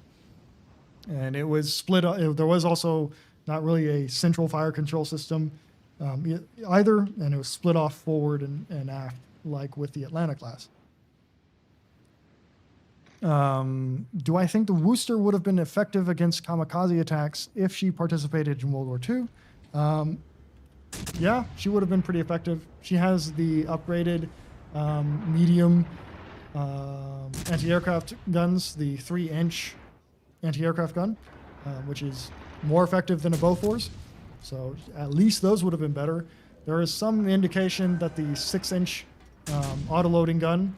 And it was split up. There was also not really a central fire control system either, and it was split off forward and aft, like with the Atlanta class. Do I think the Worcester would have been effective against kamikaze attacks if she participated in World War II? Yeah, she would have been pretty effective. She has the upgraded medium anti-aircraft guns, the 3-inch anti-aircraft gun, which is more effective than a Bofors. So at least those would have been better. There is some indication that the 6-inch autoloading gun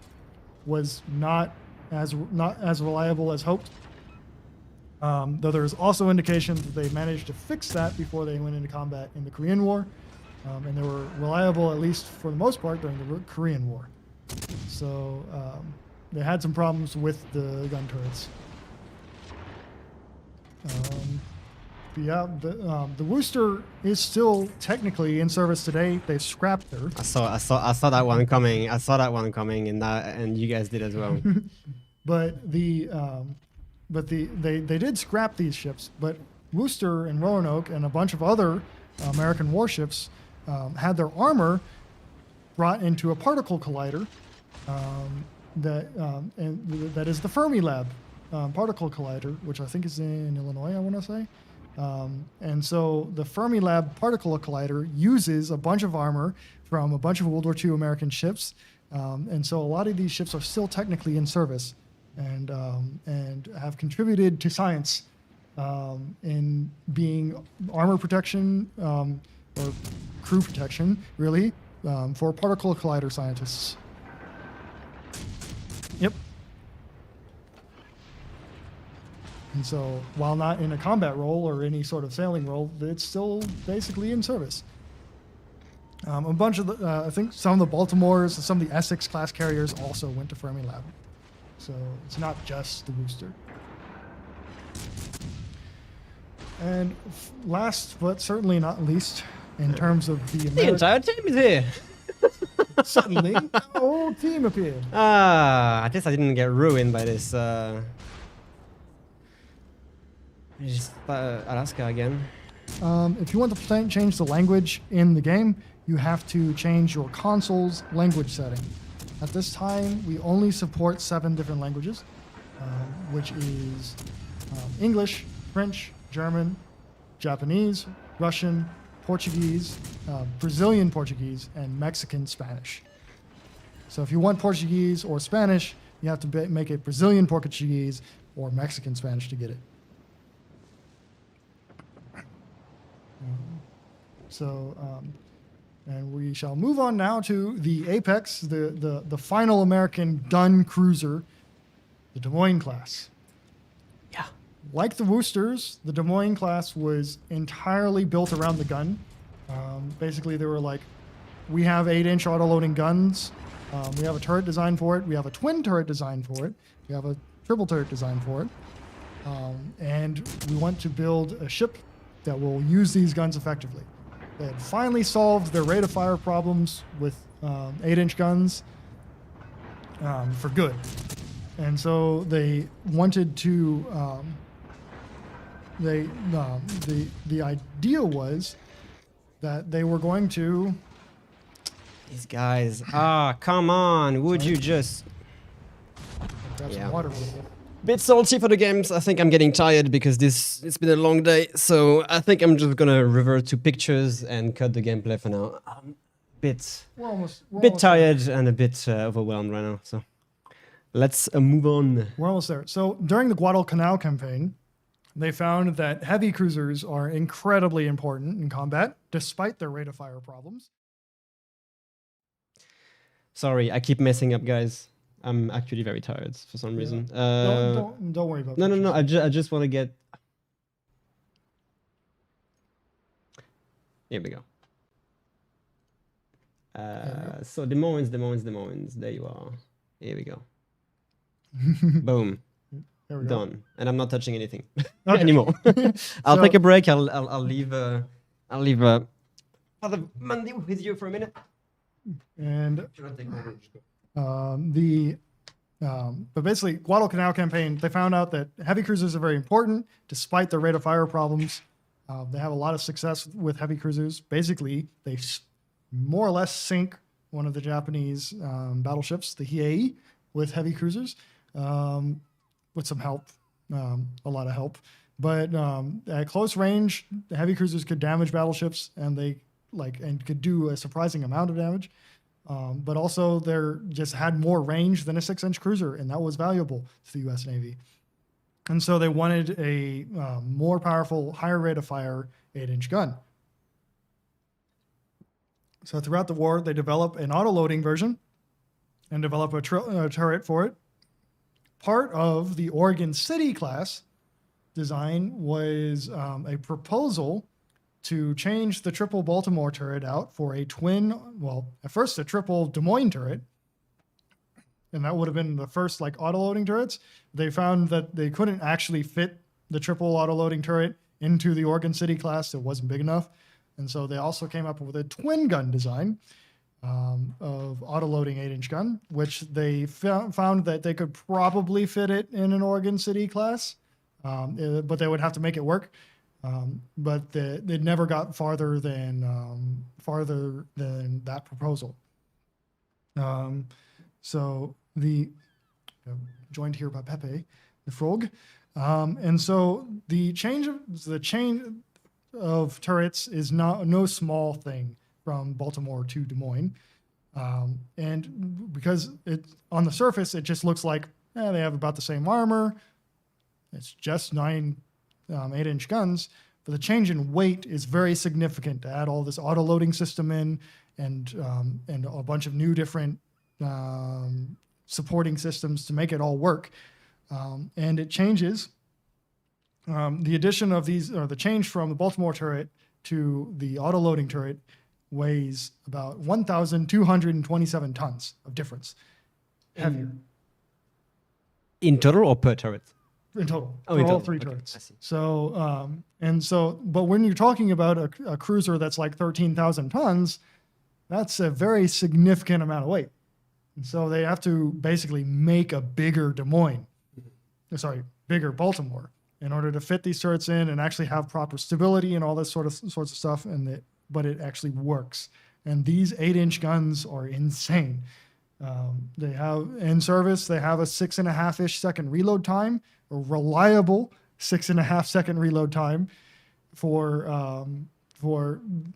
was not as reliable as hoped. Though there's also indication that they managed to fix that before they went into combat in the Korean War. And they were reliable, at least for the most part, during the Korean War. So they had some problems with the gun turrets. Yeah, the Worcester is still technically in service today. They've scrapped her. I saw that one coming. I saw that one coming, and you guys did as well. But they did scrap these ships. But Worcester and Roanoke and a bunch of other American warships had their armor brought into a particle collider that is the Fermilab particle collider, which I think is in Illinois, I want to say. And so the Fermilab particle collider uses a bunch of armor from a bunch of World War II American ships. And so a lot of these ships are still technically in service and have contributed to science in being armor protection or crew protection, really, for particle collider scientists. Yep. And so, while not in a combat role or any sort of sailing role, it's still basically in service. A bunch of the, I think some of the Baltimores, some of the Essex class carriers also went to Fermilab. So it's not just the Worcester. And last but certainly not least, in terms of the The entire team is here. suddenly, the whole team appeared. At least I didn't get ruined by this. Alaska again. If you want to change the language in the game, you have to change your console's language setting. At this time, we only support 7 different languages, which is English, French, German, Japanese, Russian, Portuguese, Brazilian Portuguese, and Mexican Spanish. So if you want Portuguese or Spanish, you have to make it Brazilian Portuguese or Mexican Spanish to get it. And we shall move on now to the Apex, the final American gun cruiser, the Des Moines class. Yeah. Like the Worcesters, the Des Moines class was entirely built around the gun. Basically, they were like, we have 8-inch auto-loading guns. We have a turret design for it. We have a twin turret design for it. We have a triple turret design for it. And we want to build a ship that will use these guns effectively. They had finally solved their rate of fire problems with 8-inch guns for good. And so they wanted to, the idea was that they were going to... These guys. Come on. Would you just... Grab Yeah. some water real quick. Bit salty for the games. I think I'm getting tired because it's been a long day. So I think I'm just gonna revert to pictures and cut the gameplay for now. I'm We're almost tired and a bit overwhelmed right now. So let's move on. We're almost there. So during the Guadalcanal campaign, they found that heavy cruisers are incredibly important in combat, despite their rate of fire problems. Sorry, I keep messing up, guys. I'm actually very tired for some reason. Don't worry about No. pictures. I just want to get. Here we go. So Des Moines. There you are. Here we go. Boom. There we go. Done. And I'm not touching anything Okay. anymore. I'll So- take a break. I'll leave. Father Monday with you for a minute. And Should I take over? but basically, Guadalcanal campaign, they found out that heavy cruisers are very important, despite their rate of fire problems. They have a lot of success with heavy cruisers. Basically, they more or less sink one of the Japanese battleships, the Hiei, with heavy cruisers, with some help, a lot of help. But at close range, the heavy cruisers could damage battleships, and could do a surprising amount of damage. But also, they just had more range than a 6-inch cruiser, and that was valuable to the U.S. Navy. And so they wanted a more powerful, higher rate of fire 8-inch gun. So throughout the war, they developed an auto-loading version and developed a turret for it. Part of the Oregon City class design was a proposal to change the triple Baltimore turret out for a twin, well, at first a triple Des Moines turret, and that would have been the first auto-loading turrets. They found that they couldn't actually fit the triple auto-loading turret into the Oregon City class. It wasn't big enough. And so they also came up with a twin gun design of auto-loading 8-inch gun, which they found that they could probably fit it in an Oregon City class, but they would have to make it work. But they never got farther than that proposal. So joined here by Pepe, the frog. And so the change of turrets is no small thing from Baltimore to Des Moines. And because on the surface, it just looks like they have about the same armor. It's just 9 8-inch guns, but the change in weight is very significant to add all this auto-loading system in and a bunch of new different supporting systems to make it all work. And it changes. The addition of these, or the change from the Baltimore turret to the auto-loading turret weighs about 1,227 tons of difference. Heavier. In total or per turret? In total, Oh, for in all total. 3 Okay, turrets. I see. So, but when you're talking about a cruiser that's like 13,000 tons, that's a very significant amount of weight. And so they have to basically make a bigger Des Moines, bigger Baltimore, in order to fit these turrets in and actually have proper stability and all this sorts of stuff. But it actually works. And these 8-inch guns are insane. They have in service, they have a 6.5-ish second reload time, a reliable 6.5 second reload time for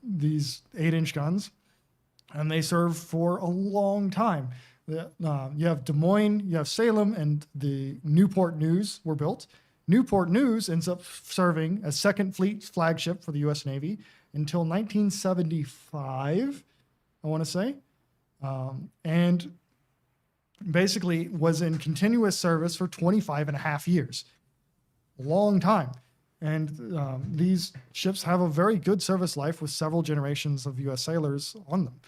these 8-inch guns, and they serve for a long time. You have Des Moines, you have Salem, and the Newport News were built. Newport News ends up serving as Second Fleet flagship for the U.S. Navy until 1975, I want to say. And basically was in continuous service for 25 and a half years. A long time. And these ships have a very good service life with several generations of U.S. sailors on them.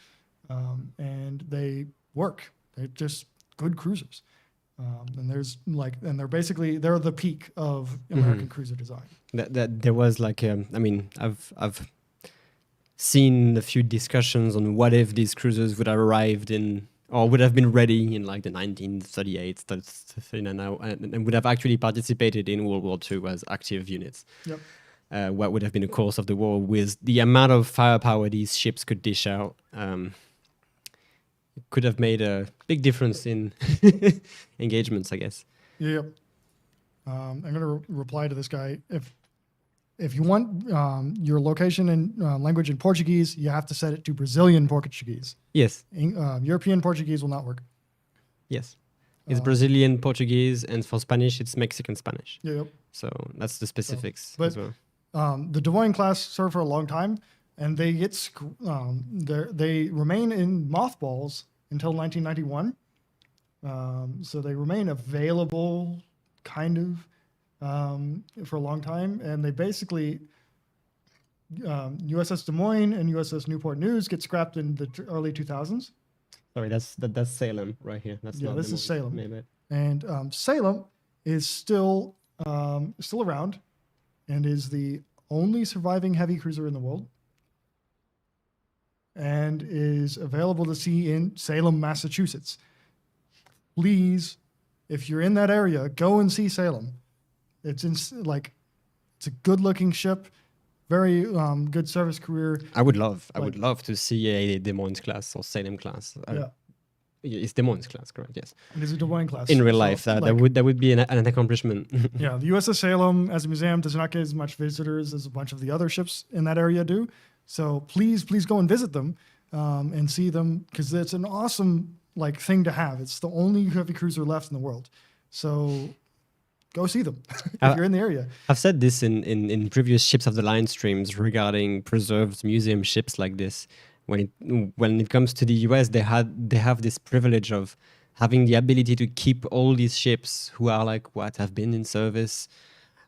And they work. They're just good cruisers. And they're the peak of American cruiser design. That there was like I've seen a few discussions on what if these cruisers would have arrived in or would have been ready in like the 1938, 39 and would have actually participated in World War II as active units. Yep. What would have been the course of the war with the amount of firepower these ships could dish out. Could have made a big difference in engagements, I guess. Yep. I'm going to reply to this guy. If you want your location and language in Portuguese, you have to set it to Brazilian Portuguese. Yes. European Portuguese will not work. Yes. It's Brazilian Portuguese, and for Spanish, it's Mexican Spanish. Yep. So that's the specifics but as well. The Des Moines class served for a long time, and they they remain in mothballs until 1991. So they remain available, kind of. For a long time, and they basically USS Des Moines and USS Newport News get scrapped in the early 2000s. Sorry, that's Salem right here. That's not this Des is Salem, Moines. and Salem is still around, and is the only surviving heavy cruiser in the world, and is available to see in Salem, Massachusetts. Please, if you're in that area, go and see Salem. It's a good-looking ship, very good service career. I would love to see a Des Moines class or Salem class. It's Des Moines class, correct? Yes. It is a Des Moines class. In real life, that would be an accomplishment. Yeah, the USS Salem as a museum does not get as much visitors as a bunch of the other ships in that area do. So please go and visit them and see them, because it's an awesome thing to have. It's the only heavy cruiser left in the world. So go see them if you're in the area. I've said this in previous Ships of the Line streams regarding preserved museum ships like this. When it comes to the US, they have this privilege of having the ability to keep all these ships who are have been in service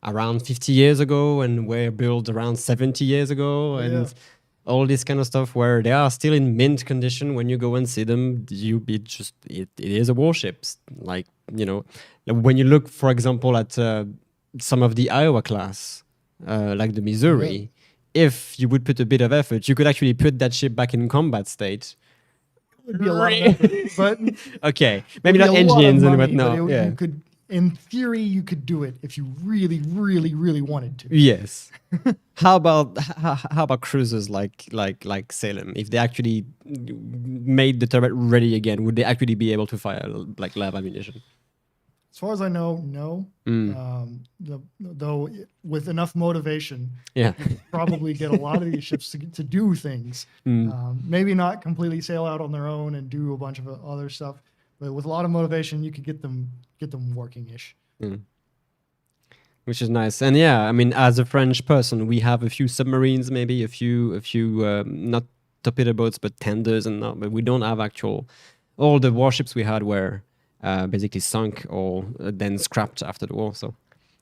around 50 years ago and were built around 70 years ago, and all this kind of stuff, where they are still in mint condition. When you go and see them, it is a warship. When you look, for example, at some of the Iowa class like the Missouri, if you would put a bit of effort, you could actually put that ship back in combat state. It'd be a lot of effort, but Okay, maybe it'd not be a lot of engines and money, but whatnot. Yeah. you could, in theory, you could do it if you really, really, really wanted to. Yes. how about cruisers like Salem? If they actually made the turret ready again, would they actually be able to fire like live ammunition? As far as I know, no. Though with enough motivation, Yeah. you could probably get a lot of these ships to do things. Maybe not completely sail out on their own and do a bunch of other stuff, but with a lot of motivation, you could get them working-ish. Which is nice. And yeah, I mean, as a French person, we have a few submarines, maybe a few not torpedo boats, but tenders, and not, but we don't have all the warships we had were basically sunk or then scrapped after the war. So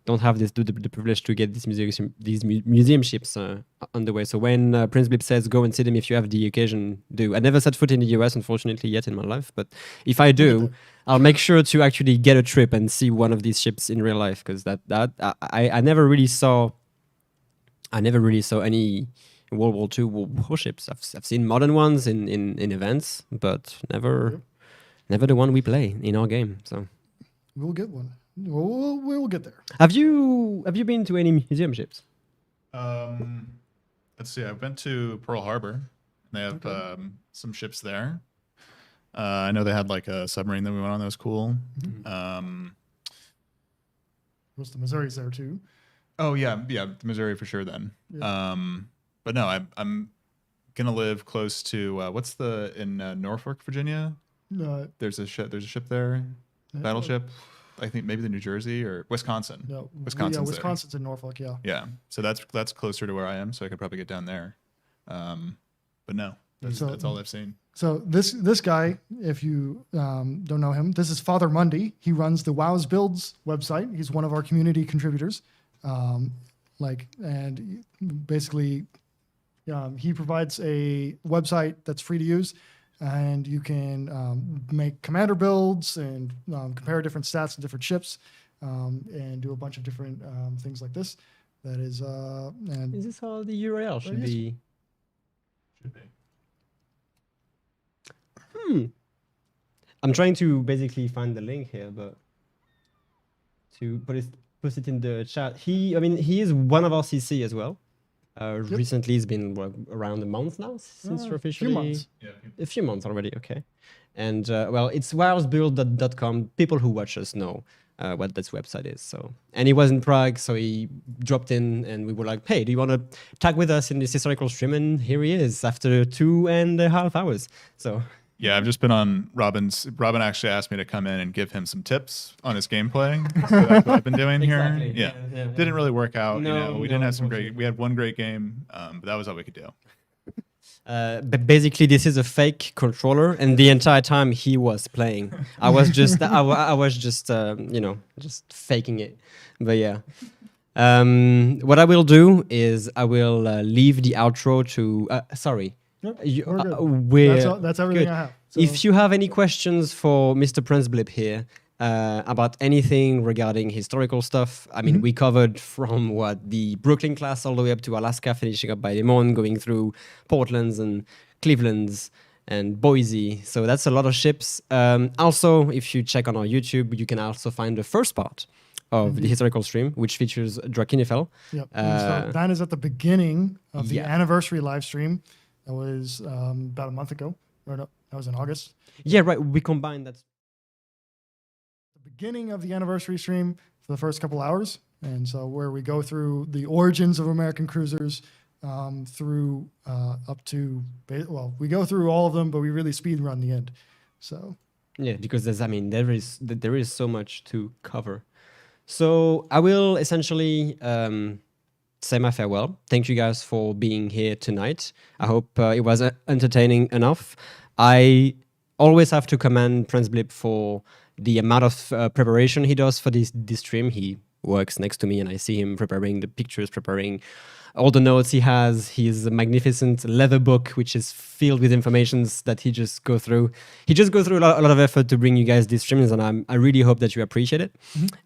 don't have the privilege to get these museum ships on the way. So when Princeblip says go and see them if you have the occasion, do. I never set foot in the US, unfortunately, yet in my life. But if I do, I'll make sure to actually get a trip and see one of these ships in real life, because I never really saw any World War II warships. I've seen modern ones in events, but never the one we play in our game. So We'll get one. We'll get there. have you been to any museum ships? Let's see. I went to Pearl Harbor. They have some ships there. I know they had like a submarine that we went on that was cool. Was the Missouri's there too? Oh yeah, the Missouri for sure. Then, Yeah. but no, I'm gonna live close to in Norfolk, Virginia. There's a ship there, battleship. I think maybe the New Jersey or Wisconsin. No, Wisconsin's there. Wisconsin's in Norfolk. Yeah. Yeah, so that's closer to where I am, so I could probably get down there. But no, that's all I've seen. So this guy, if you don't know him, this is Father Mundy. He runs the Wows Builds website. He's one of our community contributors. And basically, he provides a website that's free to use, and you can make commander builds and compare different stats and different ships, and do a bunch of different things like this. That is, and Is this how the URL should Yes. be? Should be. I'm trying to basically find the link here, but to post it in the chat. He is one of our CC as well. Recently, it's been around a month now since we're officially. few months. Yeah. A few months already, okay. And it's wirelessbuild.com. People who watch us know what this website is. So, and he was in Prague, so he dropped in, and we were like, "Hey, do you want to tag with us in this historical stream?" And here he is after 2.5 hours. So. Yeah, I've just been on Robin's. Robin actually asked me to come in and give him some tips on his gameplay. So that's what I've been doing here. Exactly. Yeah. Yeah. Didn't really work out. No, we didn't have some great. We had one great game, but that was all we could do. But basically, this is a fake controller, and the entire time he was playing, I was just, I was just, just faking it. But yeah, what I will do is I will leave the outro to. Sorry, Yep, you, we're good. That's everything good. I have. So, If you have any questions for Mr. Princeblip here about anything regarding historical stuff, I mean, we covered from the Brooklyn class all the way up to Alaska, finishing up by Des Moines, going through Portland's and Cleveland's and Boise. So that's a lot of ships. Also, if you check on our YouTube, you can also find the first part of the historical stream, which features Drakenifel. Yep. And so that is at the beginning of the yeah. anniversary live stream. That was about a month ago. Or no, that was in August. Yeah, right. We combined that. The beginning of the anniversary stream for the first couple hours. And so where we go through the origins of American cruisers through up to, well, we go through all of them, but we really speed run the end. So Yeah, because there is so much to cover. So I will essentially say my farewell. Thank you guys for being here tonight. I hope it was entertaining enough. I always have to commend Princeblip for the amount of preparation he does for this stream. He works next to me, and I see him preparing the pictures, preparing all the notes he has, his magnificent leather book, which is filled with informations that he just go through. He just goes through a lot of effort to bring you guys these streams, and I really hope that you appreciate it.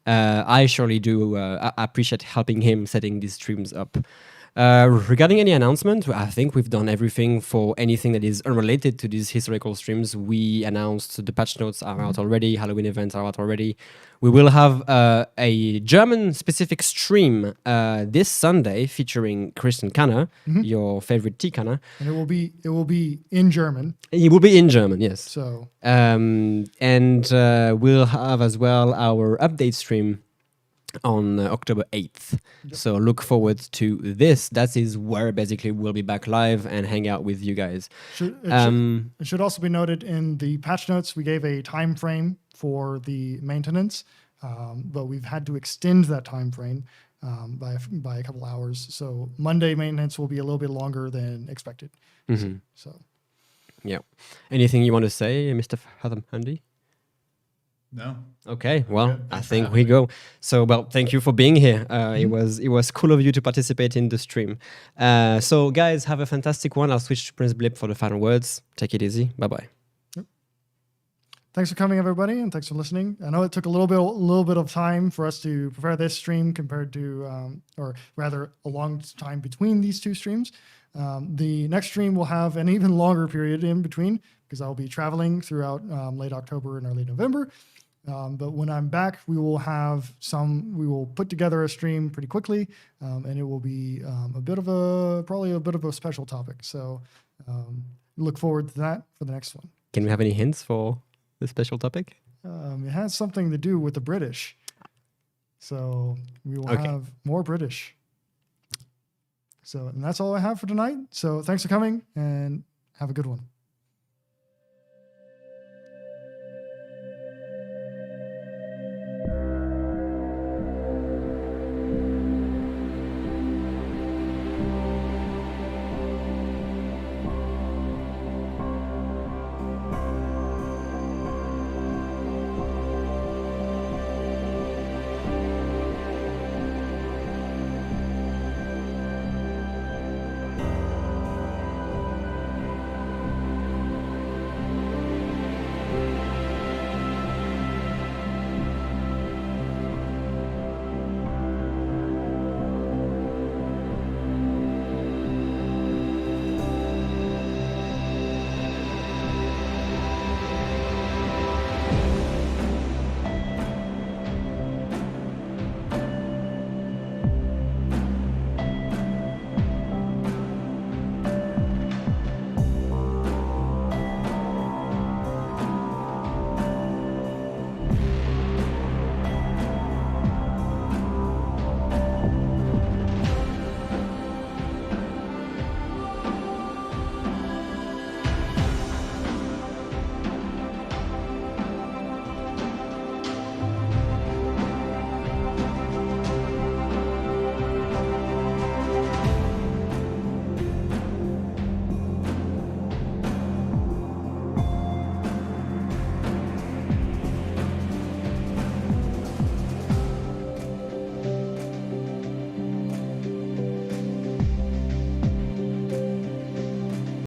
I surely do. I appreciate helping him setting these streams up. Regarding any announcement, I think we've done everything for anything that is unrelated to these historical streams. We announced the patch notes are out already, Halloween events are out already. We will have a German-specific stream this Sunday featuring Christian Kanner, your favorite tea canner. And it will be in German. It will be in German, yes. So And we'll have as well our update stream on October 8th. So look forward to this. That is where basically we'll be back live and hang out with you guys. It should also be noted in the patch notes, we gave a time frame for the maintenance, but we've had to extend that time frame by a couple hours. So Monday maintenance will be a little bit longer than expected. So yeah. Anything you want to say, Mr. Fathom Handy? No. Okay, well, Good. I Thanks for think having we me. go. So, well, thank you for being here. It was cool of you to participate in the stream. So, guys, have a fantastic one. I'll switch to Princeblip for the final words. Take it easy. Bye-bye. thanks for coming, everybody, and thanks for listening. I know it took a little bit of time for us to prepare this stream compared to, or rather, a long time between these two streams. The next stream will have an even longer period in between because I'll be traveling throughout late October and early November. But when I'm back, we will put together a stream pretty quickly, and it will be probably a bit of a special topic. So look forward to that for the next one. Can we have any hints for the special topic? It has something to do with the British. So we will have more British. So, and that's all I have for tonight. So thanks for coming and have a good one.